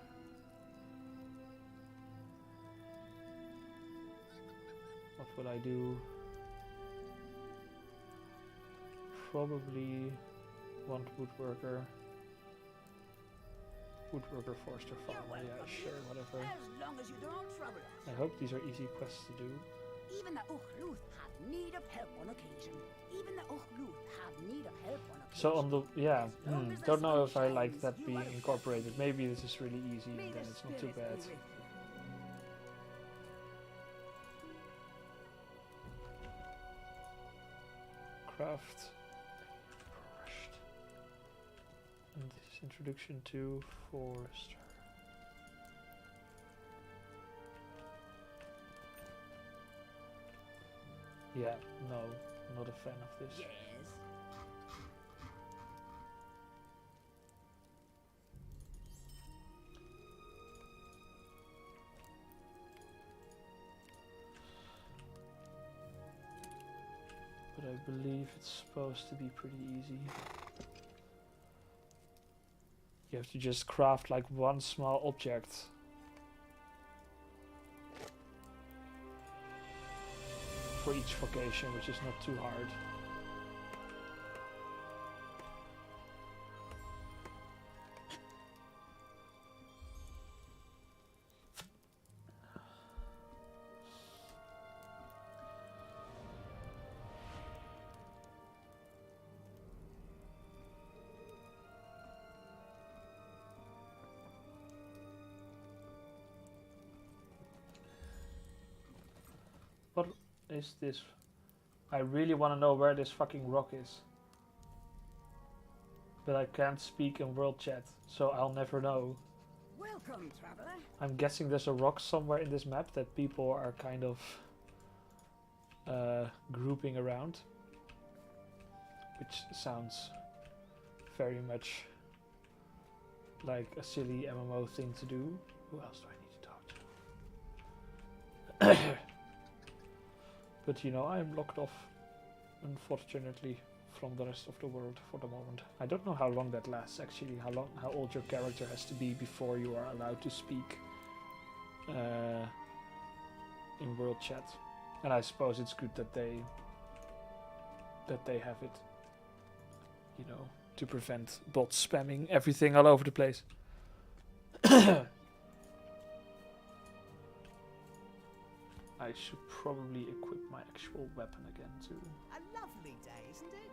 What will I do? Probably want woodworker. Woodworker, forester, farmer, yeah, sure, whatever. As long as you don't trouble us. I hope these are easy quests to do. Even the Uchluth have need of help on occasion. Even the Uchluth have need of help on occasion. So on the, yeah, don't know if I like that being incorporated. Maybe this is really easy and then it's not too bad. Craft. Forest. And this is introduction to forester. Yeah, no, not a fan of this. Yes. I believe it's supposed to be pretty easy. You have to just craft like one small object. For each vocation, which is not too hard. What is this? I really want to know where this fucking rock is. But I can't speak in world chat, so I'll never know. Welcome, traveler. I'm guessing there's a rock somewhere in this map that people are kind of grouping around. Which sounds very much like a silly MMO thing to do. Who else do I need to talk to? But you know, I'm locked off, unfortunately, from the rest of the world for the moment. I don't know how long that lasts actually, how old your character has to be before you are allowed to speak in world chat. And I suppose it's good that they have it, you know, to prevent bots spamming everything all over the place. I should probably equip my actual weapon again too. A lovely day, isn't it?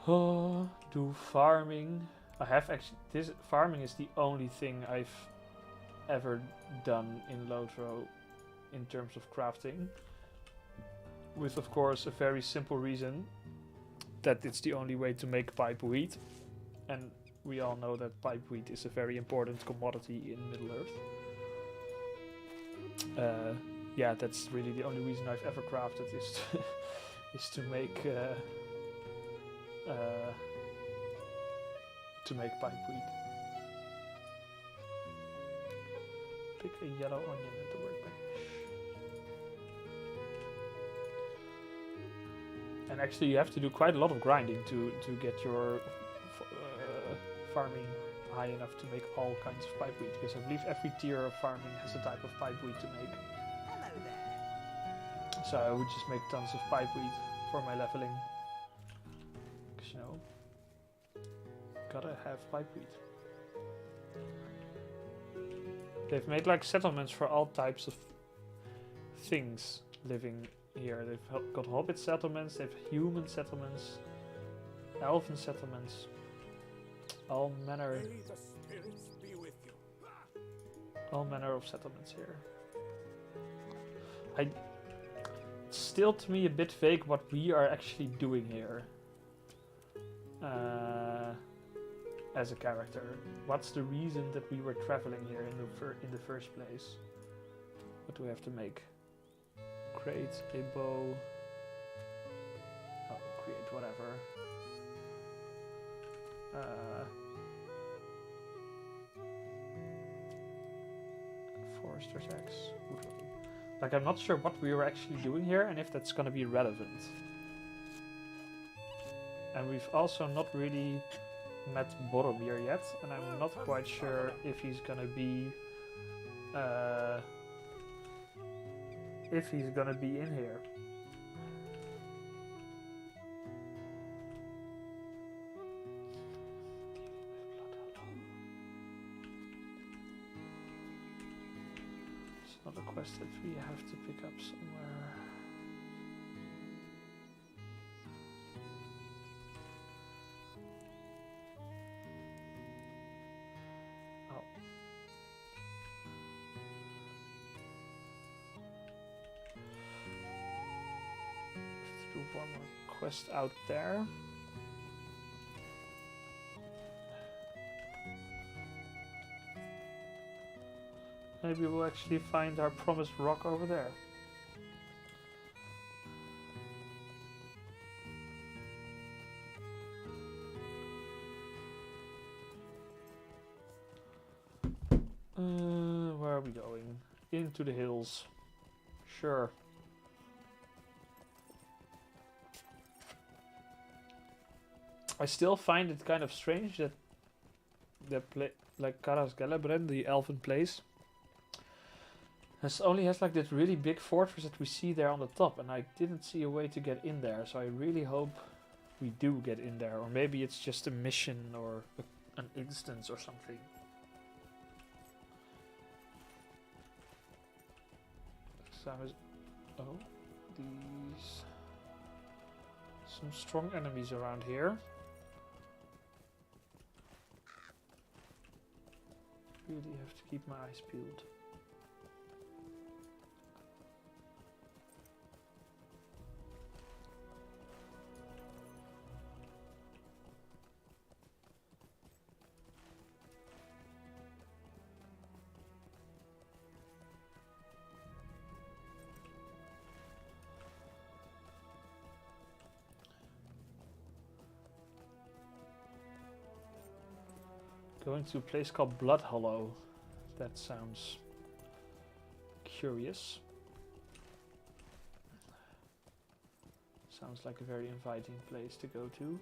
Oh, do farming. I have actually, this farming is the only thing I've ever done in Lotro in terms of crafting. With of course a very simple reason, that it's the only way to make pipe wheat. And we all know that pipe wheat is a very important commodity in Middle-earth. Yeah, that's really the only reason I've ever crafted is to, is to make pipe wheat. Pick a yellow onion at the workbench. And actually, you have to do quite a lot of grinding to get your farming high enough to make all kinds of pipe wheat, because I believe every tier of farming has a type of pipe wheat to make. Hello there. So I would just make tons of pipe wheat for my leveling. Because you know, gotta have pipe wheat. They've made like settlements for all types of things living here. They've got hobbit settlements, they've human settlements, elven settlements. All manner May the spirits be with you. of settlements here. It's still to me a bit vague what we are actually doing here as a character. What's the reason that we were traveling here in the first place? What do we have to make? Create a bow. Oh, create whatever. Forester's axe. Like, I'm not sure what we were actually doing here and if that's gonna be relevant. And we've also not really met Boromir yet, and I'm not quite sure if he's gonna be in here. It's not a quest that we have to pick up somewhere. Oh. Let's do one more quest out there. Maybe we'll actually find our promised rock over there. Where are we going? Into the hills. Sure. I still find it kind of strange that like Karas Gelebren, the elven place, only has like this really big fortress that we see there on the top, and I didn't see a way to get in there. So I really hope we do get in there, or maybe it's just a mission or an instance or something. Oh, these some strong enemies around here. Really have to keep my eyes peeled. Going to a place called Blood Hollow. That sounds curious. Sounds like a very inviting place to go to.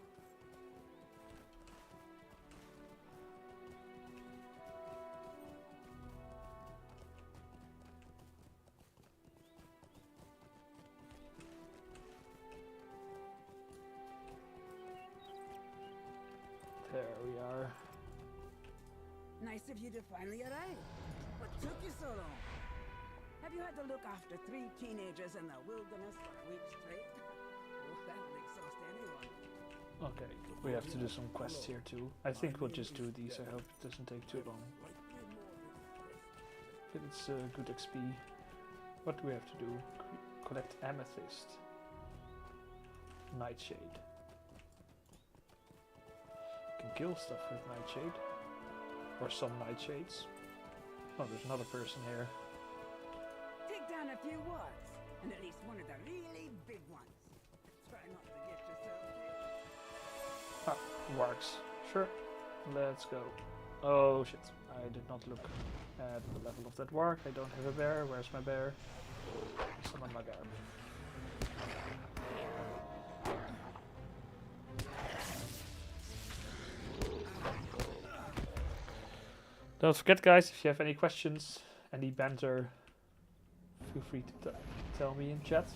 There we are. Nice of you to finally arrive. What took you so long? Have you had to look after 3 teenagers in the wilderness for a week straight? Oh, that'll exhaust anyone. Okay, we have to do some quests here too. I think we'll just do these. I hope it doesn't take too long. But it's good XP. What do we have to do? Collect amethyst. Nightshade. Can kill stuff with nightshade. Or some nightshades. Oh, there's another person here. Take down a few warts, and at least one of the really big ones. Try not to get yourself killed. Ah, works. Sure. Let's go. Oh shit. I did not look at the level of that warg. I don't have a bear. Where's my bear? Summon my bear. Don't forget, guys, if you have any questions, any banter, feel free to tell me in chat.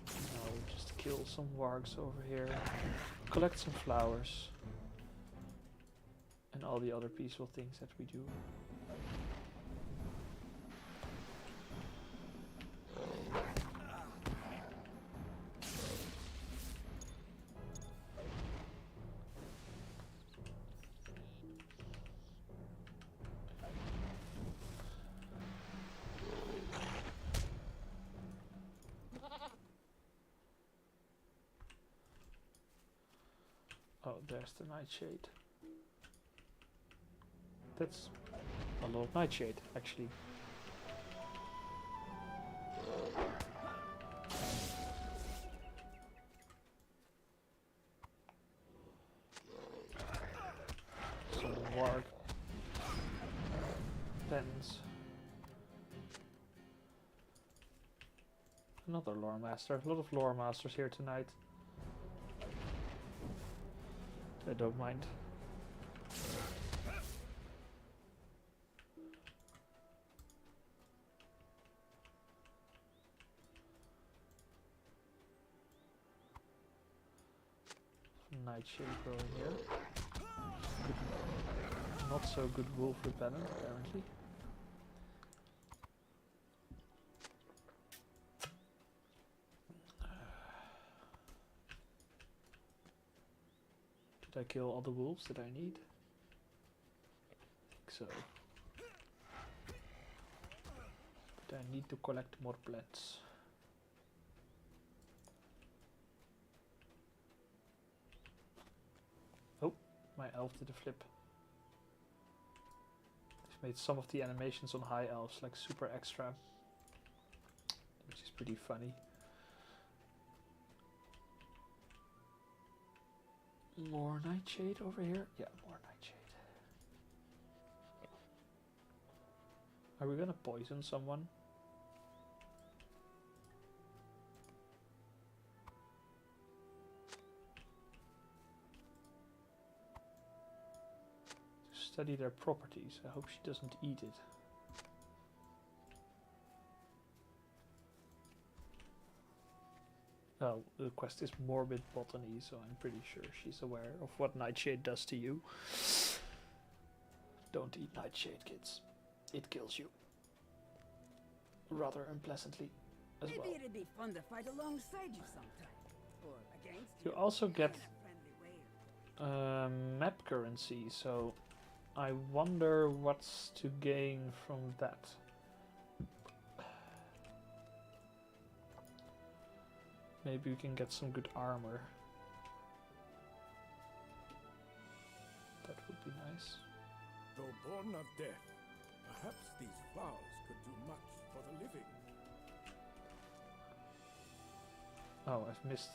Now just kill some wargs over here, collect some flowers, and all the other peaceful things that we do. Oh, there's the nightshade. That's a lot of nightshade, actually. Some warg pens. Another lore master. A lot of lore masters here tonight. I don't mind. Nightshade growing here. Good, not so good wolf repellent, apparently. Did I kill all the wolves that I need? I think so. But I need to collect more plants. Oh, my elf did a flip. They've made some of the animations on high elves like super extra, which is pretty funny. More nightshade over here? Yeah, more nightshade. Are we gonna poison someone? To study their properties. I hope she doesn't eat it. Oh, the quest is morbid botany, so I'm pretty sure she's aware of what Nightshade does to you. Don't eat Nightshade, kids. It kills you. Rather unpleasantly as well. Maybe it'd be fun to fight alongside you sometime. Or against You you. also get In a friendly way. map currency, so I wonder what's to gain from that. Maybe we can get some good armor. That would be nice. Though born of death, perhaps these flowers could do much for the living. Oh, I've missed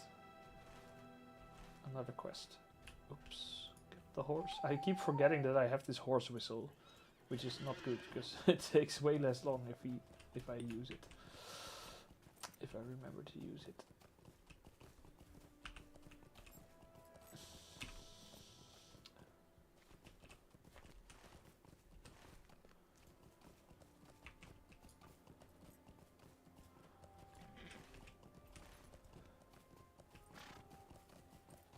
another quest. Oops. Get the horse. I keep forgetting that I have this horse whistle, which is not good because it takes way less long if I use it. If I remember to use it.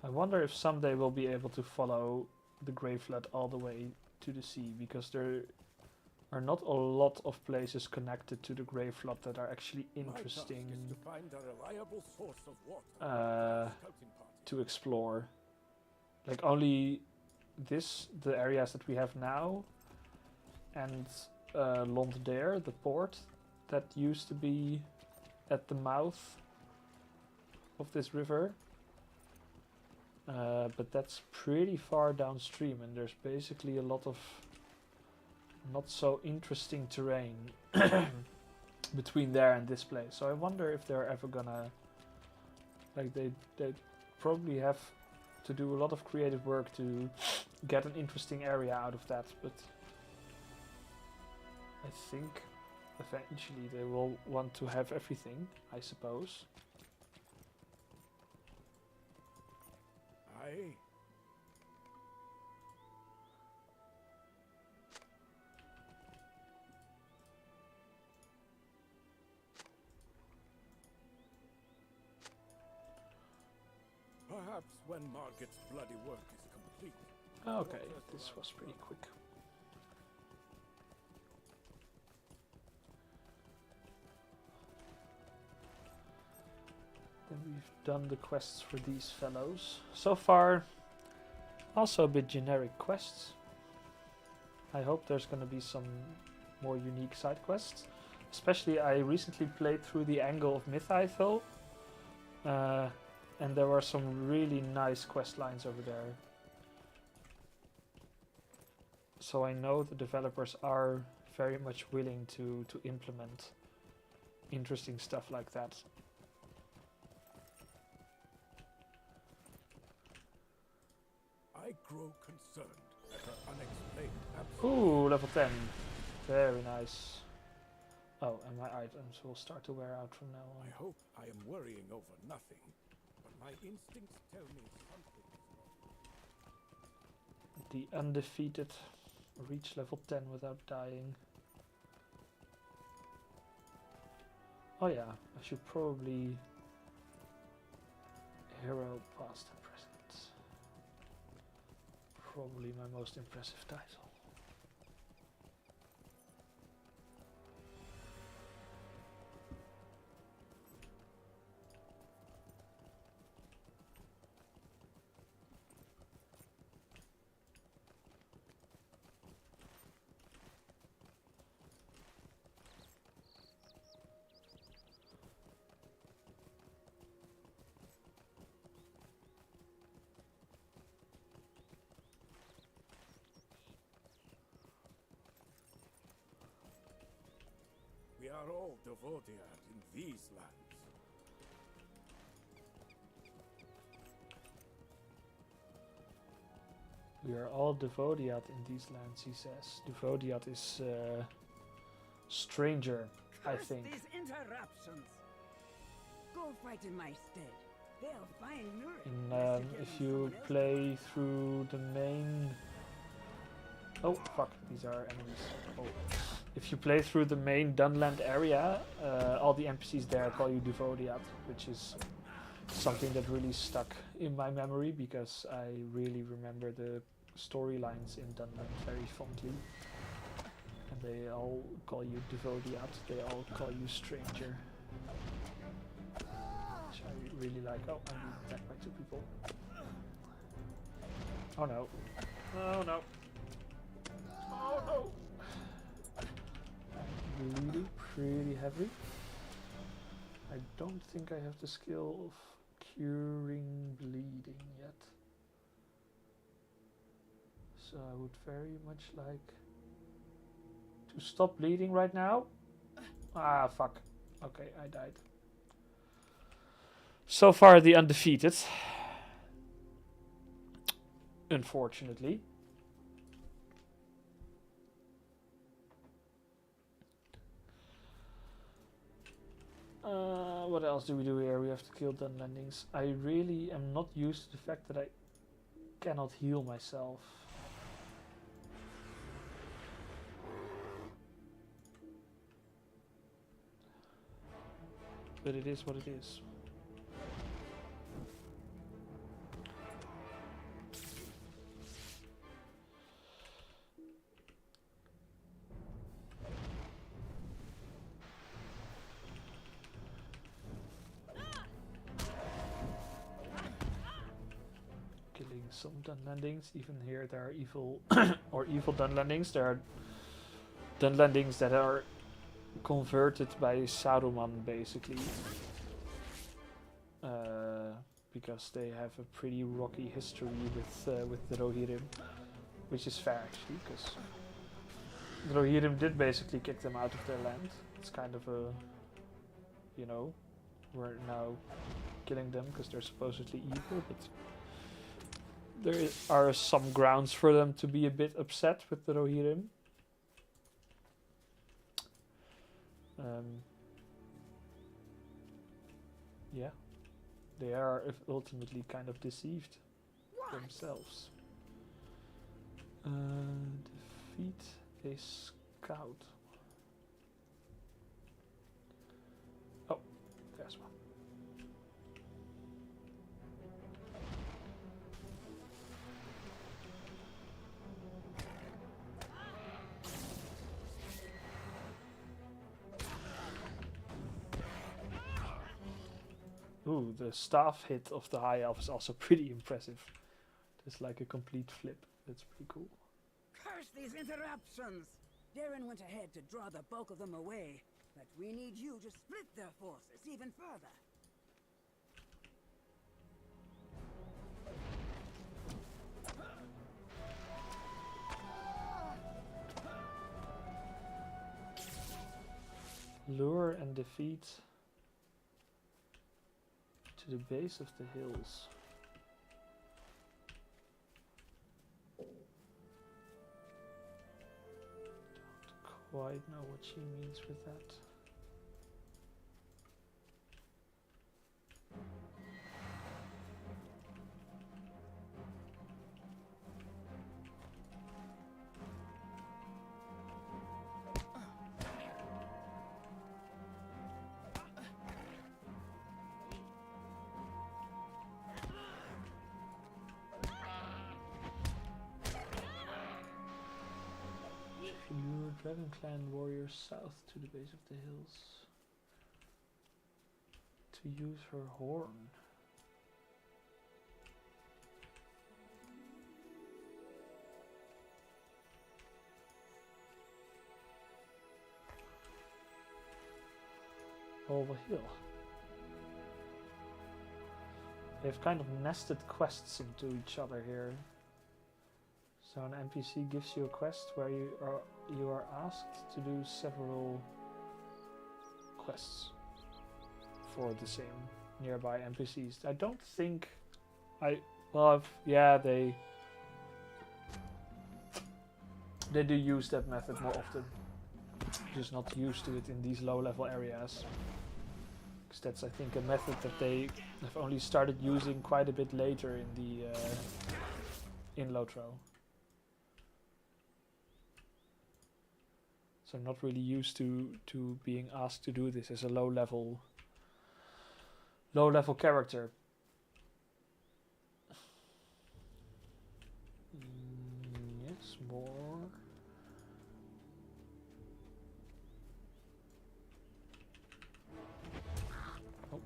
I wonder if someday we'll be able to follow the Grey Flood all the way to the sea, because there are not a lot of places connected to the Grey Flood that are actually My task interesting is to find a reliable source of water for uh, the scouting party. to explore. Like only the areas that we have now, and Londair, the port that used to be at the mouth of this river. But that's pretty far downstream, and there's basically a lot of not so interesting terrain between there and this place. So I wonder if they're ever gonna, like, they probably have to do a lot of creative work to get an interesting area out of that, but I think eventually they will want to have everything, I suppose. Aye. Perhaps when Margaret's bloody work is complete. Okay, this was pretty quick. Then we've done the quests for these fellows. So far, also a bit generic quests. I hope there's gonna be some more unique side quests. Especially, I recently played through the Angle of Mythithel, and there were some really nice quest lines over there. So I know the developers are very much willing to implement interesting stuff like that. I grow concerned at her unexplained absence. Ooh, level 10. Very nice. Oh, and my items will start to wear out from now I on. hope I am worrying over nothing, but my instincts tell me something is wrong. The undefeated reach level 10 without dying. Oh yeah, I should probably hero past and present. Probably my most impressive title. We are all Devodiad in these lands. We are all Devodiad in these lands, he says. Devodiad is Stranger, I Curse think. these interruptions. Go fight in my stead. They'll find Nuri. If you play through the main... Oh, fuck, these are enemies. Oh. If you play through the main Dunland area, all the NPCs there call you Devodiat, which is something that really stuck in my memory because I really remember the storylines in Dunland very fondly. And they all call you Devodiat, they all call you Stranger. Which I really like. Oh, I'm being attacked by 2 people. Oh no. Oh no. Oh no. I'm bleeding pretty heavy. I don't think I have the skill of curing bleeding yet. So I would very much like to stop bleeding right now. Ah, fuck. Okay, I died. So far the undefeated. Unfortunately. What else do we do here? We have to kill Dunlandings. I really am not used to the fact that I cannot heal myself. But it is what it is. Killing some Dunlandings. Even here there are evil or evil Dunlandings. There are Dunlandings that are converted by Saruman basically. Because they have a pretty rocky history with the Rohirrim. Which is fair actually, because the Rohirrim did basically kick them out of their land. It's kind of a, you know, we're now killing them because they're supposedly evil, but there are some grounds for them to be a bit upset with the Rohirrim. Yeah, they are ultimately kind of deceived themselves. Defeat a scout. Oh, there's one. Ooh, the staff hit of the High Elf is also pretty impressive. It's like a complete flip. That's pretty cool. Curse these interruptions! Darren went ahead to draw the bulk of them away, but we need you to split their forces even further. Lure and defeat to the base of the hills. Don't quite know what she means with that. Lure Dragon Clan warriors south to the base of the hills to use her horn. Over hill. They've kind of nested quests into each other here. So an NPC gives you a quest where you are asked to do several quests for the same nearby NPCs. I don't think yeah, they do use that method more often. just not used to it in these low level areas. Because that's, I think, a method that they have only started using quite a bit later in the in Lotro. So I'm not really used to being asked to do this as a low level character. Yes, more. Oh.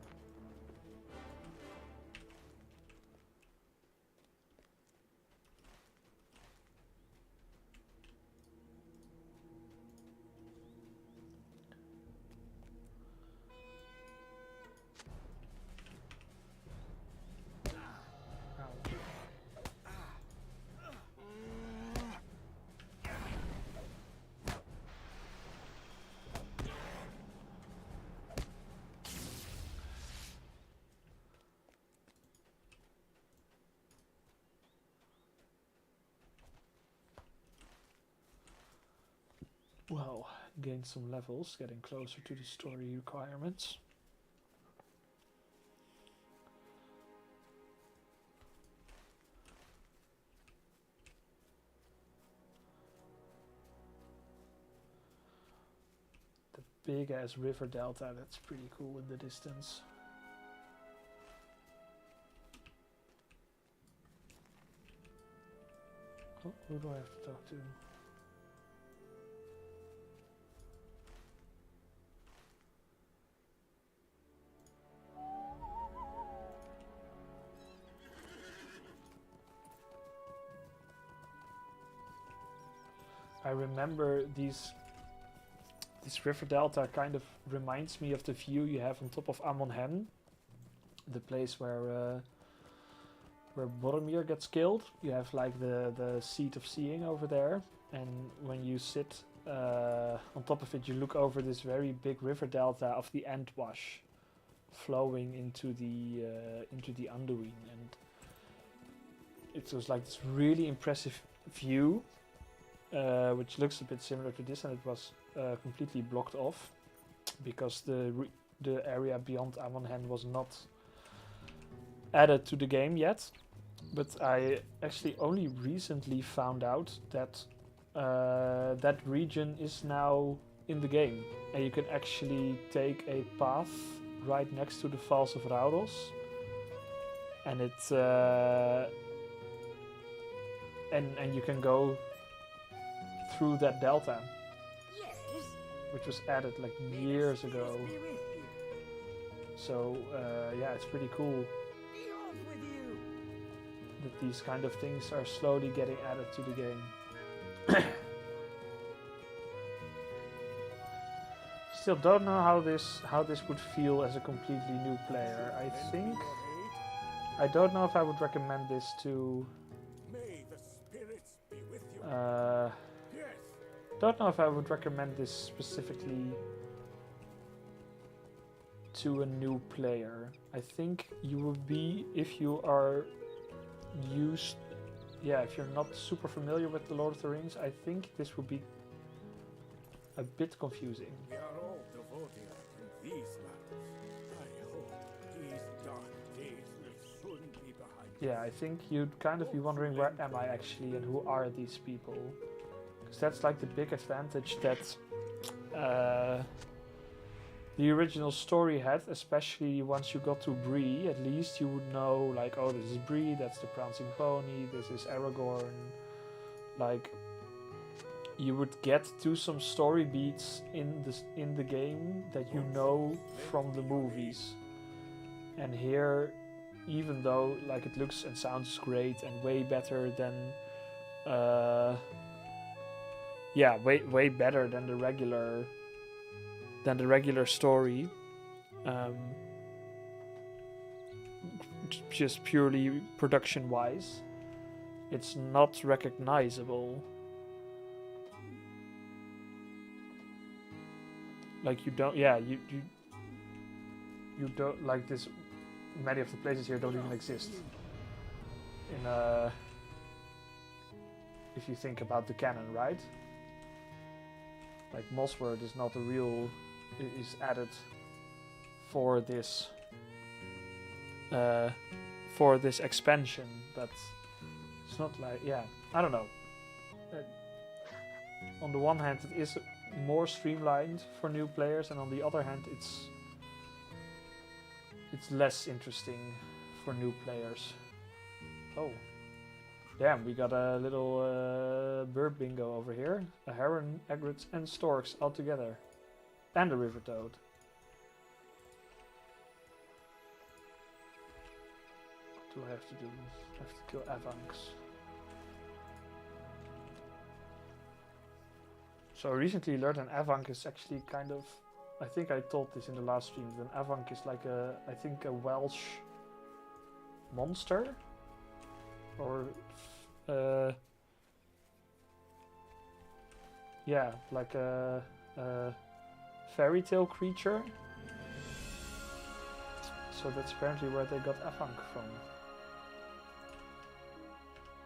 Well, gained some levels, getting closer to the story requirements. The big ass river delta, that's pretty cool in the distance. Oh, who do I have to talk to? I remember this river delta kind of reminds me of the view you have on top of Amon Hen, the place where Boromir gets killed. You have like the seat of seeing over there, and when you sit on top of it, you look over this very big river delta of the Entwash flowing into the Anduin, and it was like this really impressive view. Which looks a bit similar to this, and it was completely blocked off because the area beyond Amon Hen was not added to the game yet. But I actually only recently found out that that region is now in the game, and you can actually take a path right next to the Falls of Raudos, and it and you can go through that delta, Yes. which was added like years ago. Be with you. So yeah, it's pretty cool Be off with you. that these kind of things are slowly getting added to the game. Still don't know how this would feel as a completely new player. I don't know if I would recommend this to. May the spirits be with you. Yes. Don't know if I would recommend this specifically to a new player. I think you would be, if you are if you're not super familiar with the Lord of the Rings, I think this would be a bit confusing. We are all devoted in these lands. I hope these dark days will soon be behind us. Yeah, I think you'd kind of be wondering, where am I actually and who are these people? Because that's like the big advantage that the original story had, especially once you got to Bree. At least you would know, like, oh, this is Bree, that's the Prancing Pony, this is Aragorn. Like, you would get to some story beats in the game that you know from the movies. And here, even though like it looks and sounds great and way better than way better than the regular story, just purely production wise, it's not recognizable. Like you don't, you don't, like this, many of the places here don't even exist. If you think about the canon, right? like Mossworth is not a real, is added for this expansion, but it's not like, yeah, I don't know. On the one hand, it is more streamlined for new players, and on the other hand, it's less interesting for new players. Oh, damn, we got a little bird bingo over here. A heron, egrets, and storks all together. And a river toad. What do I have to do? I have to kill Avanx. So I recently learned an Avank is actually kind of, I think I told this in the last stream, that an Avank is like I think a Welsh monster? Or, yeah, like a fairy tale creature. So that's apparently where they got Avank from.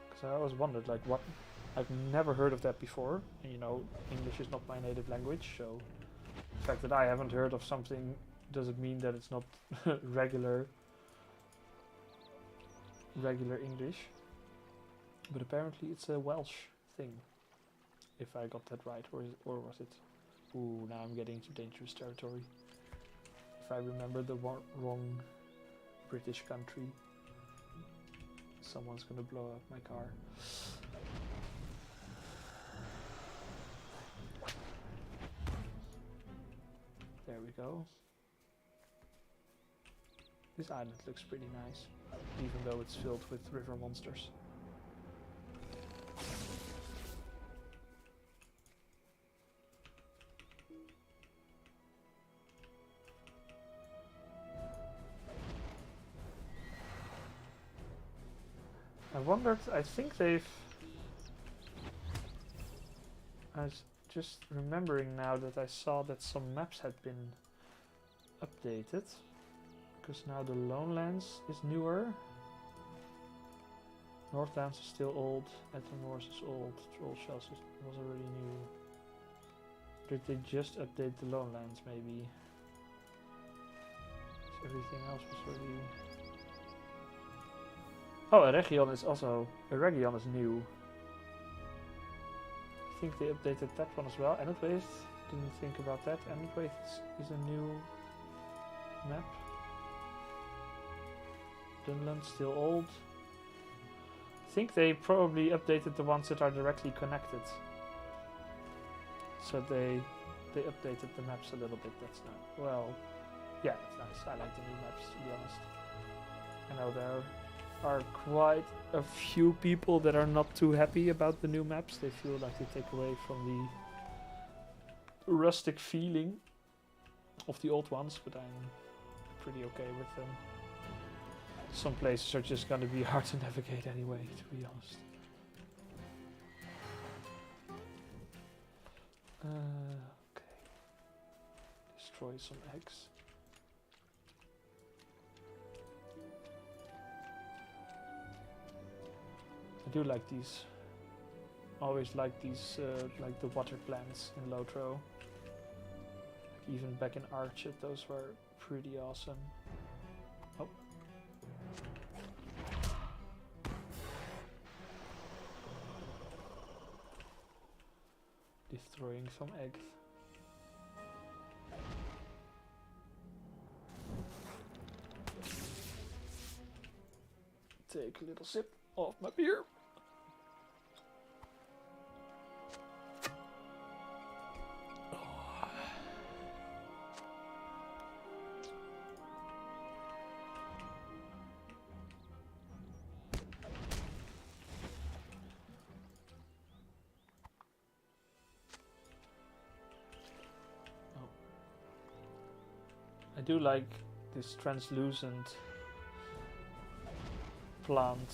Because I always wondered, like, what? I've never heard of that before. And, you know, English is not my native language, so the fact that I haven't heard of something doesn't mean that it's not regular English. But apparently it's a Welsh thing, if I got that right, or was it? Ooh, now I'm getting to dangerous territory. If I remember the wrong British country, someone's gonna blow up my car. There we go. This island looks pretty nice, even though it's filled with river monsters. I wondered, I think they've... I was just remembering now that I saw that some maps had been updated. Because now the Lonelands is newer. Northlands is still old. Ether North is old. Troll Shells was already new. Did they just update the Lonelands maybe? So everything else was already... Oh, Eregion is also... Eregion is new. I think they updated that one as well. Endwaith, didn't think about that. Endwaith is a new map. Dunland, still old. I think they probably updated the ones that are directly connected. So they updated the maps a little bit. That's not... Well, yeah, that's nice. I like the new maps, to be honest. I know there are quite a few people that are not too happy about the new maps. They feel like they take away from the rustic feeling of the old ones, but I'm pretty okay with them. Some places are just gonna be hard to navigate anyway, to be honest. Okay. Destroy some eggs. I do like these. Always like these, like the water plants in Lotro. Even back in Archet, those were pretty awesome. Oh. Destroying some eggs. Take a little sip of my beer. I do like this translucent plant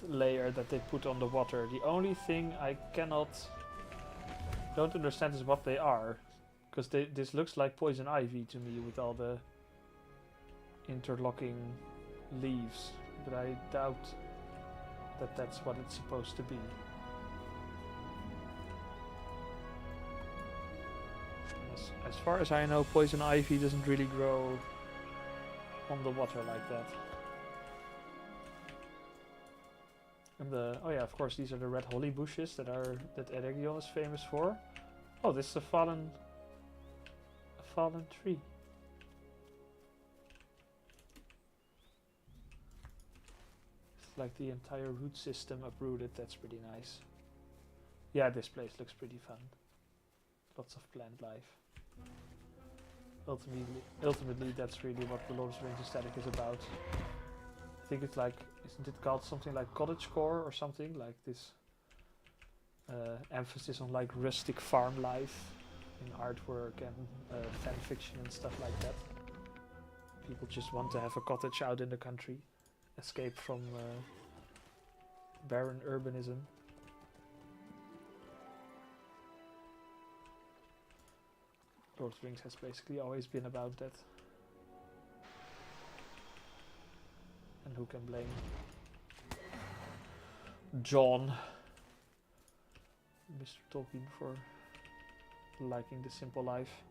layer that they put on the water. The only thing I don't understand is what they are, because this looks like poison ivy to me with all the interlocking leaves, but I doubt that that's what it's supposed to be. As far as I know, poison ivy doesn't really grow on the water like that. And oh yeah, of course, these are the red holly bushes that Eregion is famous for. Oh, this is a fallen tree. It's like the entire root system uprooted. That's pretty nice. Yeah, this place looks pretty fun. Lots of plant life. Ultimately, that's really what the Lord of the Rings aesthetic is about. I think it's like, isn't it called something like cottagecore or something like this? Emphasis on like rustic farm life in artwork and fan fiction and stuff like that. People just want to have a cottage out in the country, escape from barren urbanism. Lord of the Rings has basically always been about that. And who can blame John, Mr. Tolkien, for liking the simple life?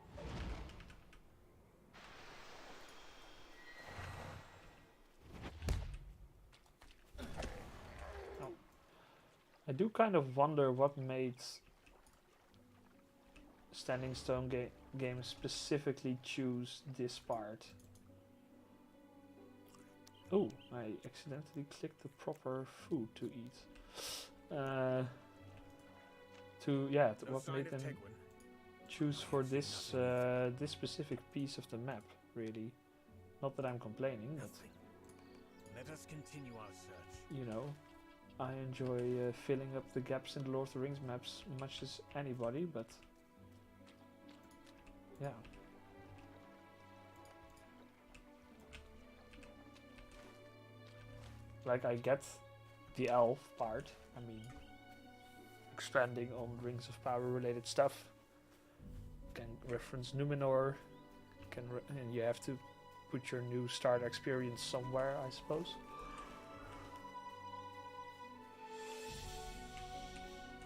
Oh. I do kind of wonder what made Standing Stone Games specifically choose this part. Oh, I accidentally clicked the proper food to eat. What made them choose for this this specific piece of the map? Really, not that I'm complaining, but let us continue our search. You know, I enjoy filling up the gaps in the Lord of the Rings maps much as anybody, but yeah. Like, I get the elf part. I mean, expanding on Rings of Power related stuff. Can reference Numenor. And you have to put your new start experience somewhere, I suppose.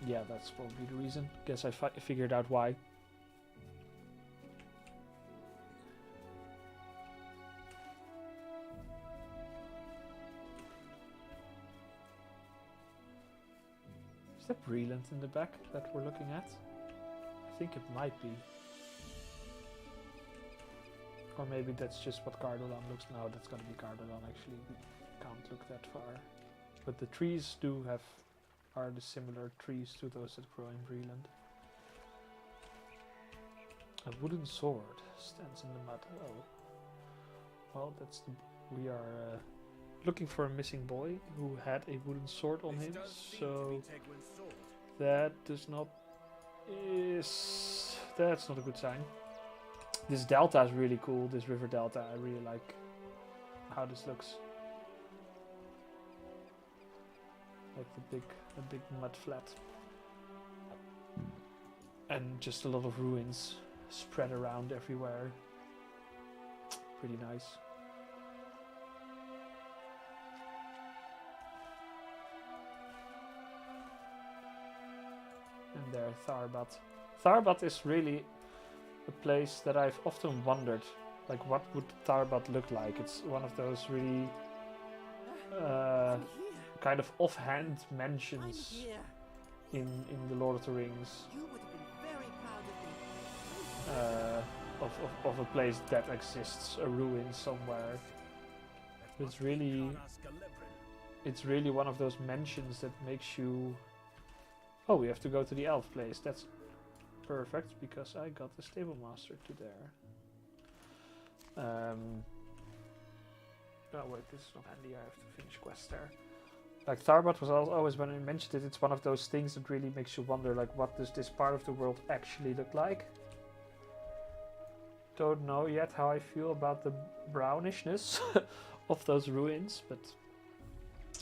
Yeah, that's probably the reason. Guess I figured out why. Is that Breland in the back that we're looking at? I think it might be. Or maybe that's just what Cardolan looks. No, that's gonna be Cardolan actually. We can't look that far. But the trees are the similar trees to those that grow in Breland. A wooden sword stands in the mud. Oh. Well, we are looking for a missing boy who had a wooden sword on him, so that's not a good sign. This delta is really cool, this river delta. I really like how this looks. Like the big mud flat. And just a lot of ruins spread around everywhere. Pretty nice. And there, Tharbad. Tharbad is really a place that I've often wondered, like, what would Tharbad look like? It's one of those really kind of offhand mentions in the Lord of the Rings of a place that exists, a ruin somewhere. It's really one of those mentions that makes you. Oh, we have to go to the elf place. That's perfect, because I got the stable master to there. Oh wait, this is not handy. I have to finish quest there. Like, Tharbad was always, when I mentioned it, it's one of those things that really makes you wonder, like, what does this part of the world actually look like? Don't know yet how I feel about the brownishness of those ruins, but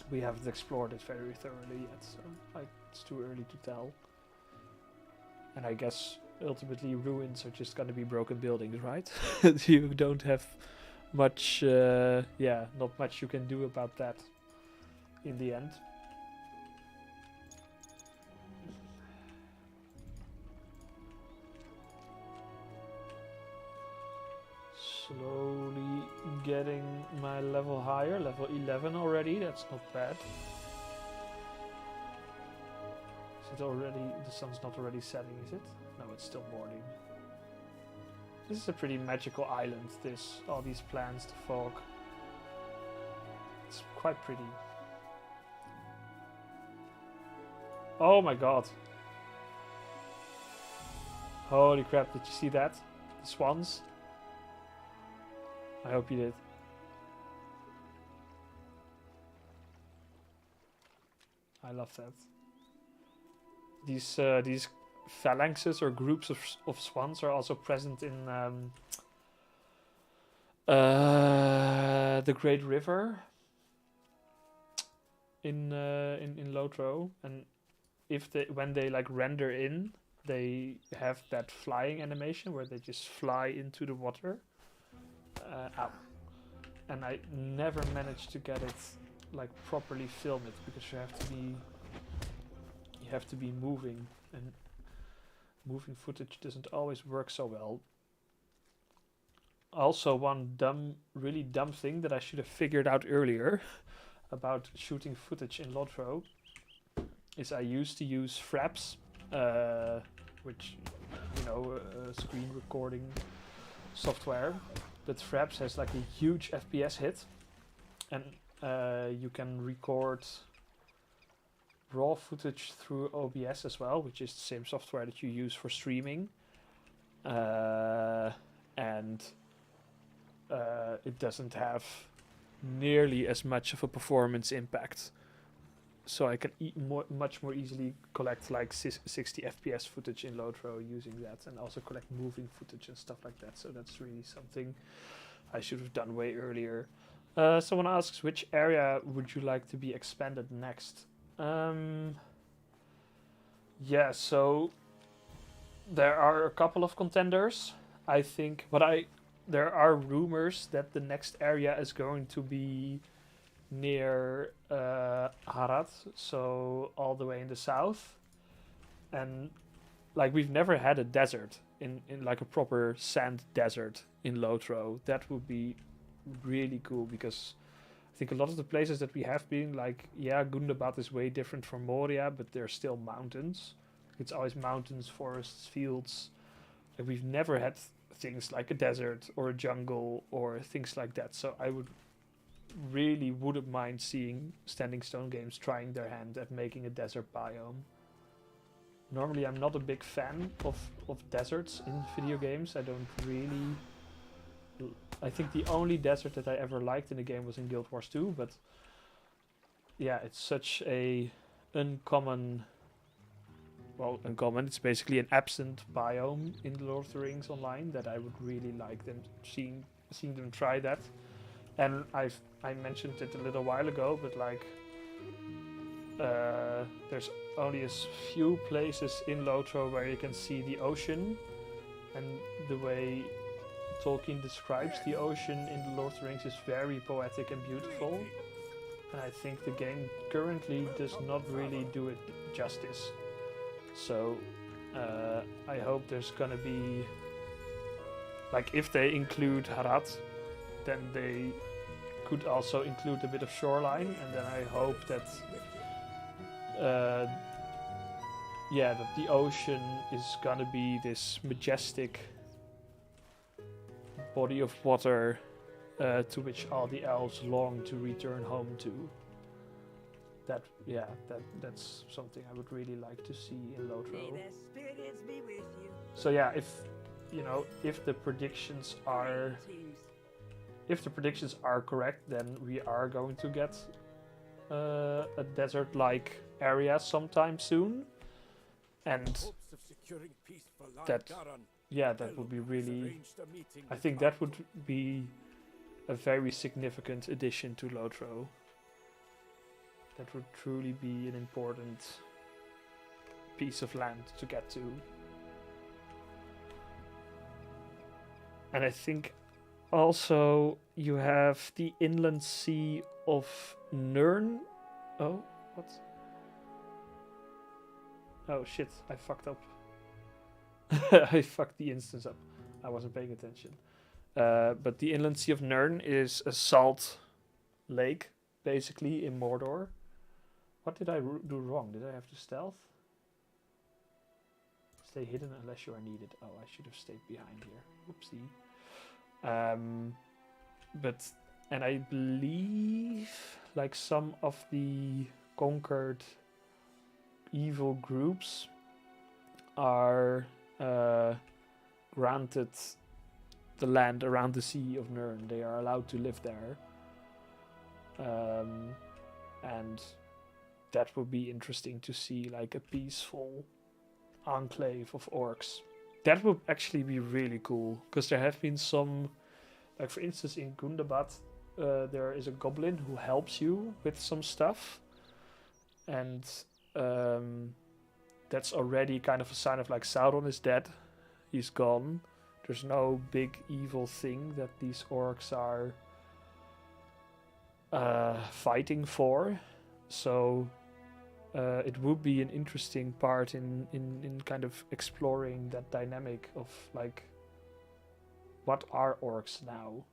we haven't explored it very thoroughly yet, so it's too early to tell. And I guess ultimately ruins are just gonna be broken buildings, right? You don't have much, not much you can do about that in the end. getting my level higher, level 11 already. That's not bad. Is it already? The sun's not already setting, is it? No, it's still morning. This is a pretty magical island. This, all these plants, the fog. It's quite pretty. Oh my god. Holy crap, did you see that? The swans? I hope you did. I love that. These phalanxes or groups of swans are also present in the Great River in Lotro, and when they like render in, they have that flying animation where they just fly into the water. Ow. And I never managed to get it like properly film it because you have to be moving, and moving footage doesn't always work so well. Also, one really dumb thing that I should have figured out earlier about shooting footage in Lotro is I used to use Fraps, which, you know, screen recording software. But Fraps has like a huge FPS hit, and you can record raw footage through OBS as well, which is the same software that you use for streaming, and it doesn't have nearly as much of a performance impact. So I can much more easily collect like 60 FPS footage in Lotro using that, and also collect moving footage and stuff like that. So that's really something I should have done way earlier. Someone asks, which area would you like to be expanded next? Yeah, so there are a couple of contenders, I think, but there are rumors that the next area is going to be near Harad, so all the way in the south. And like we've never had a desert in like a proper sand desert in Lotro. That would be really cool, because I think a lot of the places that we have been, like, yeah, Gundabad is way different from Moria, but they're still mountains. It's always mountains, forests, fields. And we've never had things like a desert or a jungle or things like that. So I wouldn't mind seeing Standing Stone Games trying their hand at making a desert biome. Normally I'm not a big fan of deserts in video games. I think the only desert that I ever liked in a game was in Guild Wars 2, but yeah, it's such a uncommon, it's basically an absent biome in the Lord of the Rings Online that I would really like them seeing them try that. And I mentioned it a little while ago, but like there's only a few places in Lotro where you can see the ocean, and the way Tolkien describes the ocean in the Lord of the Rings is very poetic and beautiful. And I think the game currently does not really do it justice. So I hope there's gonna be, like, if they include Harad, then they could also include a bit of shoreline, and then I hope that that the ocean is gonna be this majestic body of water to which all the elves long to return home to. That's something I would really like to see in Lotro. May their spirits be with you. So yeah, if the predictions are correct, then we are going to get a desert-like area sometime soon, and that would be really, I think that would be a very significant addition to Lotro. That would truly be an important piece of land to get to. And I think also you have the inland sea of Nirn. Oh, what? Oh shit, I fucked up. I fucked the instance up. I wasn't paying attention. But the Inland Sea of Nirn is a salt lake, basically, in Mordor. What did I do wrong? Did I have to stealth? Stay hidden unless you are needed. Oh, I should have stayed behind here. Whoopsie. And I believe, like, some of the conquered evil groups are granted the land around the Sea of Nirn. They are allowed to live there. And that would be interesting to see, like, a peaceful enclave of orcs. That would actually be really cool, because there have been some, like, for instance, in Gundabad, there is a goblin who helps you with some stuff, and that's already kind of a sign of, like, Sauron is dead, he's gone, there's no big evil thing that these orcs are fighting for, so it would be an interesting part in kind of exploring that dynamic of, like, what are orcs now?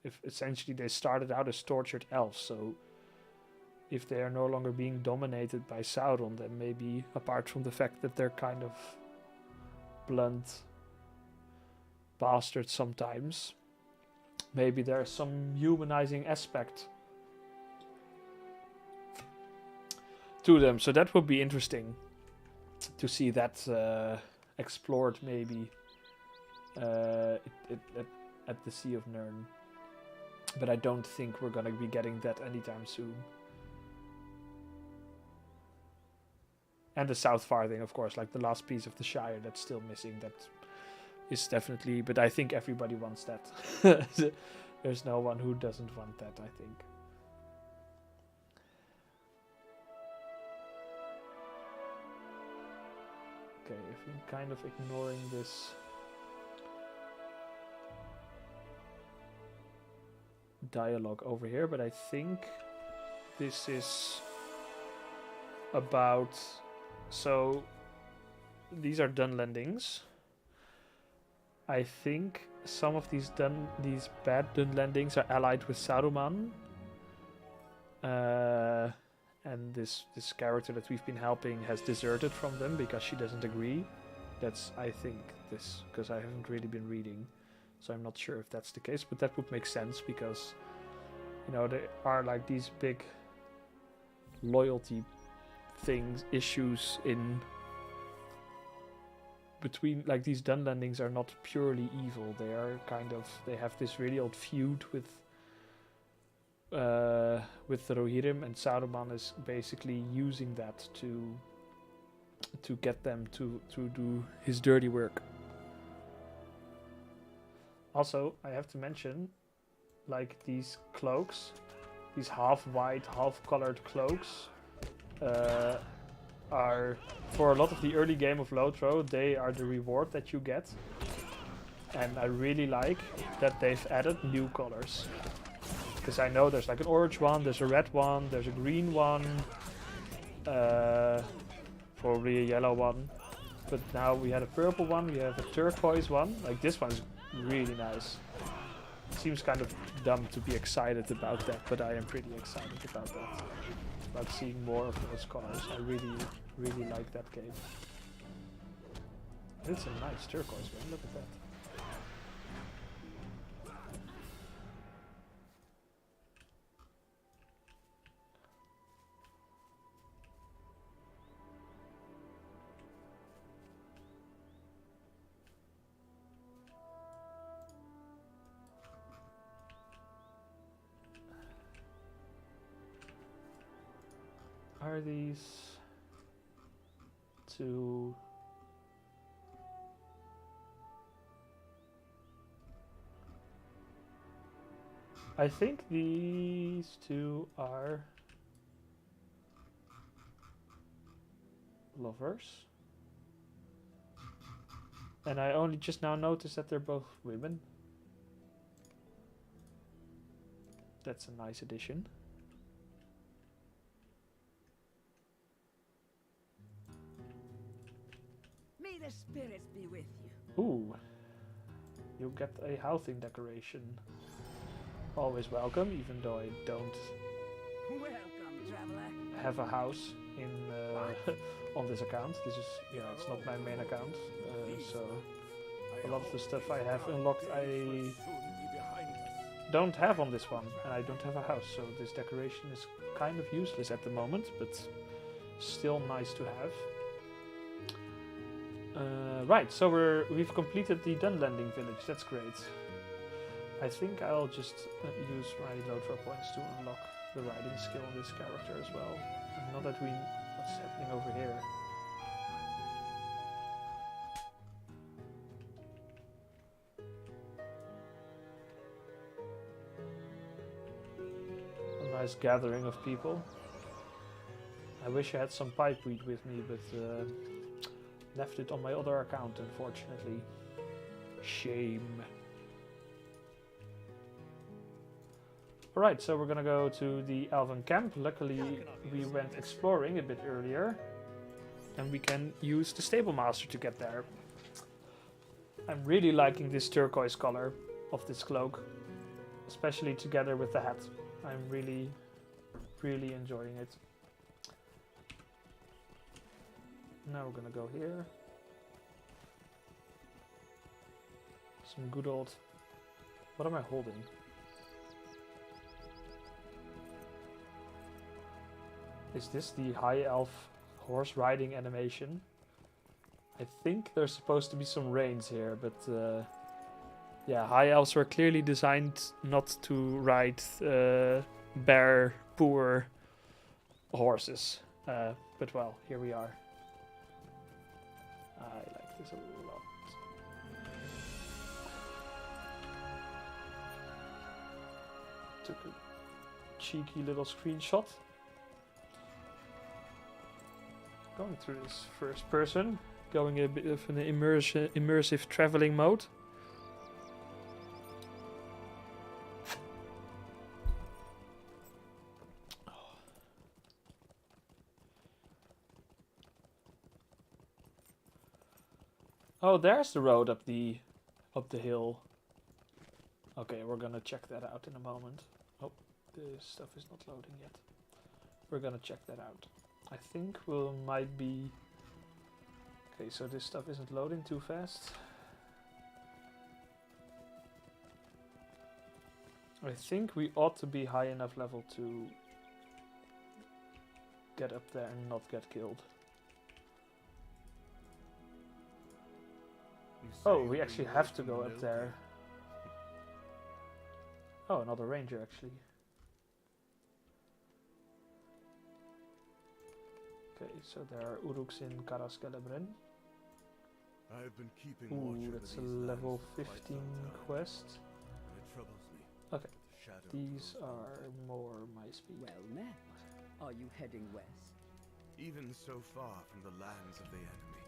If essentially they started out as tortured elves, so if they are no longer being dominated by Sauron, then maybe, apart from the fact that they're kind of blunt bastards sometimes, maybe there's some humanizing aspect to them. So that would be interesting to see that explored, maybe at the Sea of Nirn. But I don't think we're gonna be getting that anytime soon. And the South Farthing, of course, like the last piece of the Shire that's still missing. That is definitely, but I think everybody wants that. There's no one who doesn't want that, I think. Okay, if I'm kind of ignoring this dialogue over here, but I think this is about, so these are Dunlendings. I think some of these bad Dunlendings are allied with Saruman, and this character that we've been helping has deserted from them because she doesn't agree. That's, I think, this, because I haven't really been reading, so I'm not sure if that's the case, but that would make sense because, you know, there are like these big loyalty issues in between, like, these Dunlendings are not purely evil. They are kind of, they have this really old feud with the Rohirrim, and Saruman is basically using that to get them to do his dirty work. Also, I have to mention, like, these cloaks, these half white, half colored cloaks, are, for a lot of the early game of Lotro, they are the reward that you get. And I really like that they've added new colors. Because I know there's like an orange one, there's a red one, there's a green one, probably a yellow one. But now we had a purple one, we have a turquoise one. Like, this one is really nice. It seems kind of dumb to be excited about that, but I am pretty excited about that. About seeing more of those colors. I really, really like that game. It's a nice turquoise one, look at that. Are these two? I think these two are lovers. And I only just now noticed that they're both women. That's a nice addition. May the spirits be with you. Ooh. you get a housing decoration. Always welcome, even though I don't Welcome, traveler. have a house in on this account. This is, you know, it's not my main account, so a lot of the stuff I have unlocked I don't have on this one, and I don't have a house, so this decoration is kind of useless at the moment, but still nice to have. Right, so we've completed the Dunlanding village. That's great. I think I'll just use my Lotro points to unlock the riding skill on this character as well. And now that we what's happening over here. A nice gathering of people. I wish I had some pipeweed with me, but left it on my other account, unfortunately. Shame. Alright, so we're gonna go to the Elven camp. Luckily, we went exploring a bit earlier, and we can use the Stable Master to get there. I'm really liking this turquoise color of this cloak, especially together with the hat. I'm really, really enjoying it. Now we're gonna go here. Some good old... What am I holding? Is this the High Elf horse riding animation? I think there's supposed to be some reins here, but yeah, High Elves were clearly designed not to ride bare, poor horses. But well, here we are. I like this a lot. Took a cheeky little screenshot. Going through this first person, going a bit of an immersive traveling mode. Oh, there's the road up the hill. Okay, we're gonna check that out in a moment. Oh, this stuff is not loading yet. We're gonna check that out. I think we might be... Okay, so this stuff isn't loading too fast. I think we ought to be high enough level to get up there and not get killed. Oh, we actually have to go up there. Oh, another ranger actually. Okay, so there are Uruks in Karas Gelebren. I've been keeping watch over That's a these level lands for quite 15 some time, quest. and it troubles me. Okay, The shadow these grows are more my speed. Well met. Are you heading west? even so far from the lands of the enemy.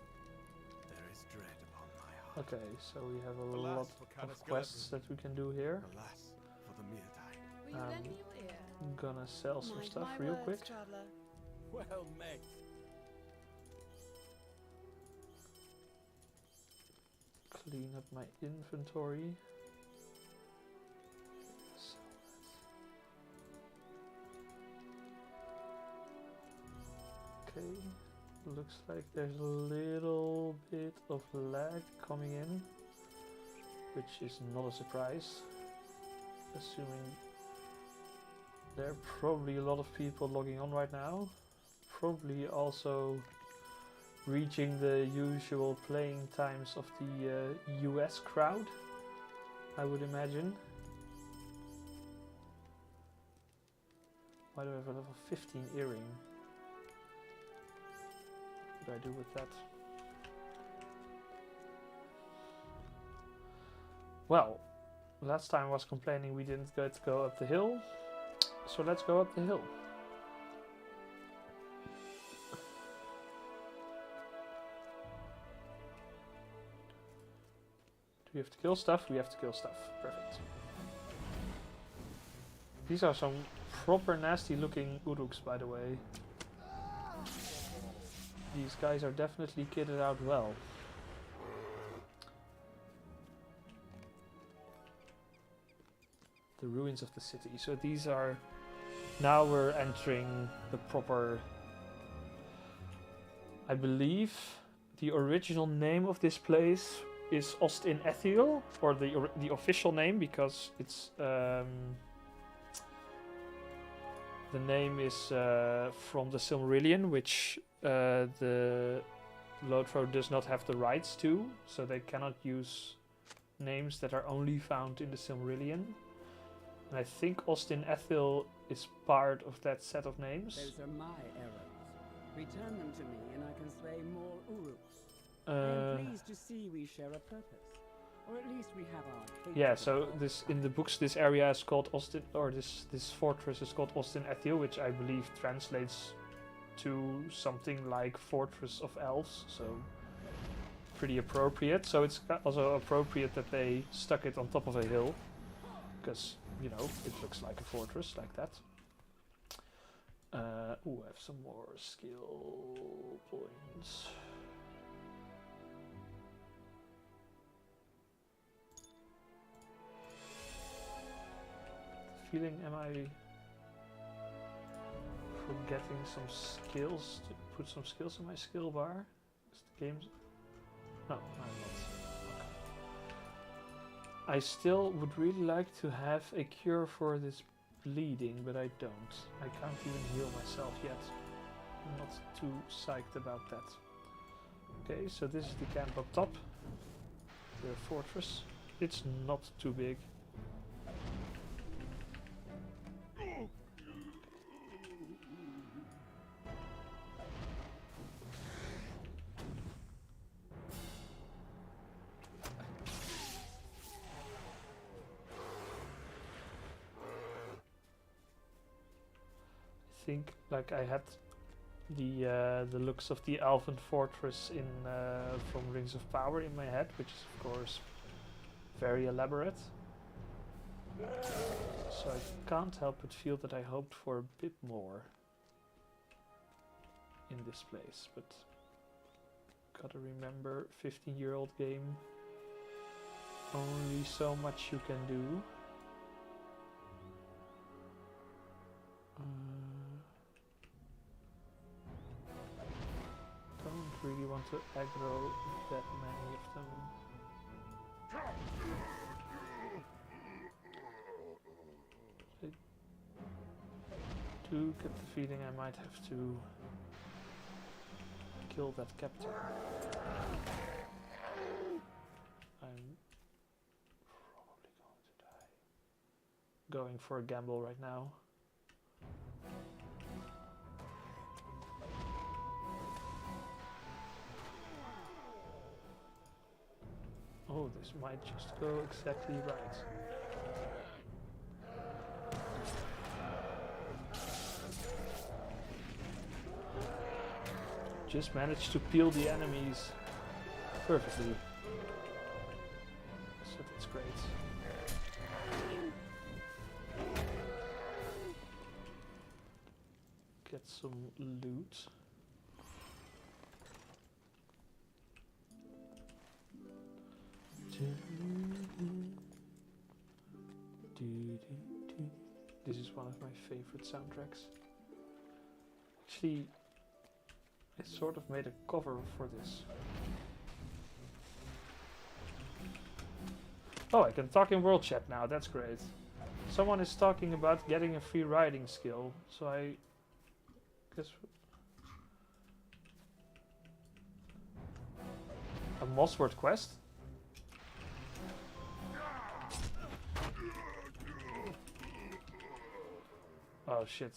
There is dread upon my heart. Okay, so we have a Alas lot for of Karas quests Gelebren. that we can do here. Alas for the Myrtai. Will you lend me your ear? I'm gonna sell some Mind stuff my real words, quick. traveller. Well met. Clean up my inventory. Okay, looks like there's a little bit of lag coming in, which is not a surprise, assuming there are probably a lot of people logging on right now, probably also reaching the usual playing times of the US crowd, I would imagine. Why do I have a level 15 earring? What do I do with that? Well, last time I was complaining we didn't get to go up the hill, so let's go up the hill. Do we have to kill stuff? We have to kill stuff. Perfect. These are some proper nasty looking Uruks, by the way. These guys are definitely kitted out well. the ruins of the city. So these are... Now we're entering the proper... I believe the original name of this place is Ostin Ethiel, or the official name, because it's... the name is from the Silmarillion, which the Lotro does not have the rights to, so they cannot use names that are only found in the Silmarillion. And I think Ostin Ethiel is part of that set of names. Those are my arrows. Return them to me and I can slay more Uruks. I am pleased to see we share a purpose. Or at least we have our hatred Yeah, of so God. this in the books this area is called Ostin, or this fortress is called Ostin Ethiel, which I believe translates to something like Fortress of Elves, so pretty appropriate. So it's also appropriate that they stuck it on top of a hill, because, you know, it looks like a fortress like that. Ooh, I have some more skill points. Feeling, am I forgetting some skills to put some skills in my skill bar? Is the game's... No, I'm not. Okay. I still would really like to have a cure for this bleeding, but I don't. I can't even heal myself yet. I'm not too psyched about that. Okay, so this is the camp up top. The fortress. It's not too big. Think like I had the looks of the Elven Fortress in from Rings of Power in my head, which is of course very elaborate. So I can't help but feel that I hoped for a bit more in this place, but gotta remember, 15-year-old game, only so much you can do. Don't really want to aggro that many of them. I do get the feeling I might have to kill that captain. I'm probably going to die. Going for a gamble right now. Oh, this might just go exactly right. Just managed to peel the enemies perfectly. So that's great. Get some loot. This is one of my favorite soundtracks. Actually, I sort of made a cover for this. Oh, I can talk in world chat now, that's great. Someone is talking about getting a free riding skill, so I guess... A Mossword quest? Oh shit,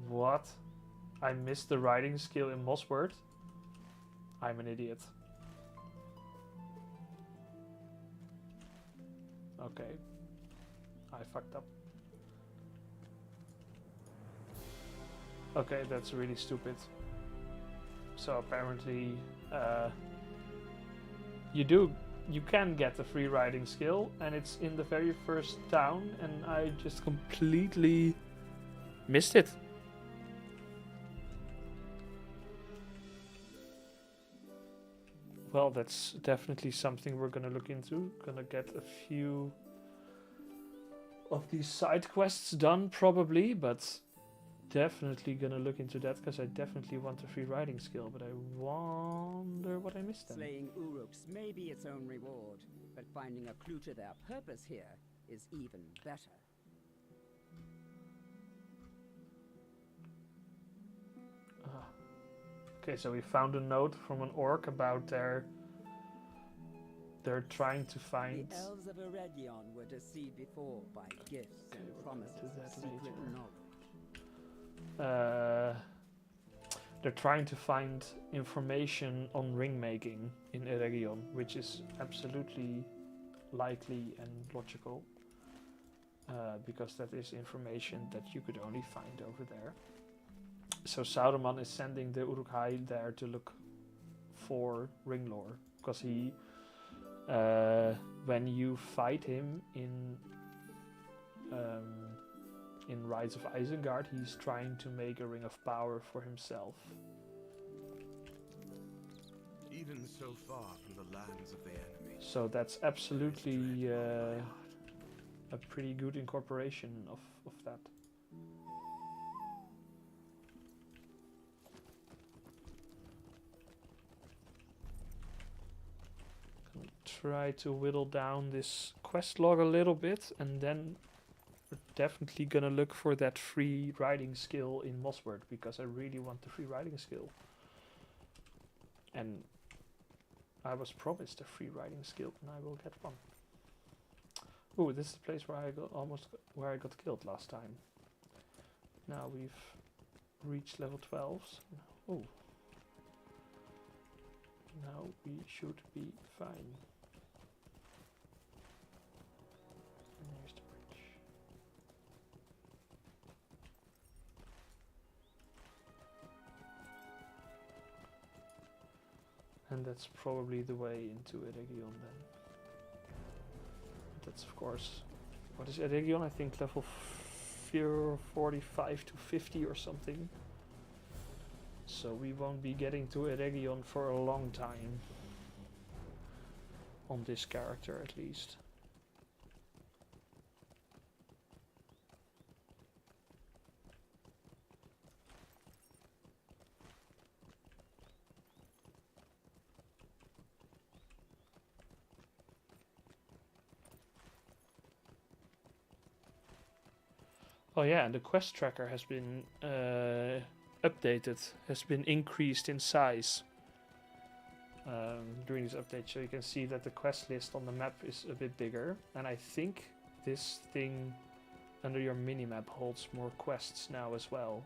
What? I missed the riding skill in Mossword? I'm an idiot. Okay. I fucked up. Okay, that's really stupid. So apparently, you can get a free riding skill, and it's in the very first town, and I just completely missed it. well, that's definitely something we're gonna look into. Gonna get a few of these side quests done probably, but definitely gonna look into that because I definitely want a free riding skill, but I wonder what I missed then. Slaying Uruks may be its own reward, but finding a clue to their purpose here is even better. Okay, so we found a note from an orc about they're trying to find. The elves of Eregion were deceived before by gifts Okay, and we'll promises get to of that secret later. knowledge. They're trying to find information on ring making in Eregion, which is absolutely likely and logical, because that is information that you could only find over there. So Sauron is sending the Uruk-hai there to look for ring lore, because he, when you fight him in Rise of Isengard, he's trying to make a ring of power for himself. Even so far from the lands of the enemy. So that's absolutely a pretty good incorporation of that. Gonna try to whittle down this quest log a little bit, and then we're definitely gonna look for that free riding skill in Mossword, because I really want the free riding skill. And I was promised a free riding skill, and I will get one. Oh, this is the place where I got killed last time. Now we've reached level 12. Oh, now we should be fine. And here's the bridge. And that's probably the way into Eregion then. That's of course, what is Eregion? I think level 45 to 50 or something. So we won't be getting to Eregion for a long time. On this character at least. Oh yeah, and the quest tracker has been updated, has been increased in size during this update, so you can see that the quest list on the map is a bit bigger, and I think this thing under your minimap holds more quests now as well.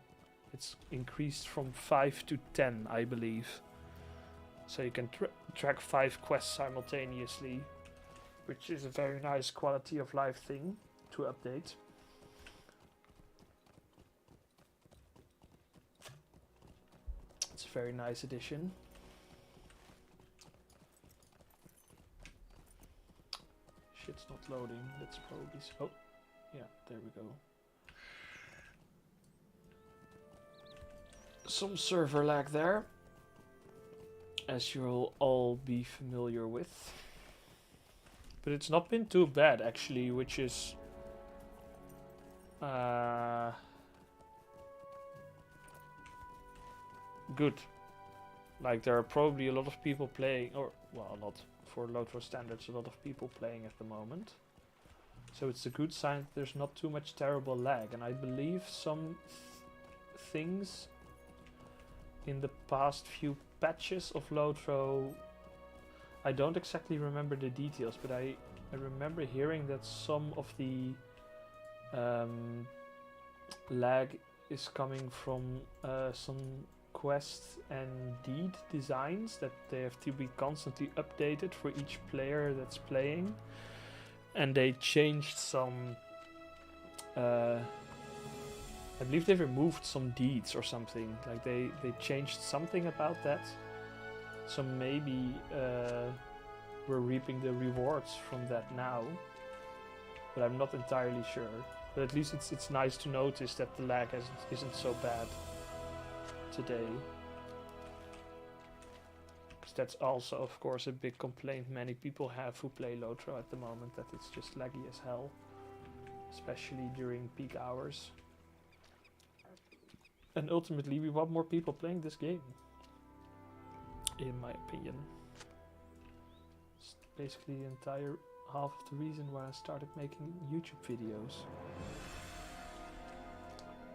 It's increased from 5 to 10, I believe. So you can track 5 quests simultaneously, which is a very nice quality of life thing to update. It's a very nice addition. Shit's not loading. Let's probably. Oh, yeah, there we go. Some server lag there, as you'll all be familiar with. But it's not been too bad actually, which is good. Like there are probably a lot of people playing, or well, not for Lotro standards, a lot of people playing at the moment. So it's a good sign that there's not too much terrible lag, and I believe some things in the past few patches of Lotro, I don't exactly remember the details, but I remember hearing that some of the lag is coming from some quest and deed designs, that they have to be constantly updated for each player that's playing, and they changed some I believe they removed some deeds or something, like they changed something about that, so maybe we're reaping the rewards from that now, but I'm not entirely sure. But at least it's nice to notice that the lag isn't so bad today. Because that's also, of course, a big complaint many people have who play Lotro at the moment, that it's just laggy as hell, especially during peak hours. And ultimately, we want more people playing this game, in my opinion. It's basically the entire half of the reason why I started making YouTube videos.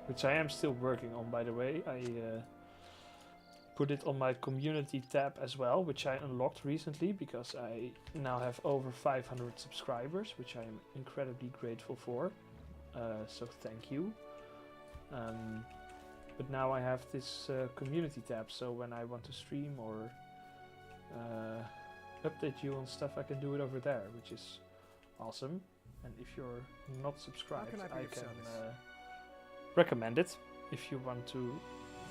Which I am still working on, by the way. I put it on my community tab as well, which I unlocked recently because I now have over 500 subscribers, which I am incredibly grateful for. So thank you. But now I have this community tab, so when I want to stream or update you on stuff, I can do it over there, which is awesome. And if you're not subscribed, I can recommend it if you want to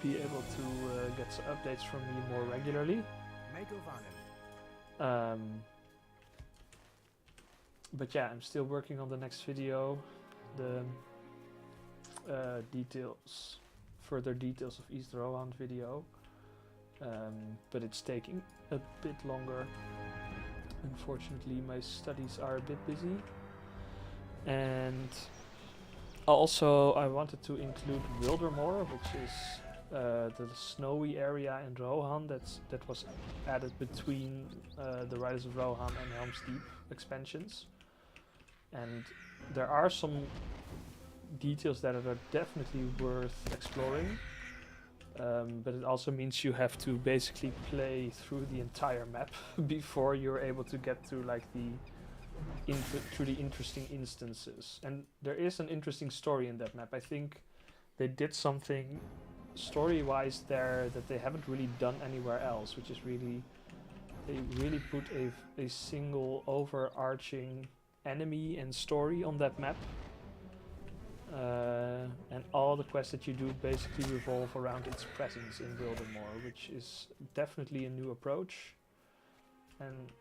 be able to get some updates from me more regularly. But yeah, I'm still working on the next video, the further details of East Rohan video, but it's taking a bit longer. Unfortunately, my studies are a bit busy, and also I wanted to include Wildermoor, which is the snowy area in Rohan that was added between the Riders of Rohan and Helm's Deep expansions. And there are some details that are definitely worth exploring, but it also means you have to basically play through the entire map before you're able to get to like through the interesting instances. And there is an interesting story in that map. I think they did something story-wise there that they haven't really done anywhere else, which is they really put a single overarching enemy and story on that map. And all the quests that you do basically revolve around its presence in Wildermoor, which is definitely a new approach and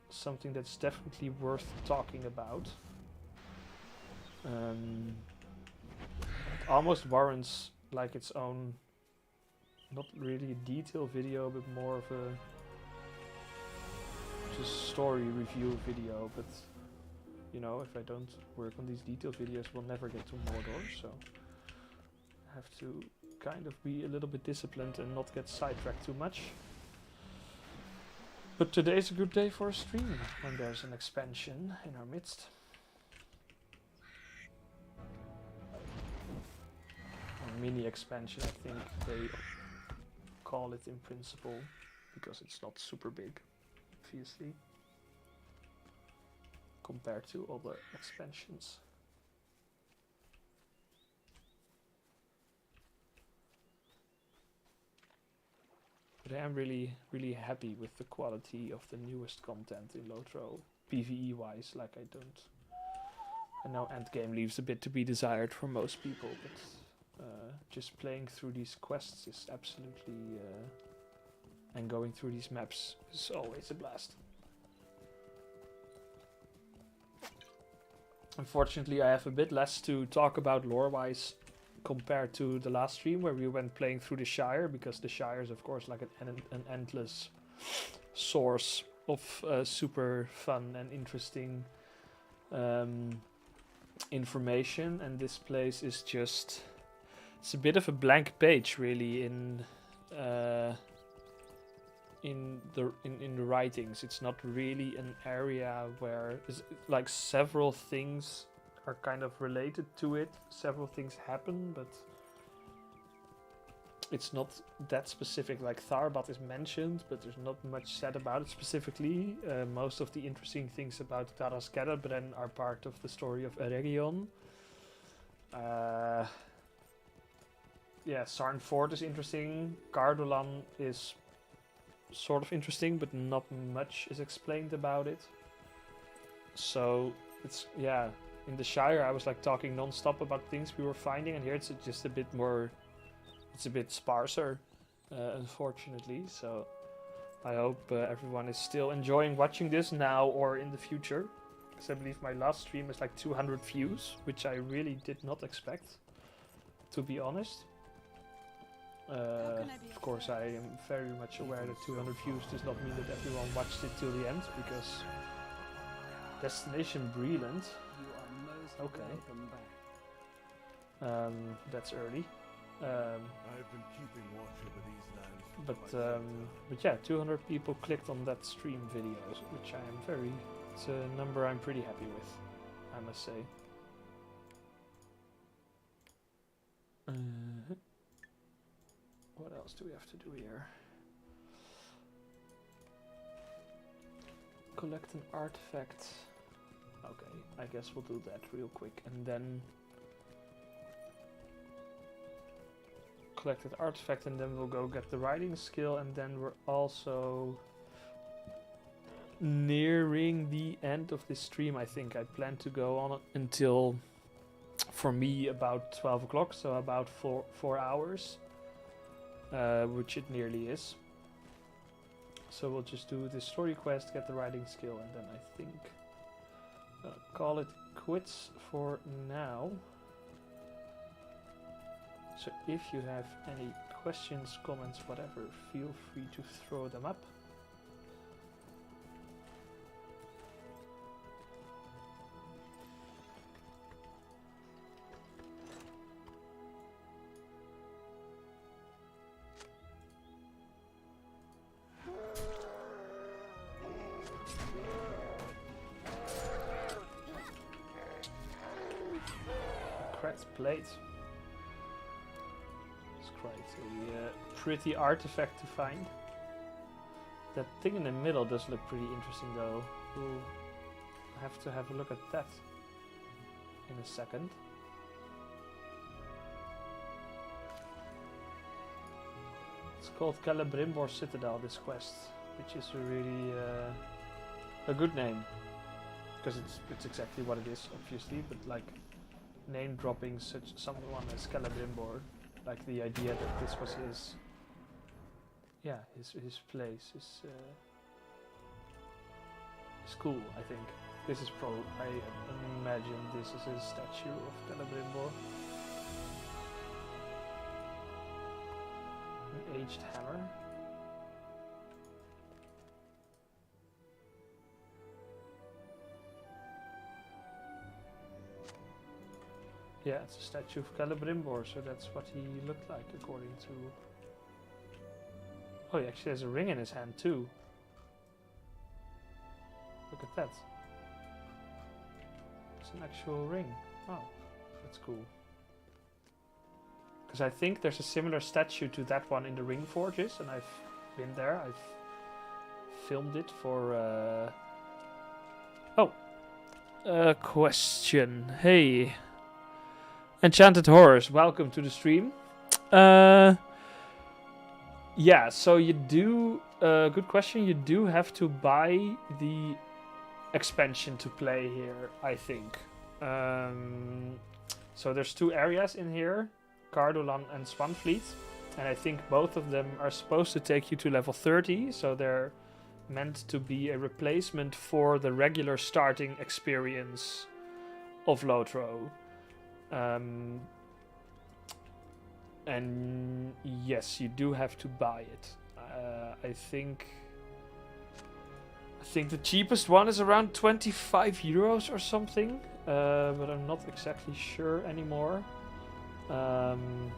something that's definitely worth talking about. It almost warrants like its own, not really a detail video, but more of a just story review video. But you know, if I don't work on these detail videos, we'll never get to Mordor, so I have to kind of be a little bit disciplined and not get sidetracked too much. But today's a good day for a stream, when there's an expansion in our midst. A mini expansion, I think they call it in principle, because it's not super big, obviously, compared to other expansions. But I am really happy with the quality of the newest content in Lotro, PvE wise. Like I know endgame leaves a bit to be desired for most people, but just playing through these quests is absolutely, and going through these maps is always a blast. Unfortunately, I have a bit less to talk about lore-wise compared to the last stream where we went playing through the Shire, because the Shire is of course like an endless source of super fun and interesting information, and this place is just, it's a bit of a blank page really in the writings. It's not really an area where like several things are kind of related to it. Several things happen, but it's not that specific. Like Tharbad is mentioned, but there's not much said about it specifically. Most of the interesting things about Taras Kerbren are part of the story of Eregion. Yeah, Sarn Fort is interesting. Cardolan is sort of interesting, but not much is explained about it. So it's, yeah, in the Shire I was like talking non-stop about things we were finding, and here it's just a bit more, it's a bit sparser, unfortunately. So I hope everyone is still enjoying watching this now or in the future, because I believe my last stream is like 200 views, which I really did not expect, to be honest. Of course, I am very much aware that 200 views does not mean that everyone watched it till the end, because Destination Breland, You are most Okay. welcome back. that's early. I've been keeping watch over these lands for quite some time. But yeah, 200 people clicked on that stream video, which I am very, it's a number I'm pretty happy with, I must say. What else do we have to do here? Collect an artifact. Okay, I guess we'll do that real quick, and then collect an artifact, and then we'll go get the riding skill, and then we're also nearing the end of this stream. I think I plan to go on until, for me, about 12 o'clock, so about 4 hours, which it nearly is. So we'll just do this story quest, get the riding skill, and then I think call it quits for now. So if you have any questions, comments, whatever, feel free to throw them up. Cracked plate. It's quite a pretty artifact to find. That thing in the middle does look pretty interesting though. We'll have to have a look at that in a second. It's called Celebrimbor Citadel, this quest, which is a really a good name. Because it's exactly what it is, obviously, but like name dropping such someone as Celebrimbor, like the idea that this was his, yeah, his place is cool. I think this is I imagine this is his statue of Celebrimbor, an aged hammer. Yeah, it's a statue of Celebrimbor, so that's what he looked like according to... Oh, he actually has a ring in his hand too. Look at that. It's an actual ring. Oh, that's cool. Because I think there's a similar statue to that one in the Ring Forges, and I've been there. I've filmed it for... question. Hey. Enchanted Horrors, welcome to the stream. Yeah, so you do, good question, you do have to buy the expansion to play here, I think. So there's 2 areas in here, Cardolan and Swanfleet, and I think both of them are supposed to take you to level 30, so they're meant to be a replacement for the regular starting experience of Lotro. And yes, you do have to buy it. I think the cheapest one is around 25 euros or something, but I'm not exactly sure anymore. And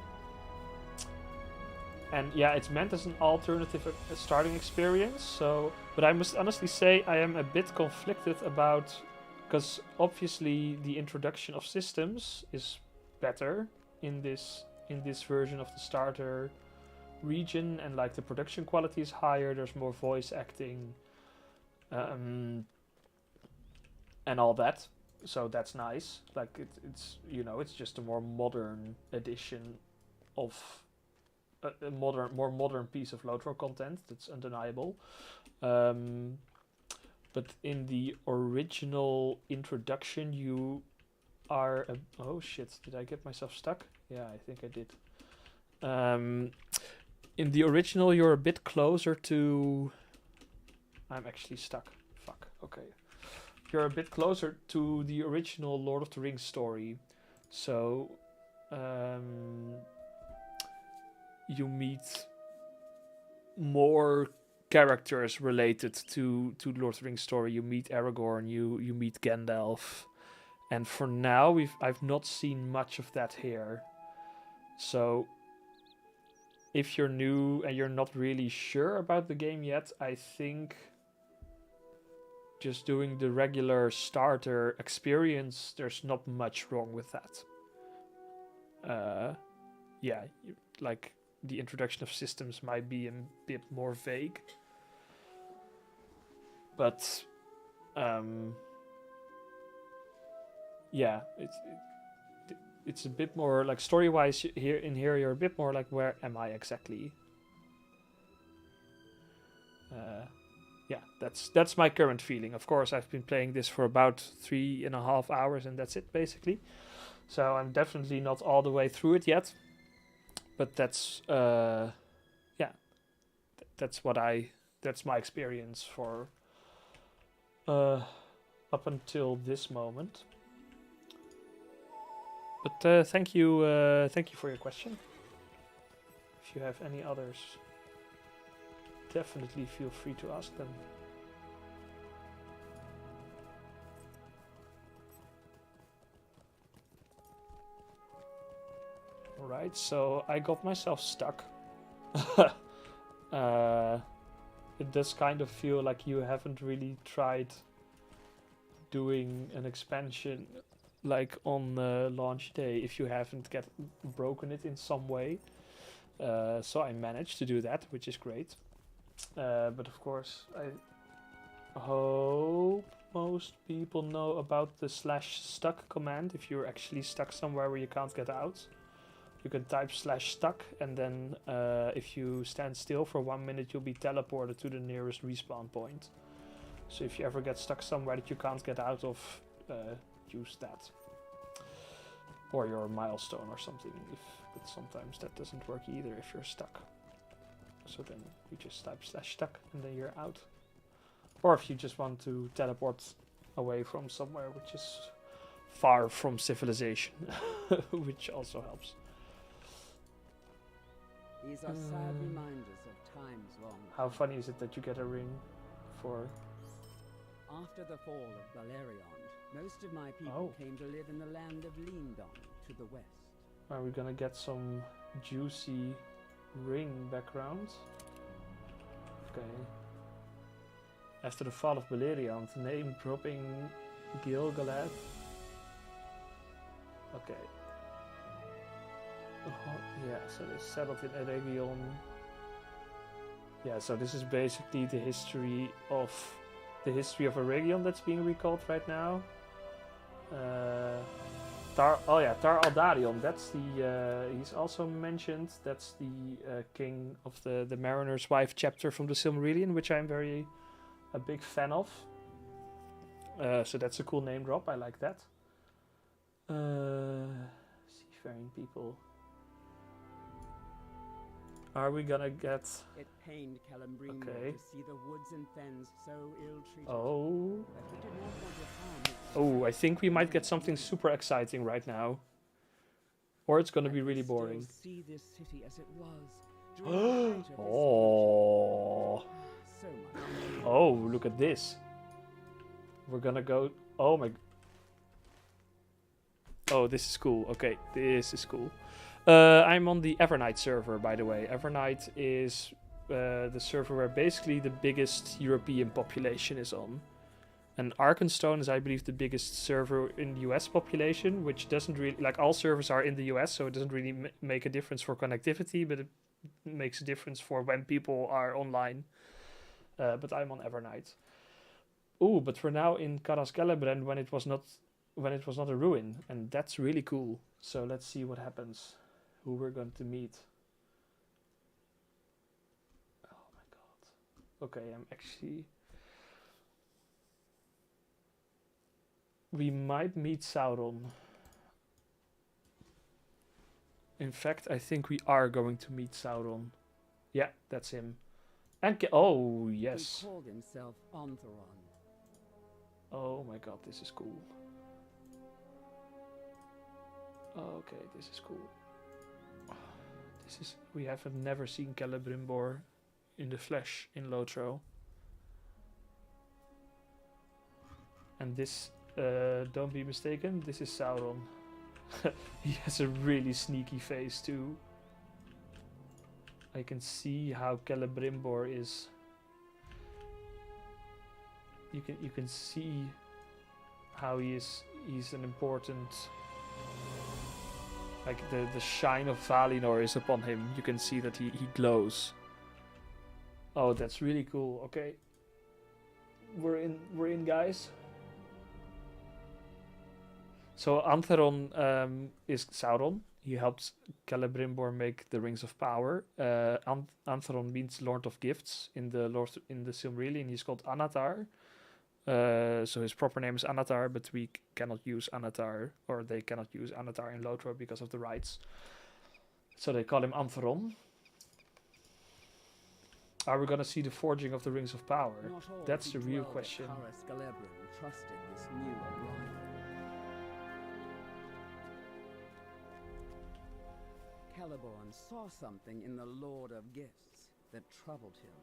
yeah, it's meant as an alternative starting experience. So, but I must honestly say I am a bit conflicted about. Because obviously the introduction of systems is better in this version of the starter region, and like the production quality is higher. There's more voice acting, and all that. So that's nice. Like it's it's just a more modern edition of a more modern piece of Lotro content. That's undeniable. But in the original introduction, you are... oh shit, did I get myself stuck? Yeah, I think I did. In the original, you're a bit closer to... I'm actually stuck. Fuck, okay. You're a bit closer to the original Lord of the Rings story. So... you meet more characters related to the Lord of the Rings story. You meet Aragorn, you meet Gandalf, and for now I've not seen much of that here. So if you're new and you're not really sure about the game yet, I think just doing the regular starter experience, there's not much wrong with that. Yeah, like the introduction of systems might be a bit more vague. But yeah, it's a bit more like story-wise here you're a bit more like, where am I exactly? Yeah, that's my current feeling. Of course, I've been playing this for about 3.5 hours, and that's it basically. So I'm definitely not all the way through it yet. But that's yeah, that's my experience for up until this moment. But thank you for your question. If you have any others, definitely feel free to ask them. Alright, so I got myself stuck. It does kind of feel like you haven't really tried doing an expansion like on launch day if you haven't broken it in some way. So I managed to do that, which is great. But of course, I hope most people know about the /stuck command. If you're actually stuck somewhere where you can't get out, you can type /stuck, and then if you stand still for 1 minute, you'll be teleported to the nearest respawn point. So if you ever get stuck somewhere that you can't get out of, use that. Or your milestone or something, but sometimes that doesn't work either if you're stuck. So then you just type /stuck and then you're out. Or if you just want to teleport away from somewhere which is far from civilization, which also helps. These are sad reminders of times long. How funny is it that you get a ring for... After the fall of Balerion, most of my people came to live in the land of Lindon to the west. Are we gonna get some juicy ring background? Okay. After the fall of Balerion, name dropping Gil-galad. Okay. Yeah, so they settled in Eregion. Yeah, so this is basically the history of Eregion that's being recalled right now. Tar Aldarion, that's the he's also mentioned. That's the king of the Mariner's Wife chapter from the Silmarillion, which I'm a big fan of. So that's a cool name drop. I like that. Seafaring people. Are we gonna get... It pained Calambrino to see the woods and fens so ill-treated. Oh. But he did not want to harm his Oh, I think we might get something super exciting right now. Or it's gonna be really boring. See this city as it was. Oh. So much. Oh, look at this. We're gonna go... Oh my... Oh, this is cool. Okay, this is cool. I'm on the Evernight server, by the way. Evernight is the server where basically the biggest European population is on. And Arkenstone is, I believe, the biggest server in the US population, which doesn't really... Like, all servers are in the US, so it doesn't really make a difference for connectivity, but it makes a difference for when people are online. But I'm on Evernight. Ooh, but we're now in Caras Galadriel when it was not a ruin, and that's really cool. So let's see what happens. Who we're going to meet. Oh my god. Okay, I'm actually... We might meet Sauron. In fact, I think we are going to meet Sauron. Yeah, that's him. And oh, yes. He called himself Antheron. Oh my god, this is cool. Okay, this is cool. We have never seen Celebrimbor in the flesh in Lotro. And this, don't be mistaken, this is Sauron. He has a really sneaky face too. I can see how Celebrimbor is. You can see how he's an important, like the shine of Valinor is upon him. You can see that he glows. Oh, that's really cool. Okay, we're in, guys. So Antheron is Sauron. He helped Celebrimbor make the Rings of Power. Antheron means Lord of Gifts in the Silmarillion. He's called Anatar. So his proper name is Anatar, but we cannot use Anatar, or they cannot use Anatar in Lotro because of the rights. So they call him Antheron. Are we gonna see the forging of the Rings of Power? That's the real question. Trusted this new arrival. Celeborn saw something in the Lord of Gifts that troubled him.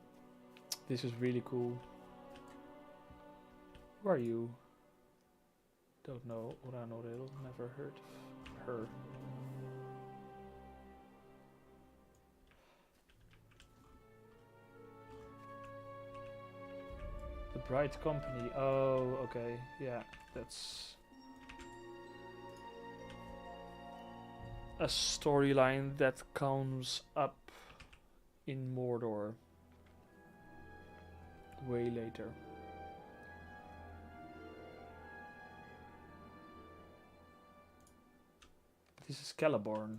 This is really cool. Who are you? Don't know. Uranoril. Never heard of her. The Bright Company. Oh, okay. Yeah, that's a storyline that comes up in Mordor way later. This is Celeborn.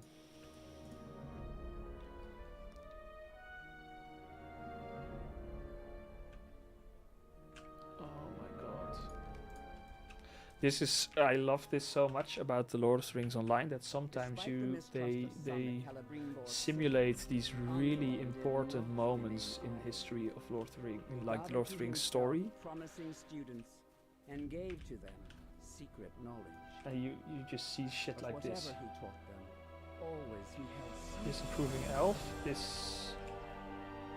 Oh my god. This is, I love this so much about the Lord of the Rings Online, that sometimes they simulate these really important moments in the history of Lord of the Rings, like the Lord of the Rings story. Promising students and gave to them secret knowledge. And you just see shit But like this. whatever he taught them, always he held This secret. improving elf, this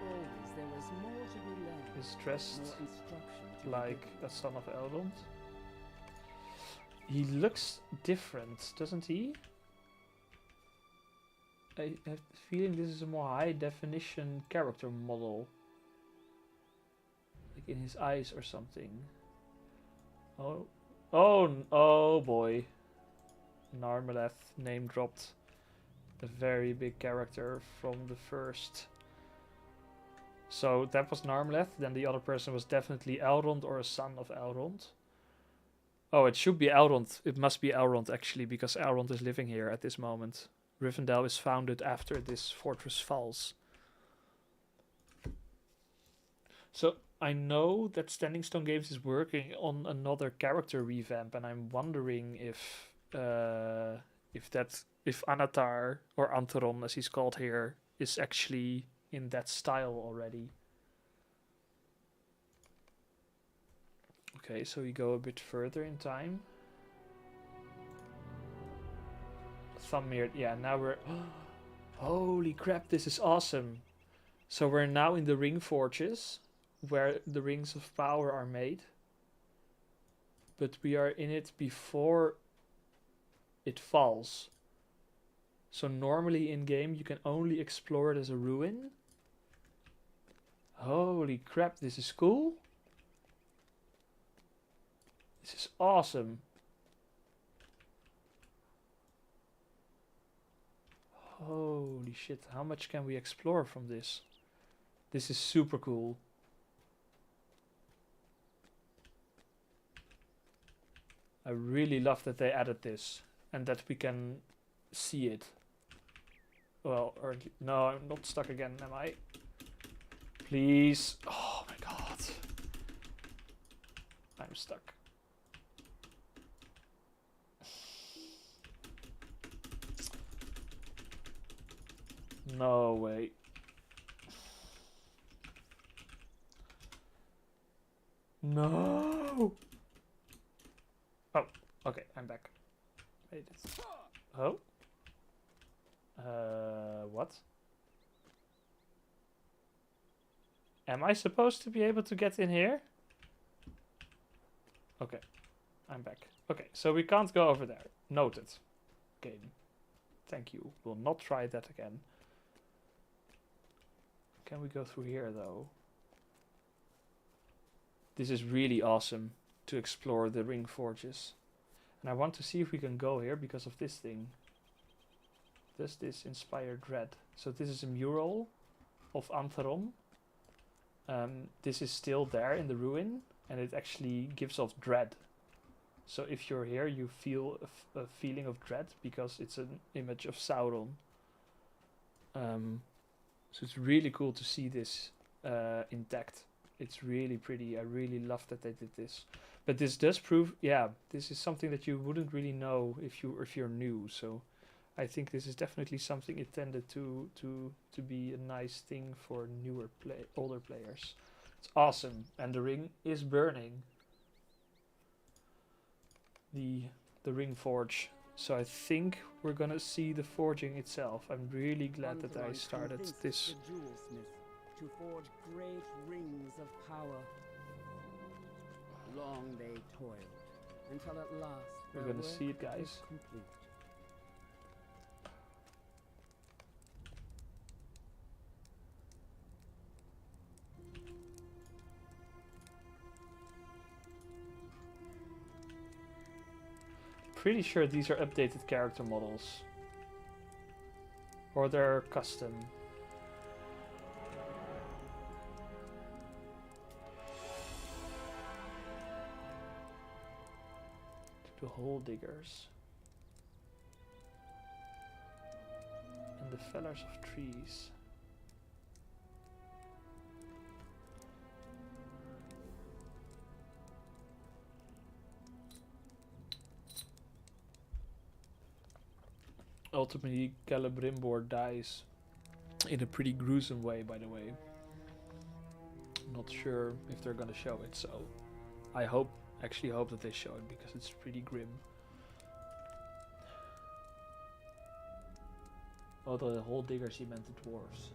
Always there was more to be learned. is dressed More instruction to be like given. a son of Elrond. He looks different, doesn't he? I have the feeling this is a more high definition character model. Like in his eyes or something. Oh boy. Narmeleth name dropped. A very big character from the first. So that was Narmeleth, then the other person was definitely Elrond or a son of Elrond. Oh, it should be Elrond. It must be Elrond actually, because Elrond is living here at this moment. Rivendell is founded after this fortress falls. So I know that Standing Stone Games is working on another character revamp, and I'm wondering if Anatar, or Antheron as he's called here, is actually in that style already. Okay, so we go a bit further in time. Thumbmere, yeah, now we're... Holy crap, this is awesome. So we're now in the Ring Forges, where the Rings of Power are made. But we are in it before it falls. So normally in game you can only explore it as a ruin. Holy crap, this is cool. This is awesome. Holy shit, how much can we explore from this? This is super cool. I really love that they added this and that we can see it. Well, or no, I'm not stuck again, am I? Please. Oh my god. I'm stuck. No way. No. Oh, okay, I'm back. Made it. Oh. What? Am I supposed to be able to get in here? Okay, I'm back. Okay, so we can't go over there. Noted. Game. Thank you. We'll not try that again. Can we go through here though? This is really awesome to explore the ring forges. And I want to see if we can go here because of this thing. Does this inspire dread? So this is a mural of Antheron. This is still there in the ruin, and it actually gives off dread. So if you're here, you feel a feeling of dread because it's an image of Sauron. So it's really cool to see this intact. It's really pretty. I really love that they did this. But this does prove, yeah, this is something that you wouldn't really know if you're new. So I think this is definitely something intended to be a nice thing for older players. It's awesome, and the ring is burning. The ring forge. So I think we're gonna see the forging itself. I'm really glad that I started this. The jewelsmith to forge great rings of power. Long they toiled, until at last We're their gonna see it, work guys. was complete. Pretty sure these are updated character models. Or they're custom. To the hole diggers. And the fellers of trees. Ultimately, Celebrimbor dies in a pretty gruesome way, by the way. Not sure if they're gonna show it, so I actually hope that they show it because it's pretty grim. Although the whole diggers he meant the dwarves.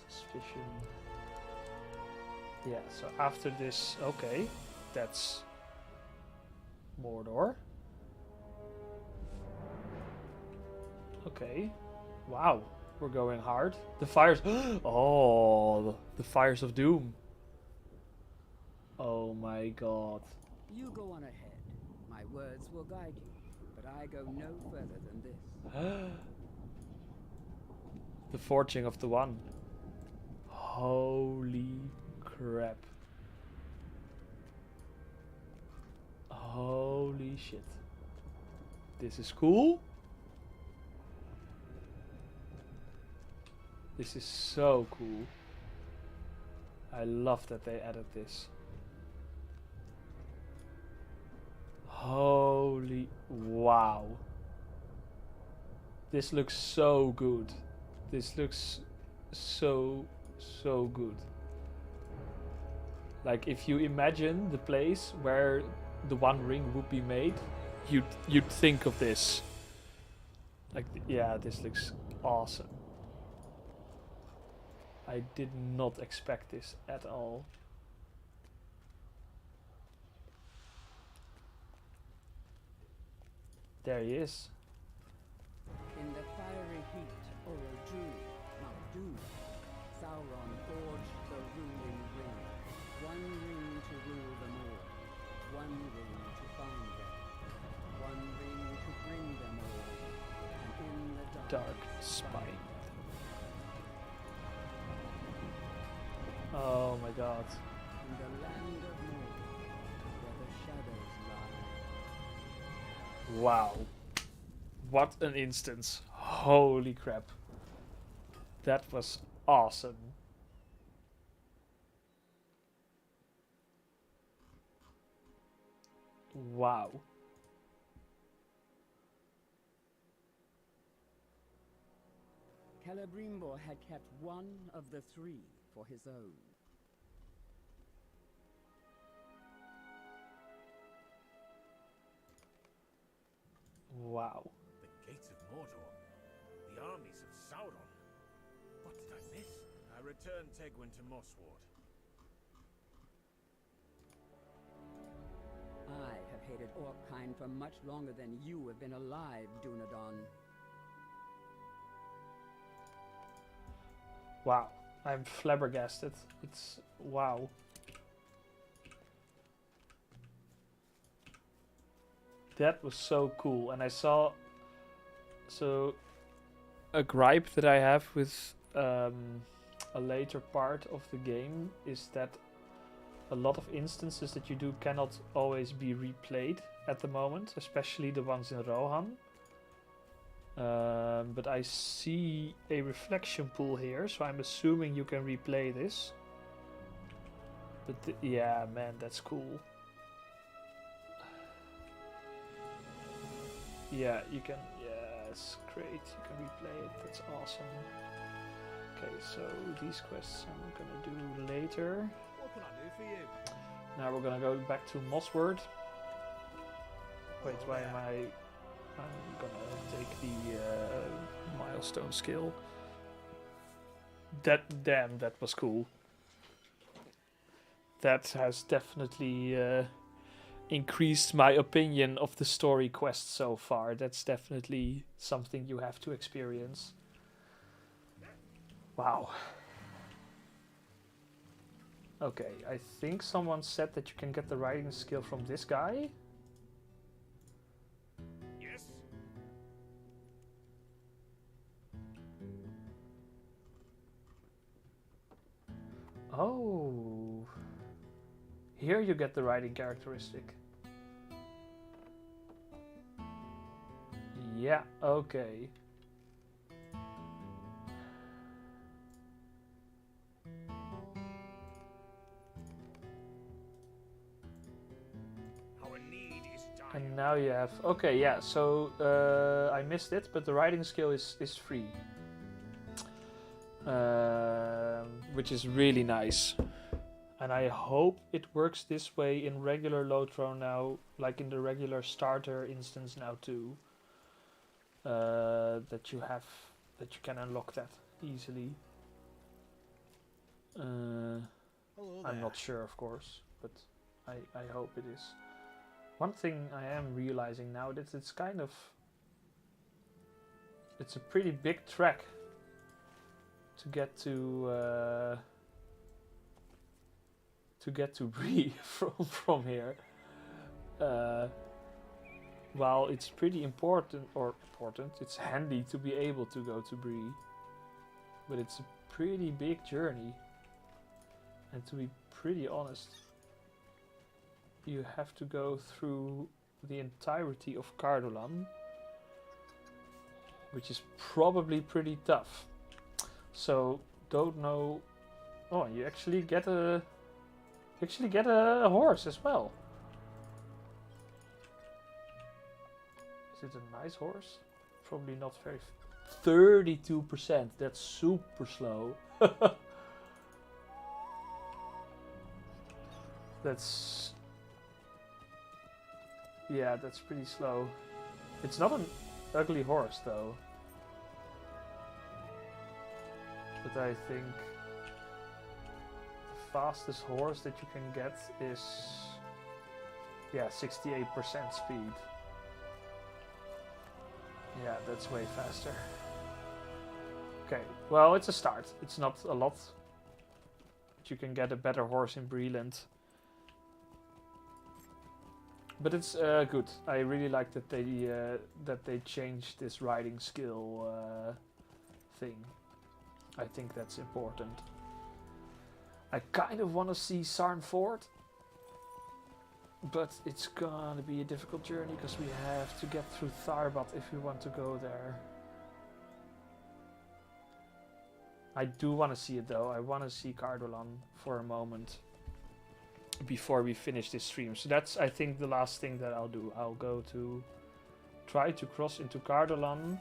Suspicion. Yeah, so after this, okay, that's Mordor. Okay, wow, we're going hard. The fires, oh, the fires of doom. Oh my god. You go on ahead. My words will guide you, but I go no further than this. The forging of the one. Holy crap. Holy shit. This is cool. This is so cool. I love that they added this. Holy wow. This looks so good. This looks so good. Like if you imagine the place where the One Ring would be made, you'd think of this. Like yeah, this looks awesome. I did not expect this at all. There he is. In the fiery heat, Orodru, Mount Doom, Sauron forged the ruling ring. One ring to rule them all. One ring to find them. One ring to bring them all. And in the Dark Spine. Oh my god. In the land of Mordor, where the shadows lie. Wow. What an instance. Holy crap. That was awesome. Wow. Celebrimbor had kept one of the three for his own. Wow. The Mordor. The armies of Sauron. What did I miss? I returned Tegwin to Mossward. I have hated Orkkind for much longer than you have been alive, Dunedain. Wow, I'm flabbergasted. It's wow. That was so cool, and I saw so a gripe that I have with a later part of the game is that a lot of instances that you do cannot always be replayed at the moment, especially the ones in Rohan. But I see a reflection pool here, so I'm assuming you can replay this. But yeah, man, that's cool. Yeah, you can. Yes, great. You can replay it. That's awesome. Okay, so these quests I'm gonna do later. What can I do for you? Now we're gonna go back to Mossward. Wait, why am I? I'm gonna take the milestone skill. Damn, that was cool. That has definitely increased my opinion of the story quest so far. That's definitely something you have to experience. Wow. Okay, I think someone said that you can get the riding skill from this guy. Yes? Oh. Here you get the riding characteristic. Yeah, okay. Our need is dire. And now you have... Okay, yeah, so I missed it, but the riding skill is free. Which is really nice. And I hope it works this way in regular Lotro now, like in the regular starter instance now too. That you can unlock that easily. Hello there. I'm not sure, of course, but I hope it is. One thing I am realizing now that it's kind of... It's a pretty big trek to get to Bree from here. While it's pretty important, it's handy to be able to go to Bree, but it's a pretty big journey. And to be pretty honest, you have to go through the entirety of Cardolan, which is probably pretty tough. So don't know. Oh, you actually get a horse as well. Is it a nice horse? Probably not very. 32%. That's super slow. That's... Yeah, that's pretty slow. It's not an ugly horse though. But I think the fastest horse that you can get is... Yeah, 68% speed. Yeah, that's way faster. Okay, well, it's a start. It's not a lot. But you can get a better horse in Breland. But it's good. I really like that they changed this riding skill thing. I think that's important. I kind of want to see Sarnford, but it's gonna be a difficult journey because we have to get through Tharbad if we want to go there. I do want to see it though. I want to see Cardolan for a moment before we finish this stream. So that's, I think, the last thing that I'll do. I'll go to try to cross into Cardolan,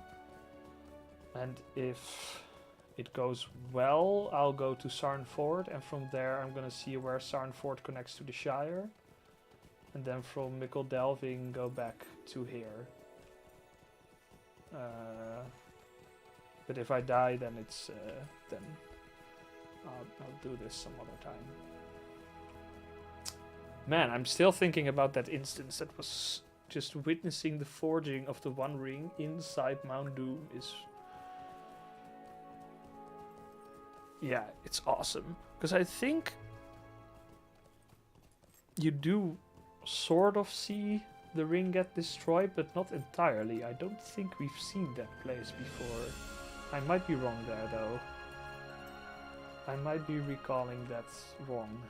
and if it goes well, I'll go to Sarnford, and from there I'm gonna see where Sarnford connects to the Shire, and then from Mickle Delving go back to here. But if I die, then it's then I'll do this some other time. Man, I'm still thinking about that instance that was just witnessing the forging of the One Ring inside Mount Doom is... Yeah, it's awesome. Because I think you do sort of see the ring get destroyed, but not entirely. I don't think we've seen that place before. I might be wrong there, though. I might be recalling that wrong.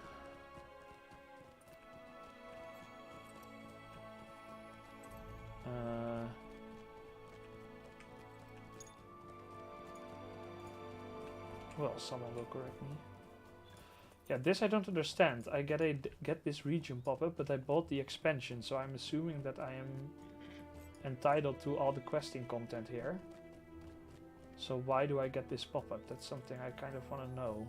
Well, someone will correct me. Yeah, this I don't understand. I get this region pop-up, but I bought the expansion, so I'm assuming that I am entitled to all the questing content here. So why do I get this pop-up? That's something I kind of want to know.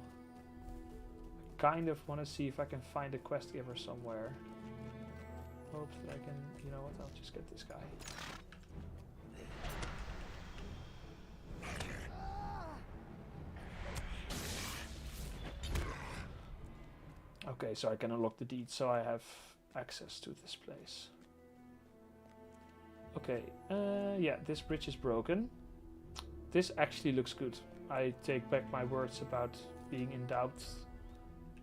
I kind of want to see if I can find a quest giver somewhere. Hope that I can... You know what? I'll just get this guy. Okay, so I can unlock the deed, so I have access to this place. Okay, yeah, this bridge is broken. This actually looks good. I take back my words about being in doubt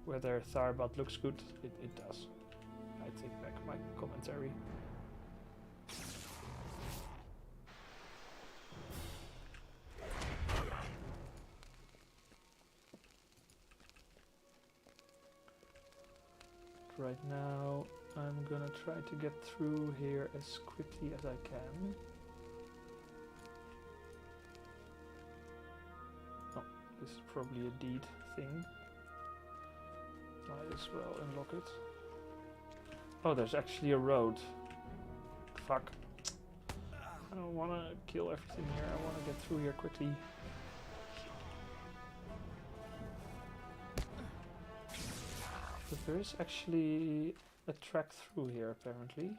whether Tharbad looks good. It does. I take back my commentary. Right now, I'm gonna try to get through here as quickly as I can. Oh, this is probably a deed thing. Might as well unlock it. Oh, there's actually a road. Fuck. I don't want to kill everything here. I want to get through here quickly. But there is actually a track through here, apparently.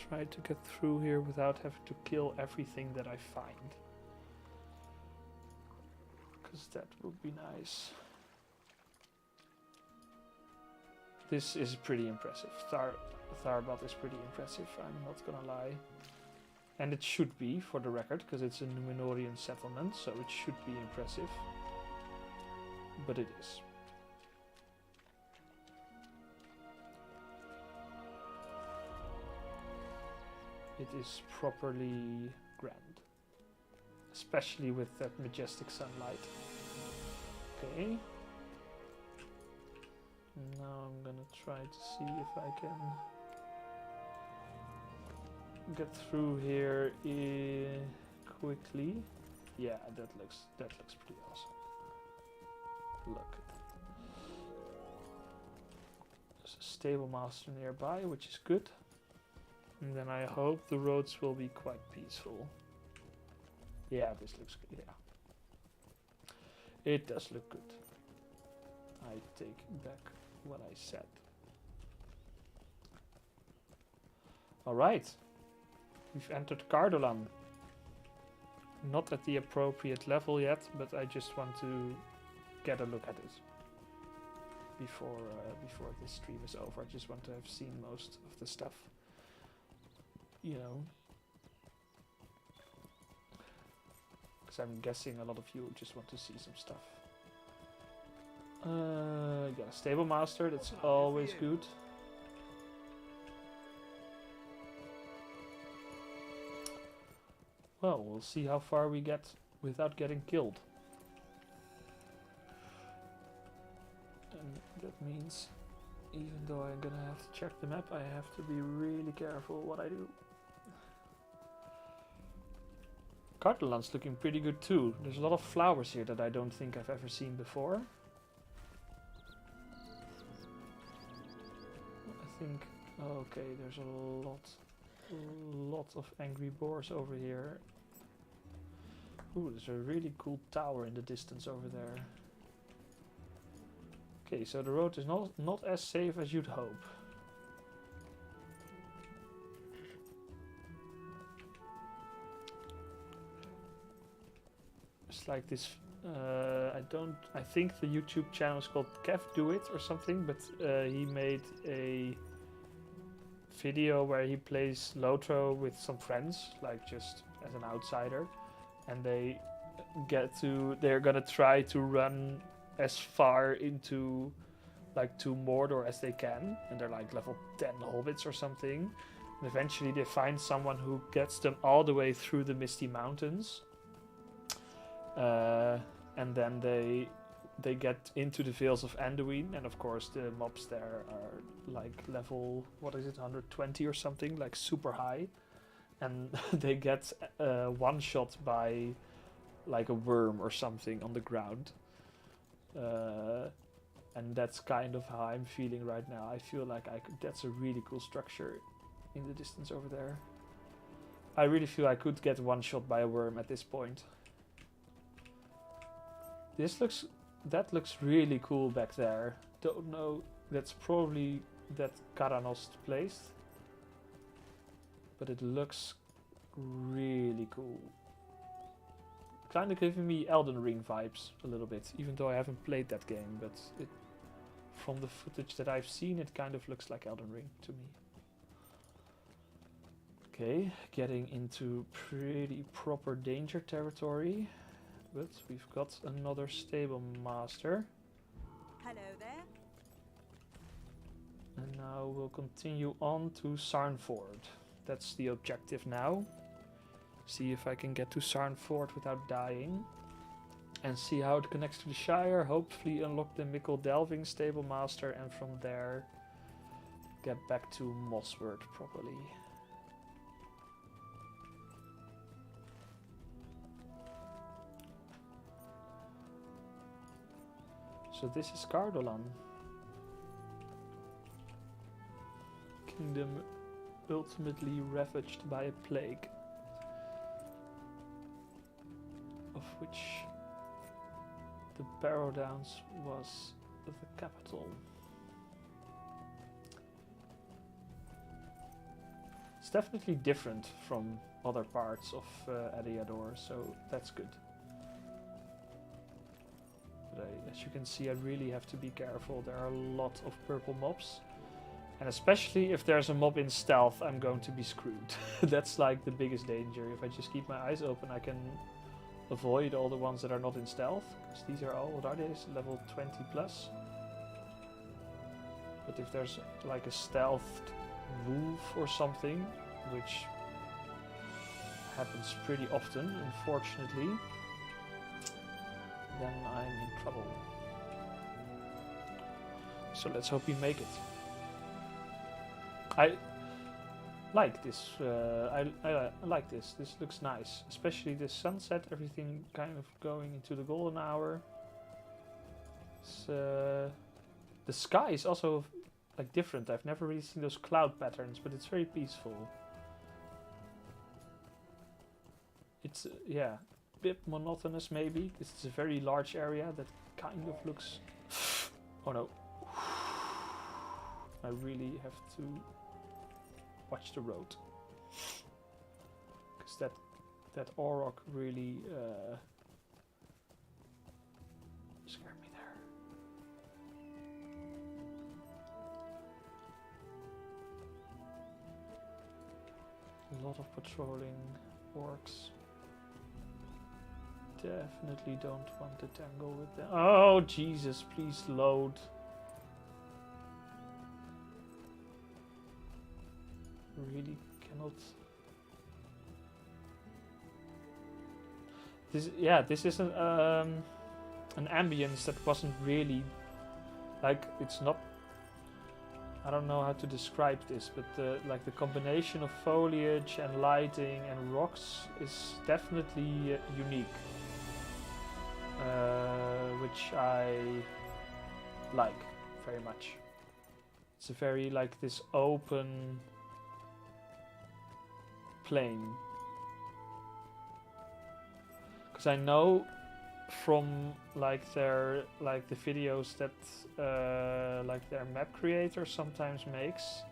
Try to get through here without having to kill everything that I find. Because that would be nice. This is pretty impressive. Tharbad is pretty impressive, I'm not gonna lie. And it should be, for the record, because it's a Numenorian settlement, so it should be impressive. But it is. It is properly grand. Especially with that majestic sunlight. Okay. Now I'm gonna try to see if I can get through here quickly. Yeah, that looks pretty awesome. Look. There's a stable master nearby, which is good. And then I hope the roads will be quite peaceful. Yeah, this looks good, yeah. It does look good. I take back what I said. Alright. We've entered Cardolan. Not at the appropriate level yet, but I just want to get a look at it. Before this stream is over. I just want to have seen most of the stuff. You know, because I'm guessing a lot of you just want to see some stuff. Yeah, stable master, that's always good. Well, we'll see how far we get without getting killed. And that means, even though I'm gonna have to check the map, I have to be really careful what I do. Cardolan's looking pretty good too. There's a lot of flowers here that I don't think I've ever seen before. think... Okay, there's a lot of angry boars over here. Ooh, there's a really cool tower in the distance over there. Okay, so the road is not as safe as you'd hope. It's like this. I think the YouTube channel is called Kev Do It or something, but he made a video where he plays Lotro with some friends, like just as an outsider, and they're gonna try to run as far into like to Mordor as they can, and they're like level 10 hobbits or something, and eventually they find someone who gets them all the way through the Misty Mountains, and then they get into the Vales of Anduin, and of course the mobs there are like level, what is it, 120 or something, like super high, and they get one shot by like a worm or something on the ground, and that's kind of how I'm feeling right now. I feel like that's a really cool structure in the distance over there. I really feel I could get one shot by a worm at this point. That looks really cool back there. Don't know, that's probably that Karanost placed, but it looks really cool. Kind of giving me Elden Ring vibes a little bit, even though I haven't played that game, but from the footage that I've seen, it kind of looks like Elden Ring to me. Okay, getting into pretty proper danger territory. But we've got another stable master. Hello there. And now we'll continue on to Sarnford. That's the objective now. See if I can get to Sarnford without dying. And see how it connects to the Shire. Hopefully unlock the Mickle Delving stable master. And from there get back to Mossworth properly. So this is Cardolan. Kingdom ultimately ravaged by a plague, of which the Barrow Downs was the capital. It's definitely different from other parts of Eriador, so that's good. But as you can see, I really have to be careful. There are a lot of purple mobs. And especially if there's a mob in stealth, I'm going to be screwed. That's like the biggest danger. If I just keep my eyes open, I can avoid all the ones that are not in stealth. Because these are all, what are these? Level 20 plus. But if there's like a stealthed wolf or something, which happens pretty often, unfortunately, then I'm in trouble. So let's hope we make it. I like this. I like this. This looks nice, especially this sunset. Everything kind of going into the golden hour. The sky is also like different. I've never really seen those cloud patterns, but it's very peaceful. It's yeah. Bit monotonous maybe. This is a very large area that kind of looks... Oh no. I really have to watch the road. Because that Auroch really scared me there. A lot of patrolling orcs. Definitely don't want to tangle with them. Oh, Jesus, please load. Really cannot. This is an ambience that wasn't really like, it's not, I don't know how to describe this, but like the combination of foliage and lighting and rocks is definitely unique. Which I like very much. It's a very like this open plain. Because I know from like their the videos that like their map creator sometimes makes,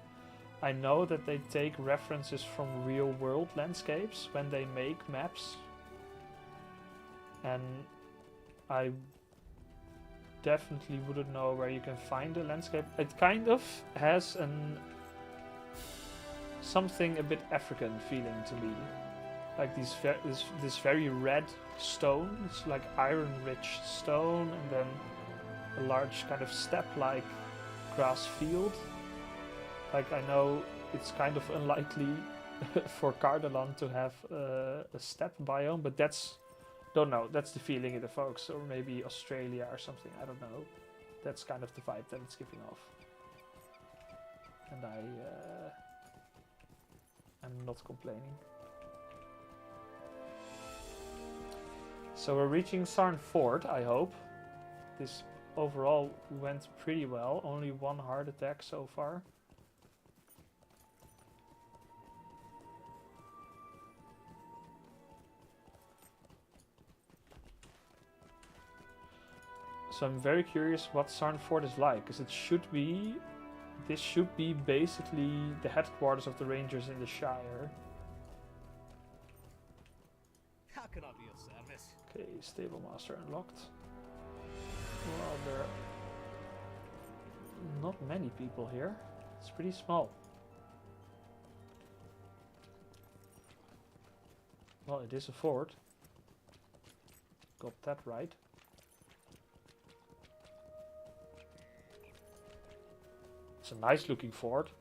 I know that they take references from real world landscapes when they make maps, and I definitely wouldn't know where you can find a landscape. It kind of has something a bit African feeling to me, like this very red stone. It's like iron-rich stone, and then a large kind of steppe-like grass field. Like, I know it's kind of unlikely for Cardolan to have a steppe biome, but don't know, that's the feeling it evokes. Or maybe Australia or something, I don't know. That's kind of the vibe that it's giving off. And I'm not complaining. So we're reaching Sarn Fort, I hope. This overall went pretty well. Only one heart attack so far. So I'm very curious what Sarn Fort is like, because this should be basically the headquarters of the Rangers in the Shire. How can I be of service? Okay, Stable Master unlocked. Well, there are not many people here. It's pretty small. Well, it is a fort. Got that right. It's a nice looking fort.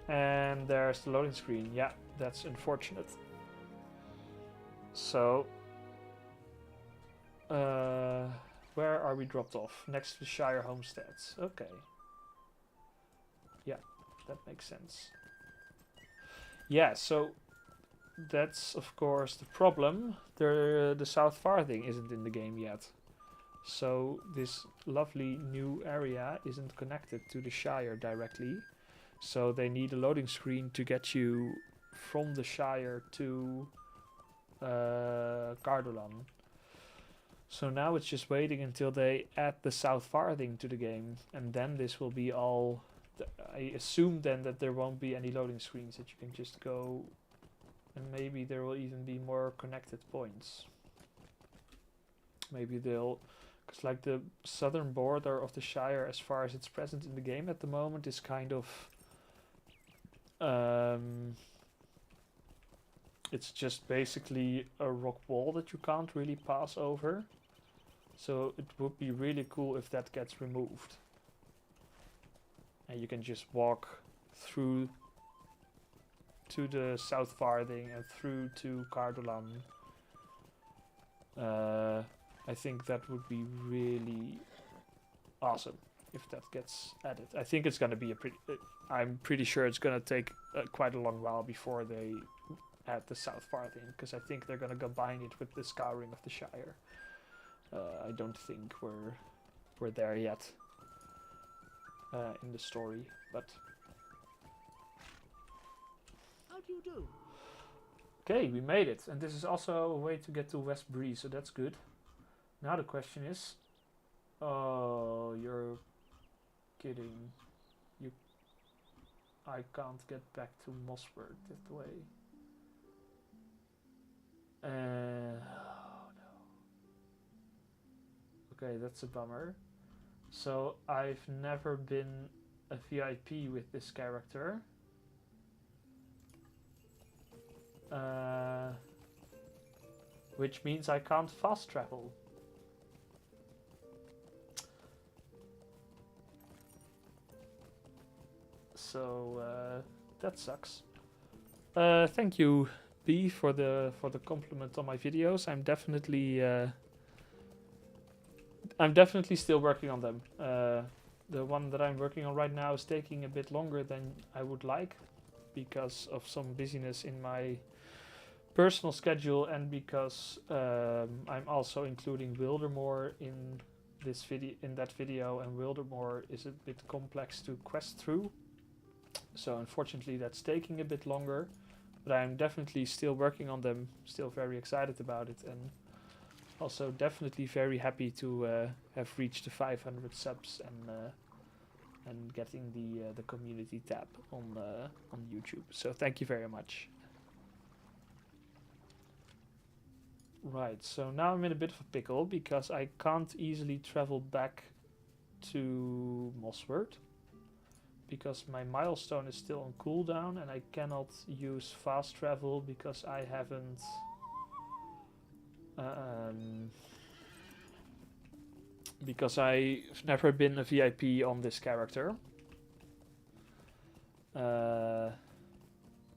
And there's the loading screen. Yeah, that's unfortunate. So, where are we dropped off? Next to the Shire homesteads. Okay. Yeah, that makes sense. Yeah, so that's of course the problem. The South Farthing isn't in the game yet. So this lovely new area isn't connected to the Shire directly. So they need a loading screen to get you from the Shire to Cardolan. So now it's just waiting until they add the South Farthing to the game, and then this will be all. I assume then that there won't be any loading screens, that you can just go, and maybe there will even be more connected points. Maybe they'll, because like the southern border of the Shire, as far as it's present in the game at the moment, is kind of it's just basically a rock wall that you can't really pass over. So it would be really cool if that gets removed. And you can just walk through to the South Farthing and through to Cardolan. I think that would be really awesome if that gets added. I think it's gonna be I'm pretty sure it's gonna take quite a long while before they add the South Farthing, because I think they're gonna combine it with the Scouring of the Shire. I don't think we're there yet in the story, but How do you do? okay, we made it, and this is also a way to get to West Bree, so that's good. Now the question is, oh, you're kidding. I can't get back to Mossworth that way. Oh no. Okay, that's a bummer. So I've never been a VIP with this character. Which means I can't fast travel. So that sucks. Thank you, B, for the compliment on my videos. I'm definitely still working on them. The one that I'm working on right now is taking a bit longer than I would like, because of some busyness in my personal schedule and because I'm also including Wildermore in this video, and Wildermore is a bit complex to quest through. So unfortunately that's taking a bit longer, but I'm definitely still working on them, still very excited about it, and also definitely very happy to have reached the 500 subs and getting the community tab on YouTube. So thank you very much. Right, so now I'm in a bit of a pickle because I can't easily travel back to Mossword because my milestone is still on cooldown, and I cannot use fast travel because I haven't because I've never been a VIP on this character.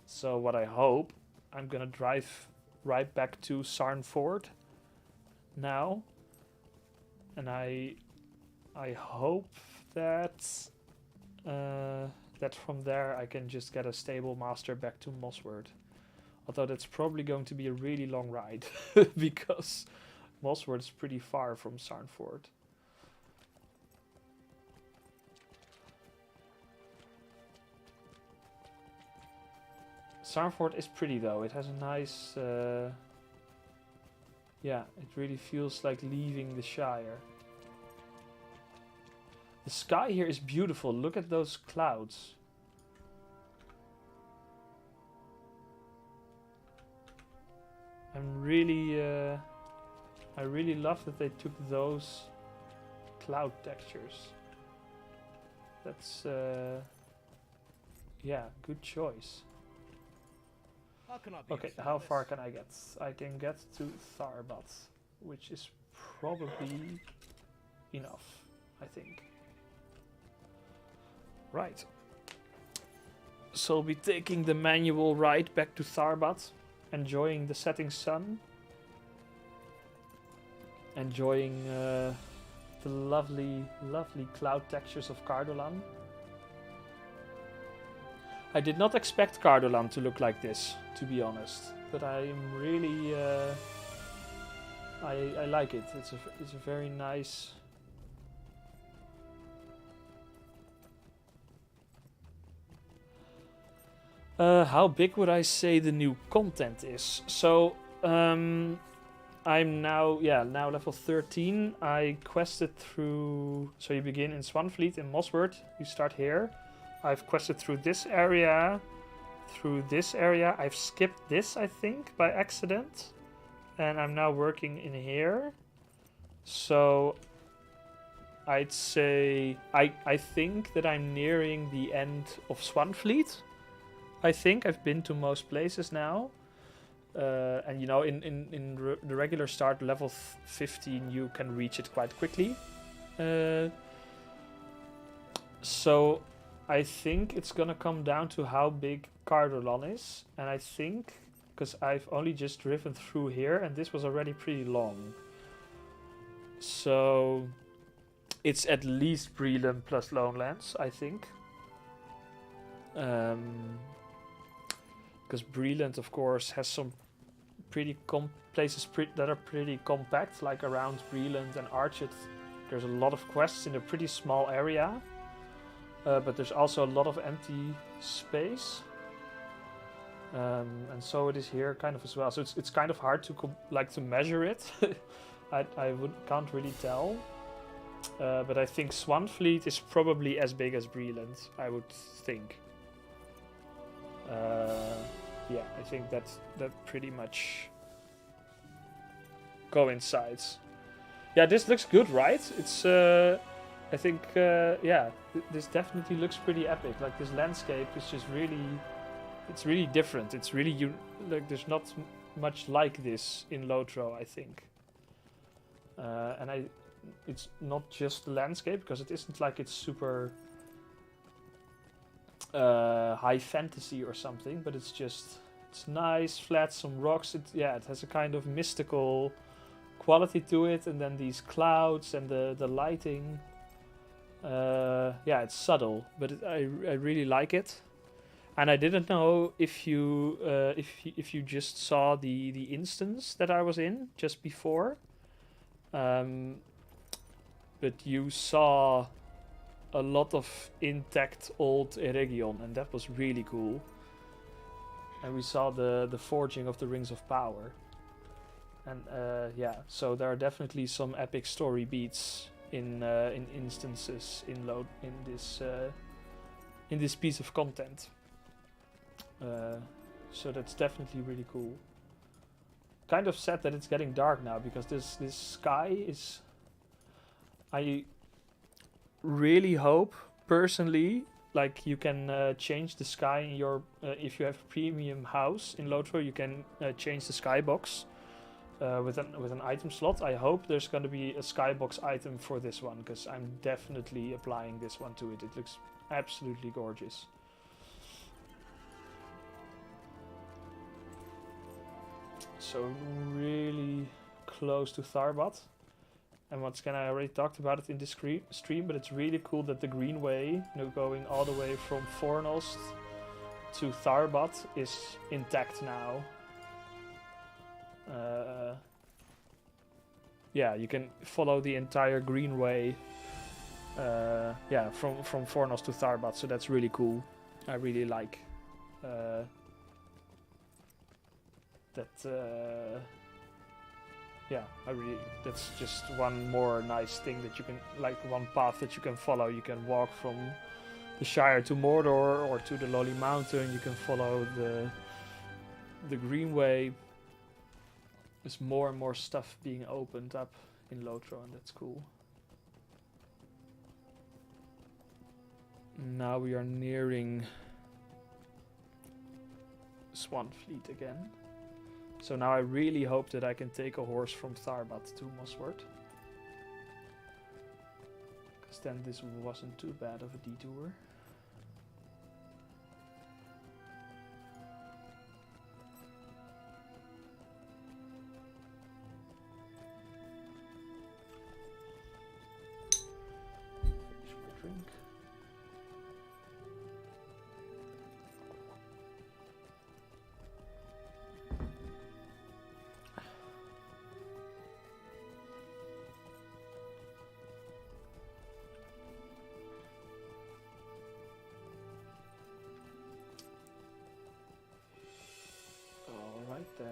So what I hope, I'm gonna drive right back to Sarnford now, and I hope that that from there I can just get a stable master back to Mossword. Although that's probably going to be a really long ride because Mossword is pretty far from Sarnford. Sarnford is pretty though. It has a nice yeah, it really feels like leaving the Shire. The sky here is beautiful. Look at those clouds. I'm really I really love that they took those cloud textures. That's yeah, good choice. How can I be Okay, of how service? far can I get? I can get to Tharbat, which is probably enough, I think. Right. So I'll be taking the manual ride back to Tharbat, enjoying the setting sun, enjoying the lovely, lovely cloud textures of Cardolan. I did not expect Cardolan to look like this, to be honest, but I'm really I like it. It's a very nice. How big would I say the new content is? So I'm now level 13. I quested through. So you begin in Swanfleet in Mossword. You start here. I've quested through this area, I've skipped this, I think, by accident. And I'm now working in here. So I'd say I think that I'm nearing the end of Swanfleet. I think I've been to most places now. And you know, in the regular start level 15 you can reach it quite quickly. So I think it's gonna come down to how big Cardolan is, and I think, because I've only just driven through here, and this was already pretty long. So it's at least Breland plus Lonelands, I think. Because Breland, of course, has some pretty places that are pretty compact, like around Breland and Archet. There's a lot of quests in a pretty small area. But there's also a lot of empty space, and so it is here kind of as well. So it's kind of hard to to measure it. I can't really tell, but I think Swanfleet is probably as big as Breland. I would think. Yeah, I think that pretty much coincides. Yeah, this looks good, right? It's. I think, yeah, this definitely looks pretty epic. Like, this landscape is just really, it's really different. It's really, like, there's not much like this in Lotro, I think. And it's not just the landscape, because it isn't like it's super high fantasy or something, but it's just, it's nice, flat, some rocks. It has a kind of mystical quality to it, and then these clouds and the lighting. Yeah, it's subtle, but I really like it. And I didn't know if you just saw the instance that I was in just before, but you saw a lot of intact old Eregion, and that was really cool. And we saw the forging of the Rings of Power, and yeah, so there are definitely some epic story beats in instances in this piece of content. So that's definitely really cool. Kind of sad that it's getting dark now, because this sky is... I really hope, personally, like you can change the sky in your... if you have a premium house in Lotro, you can change the skybox with an item slot. I hope there's going to be a skybox item for this one, because I'm definitely applying this one to it. It looks absolutely gorgeous. So really close to Tharbat. And once again, I already talked about it in this stream, but it's really cool that the Greenway, you know, going all the way from Fornost to Tharbat, is intact now. Yeah, you can follow the entire Greenway. Yeah, from Fornost to Tharbat, so that's really cool. I really like that. Yeah, that's just one more nice thing that you can, like one path that you can follow. You can walk from the Shire to Mordor or to the Lowly Mountain. You can follow the Greenway. There's more and more stuff being opened up in Lotro, and that's cool. Now we are nearing Swanfleet again. So now I really hope that I can take a horse from Tharbat to Mosswort. Because then this wasn't too bad of a detour. Finish my drink. There.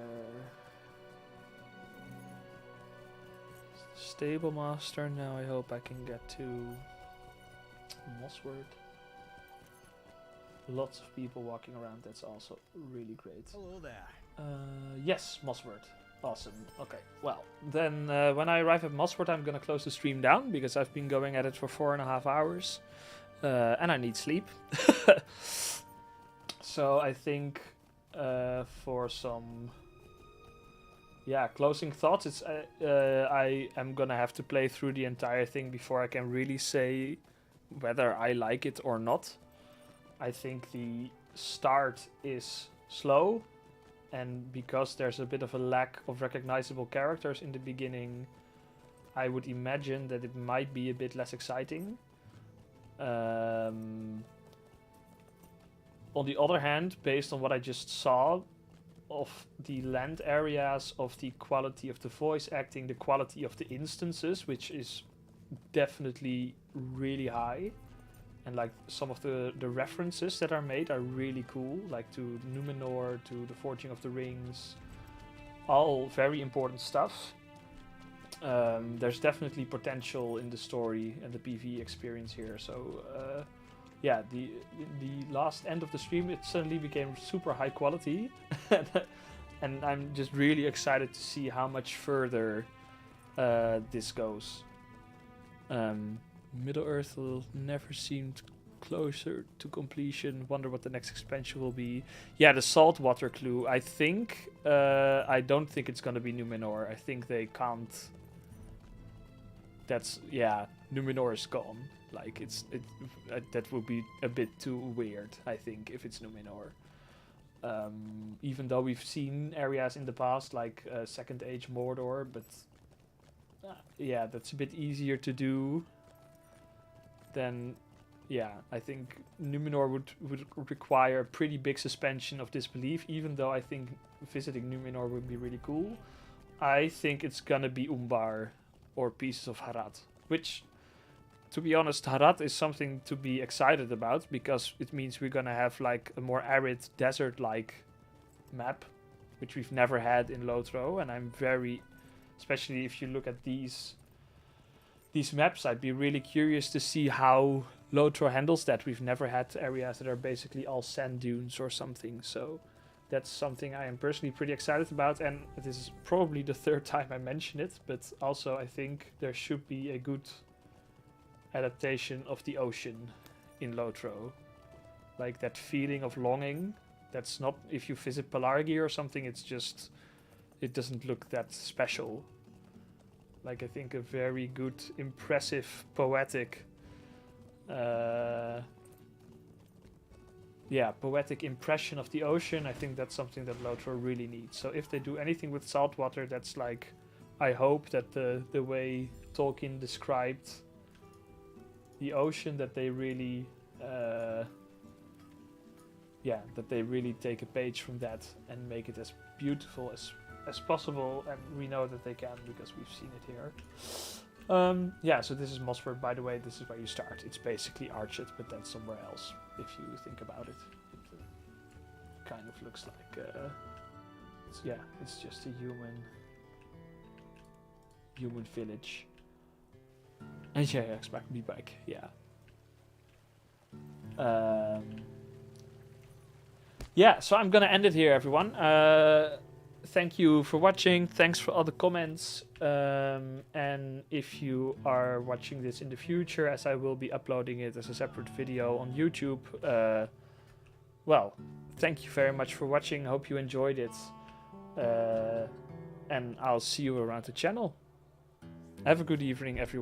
Stable Master. Now I hope I can get to Mosswort. Lots of people walking around. That's also really great. Hello there. Yes, Mosswort. Awesome. Okay. Well, then when I arrive at Mosswort, I'm gonna close the stream down because I've been going at it for 4.5 hours, and I need sleep. So I think. For some closing thoughts, it's I am gonna have to play through the entire thing before I can really say whether I like it or not. I think the start is slow, and because there's a bit of a lack of recognizable characters in the beginning, I would imagine that it might be a bit less exciting. On the other hand, based on what I just saw of the land areas, of the quality of the voice acting, the quality of the instances, which is definitely really high, and like some of the references that are made are really cool, like to Numenor, to the Forging of the Rings, all very important stuff. There's definitely potential in the story and the PvE experience here, so yeah, the last end of the stream, it suddenly became super high quality, and I'm just really excited to see how much further this goes. Middle-earth will never seemed closer to completion. Wonder what the next expansion will be. Yeah, the saltwater clue. I think I don't think it's gonna be Numenor. I think they can't. That's Numenor is gone. Like that would be a bit too weird, I think, if it's Numenor. Even though we've seen areas in the past like Second Age Mordor, but yeah, that's a bit easier to do than yeah, I think Numenor would require a pretty big suspension of disbelief, even though I think visiting Numenor would be really cool. I think it's gonna be Umbar or pieces of Harad, which, to be honest, Harad is something to be excited about because it means we're gonna have like a more arid desert-like map, which we've never had in Lotro, and I'm very, especially if you look at these maps, I'd be really curious to see how Lotro handles that. We've never had areas that are basically all sand dunes or something, so that's something I am personally pretty excited about, and this is probably the third time I mention it, but also I think there should be a good adaptation of the ocean in Lotro. Like that feeling of longing, that's not, if you visit Pelargia or something, it's just, it doesn't look that special. Like, I think a very good, impressive, poetic, poetic impression of the ocean. I think that's something that Lotro really needs. So if they do anything with saltwater, that's like, I hope that the way Tolkien described the ocean, that they really, that they really take a page from that and make it as beautiful as possible, and we know that they can because we've seen it here. So this is Mossford, by the way. This is where you start. It's basically Archet, but then somewhere else, if you think about it. It kind of looks like, it's just a human village. And yeah, expect me back, yeah. So I'm gonna end it here, everyone. Thank you for watching. Thanks for all the comments. And if you are watching this in the future, as I will be uploading it as a separate video on YouTube, thank you very much for watching. Hope you enjoyed it. And I'll see you around the channel. Have a good evening, everyone.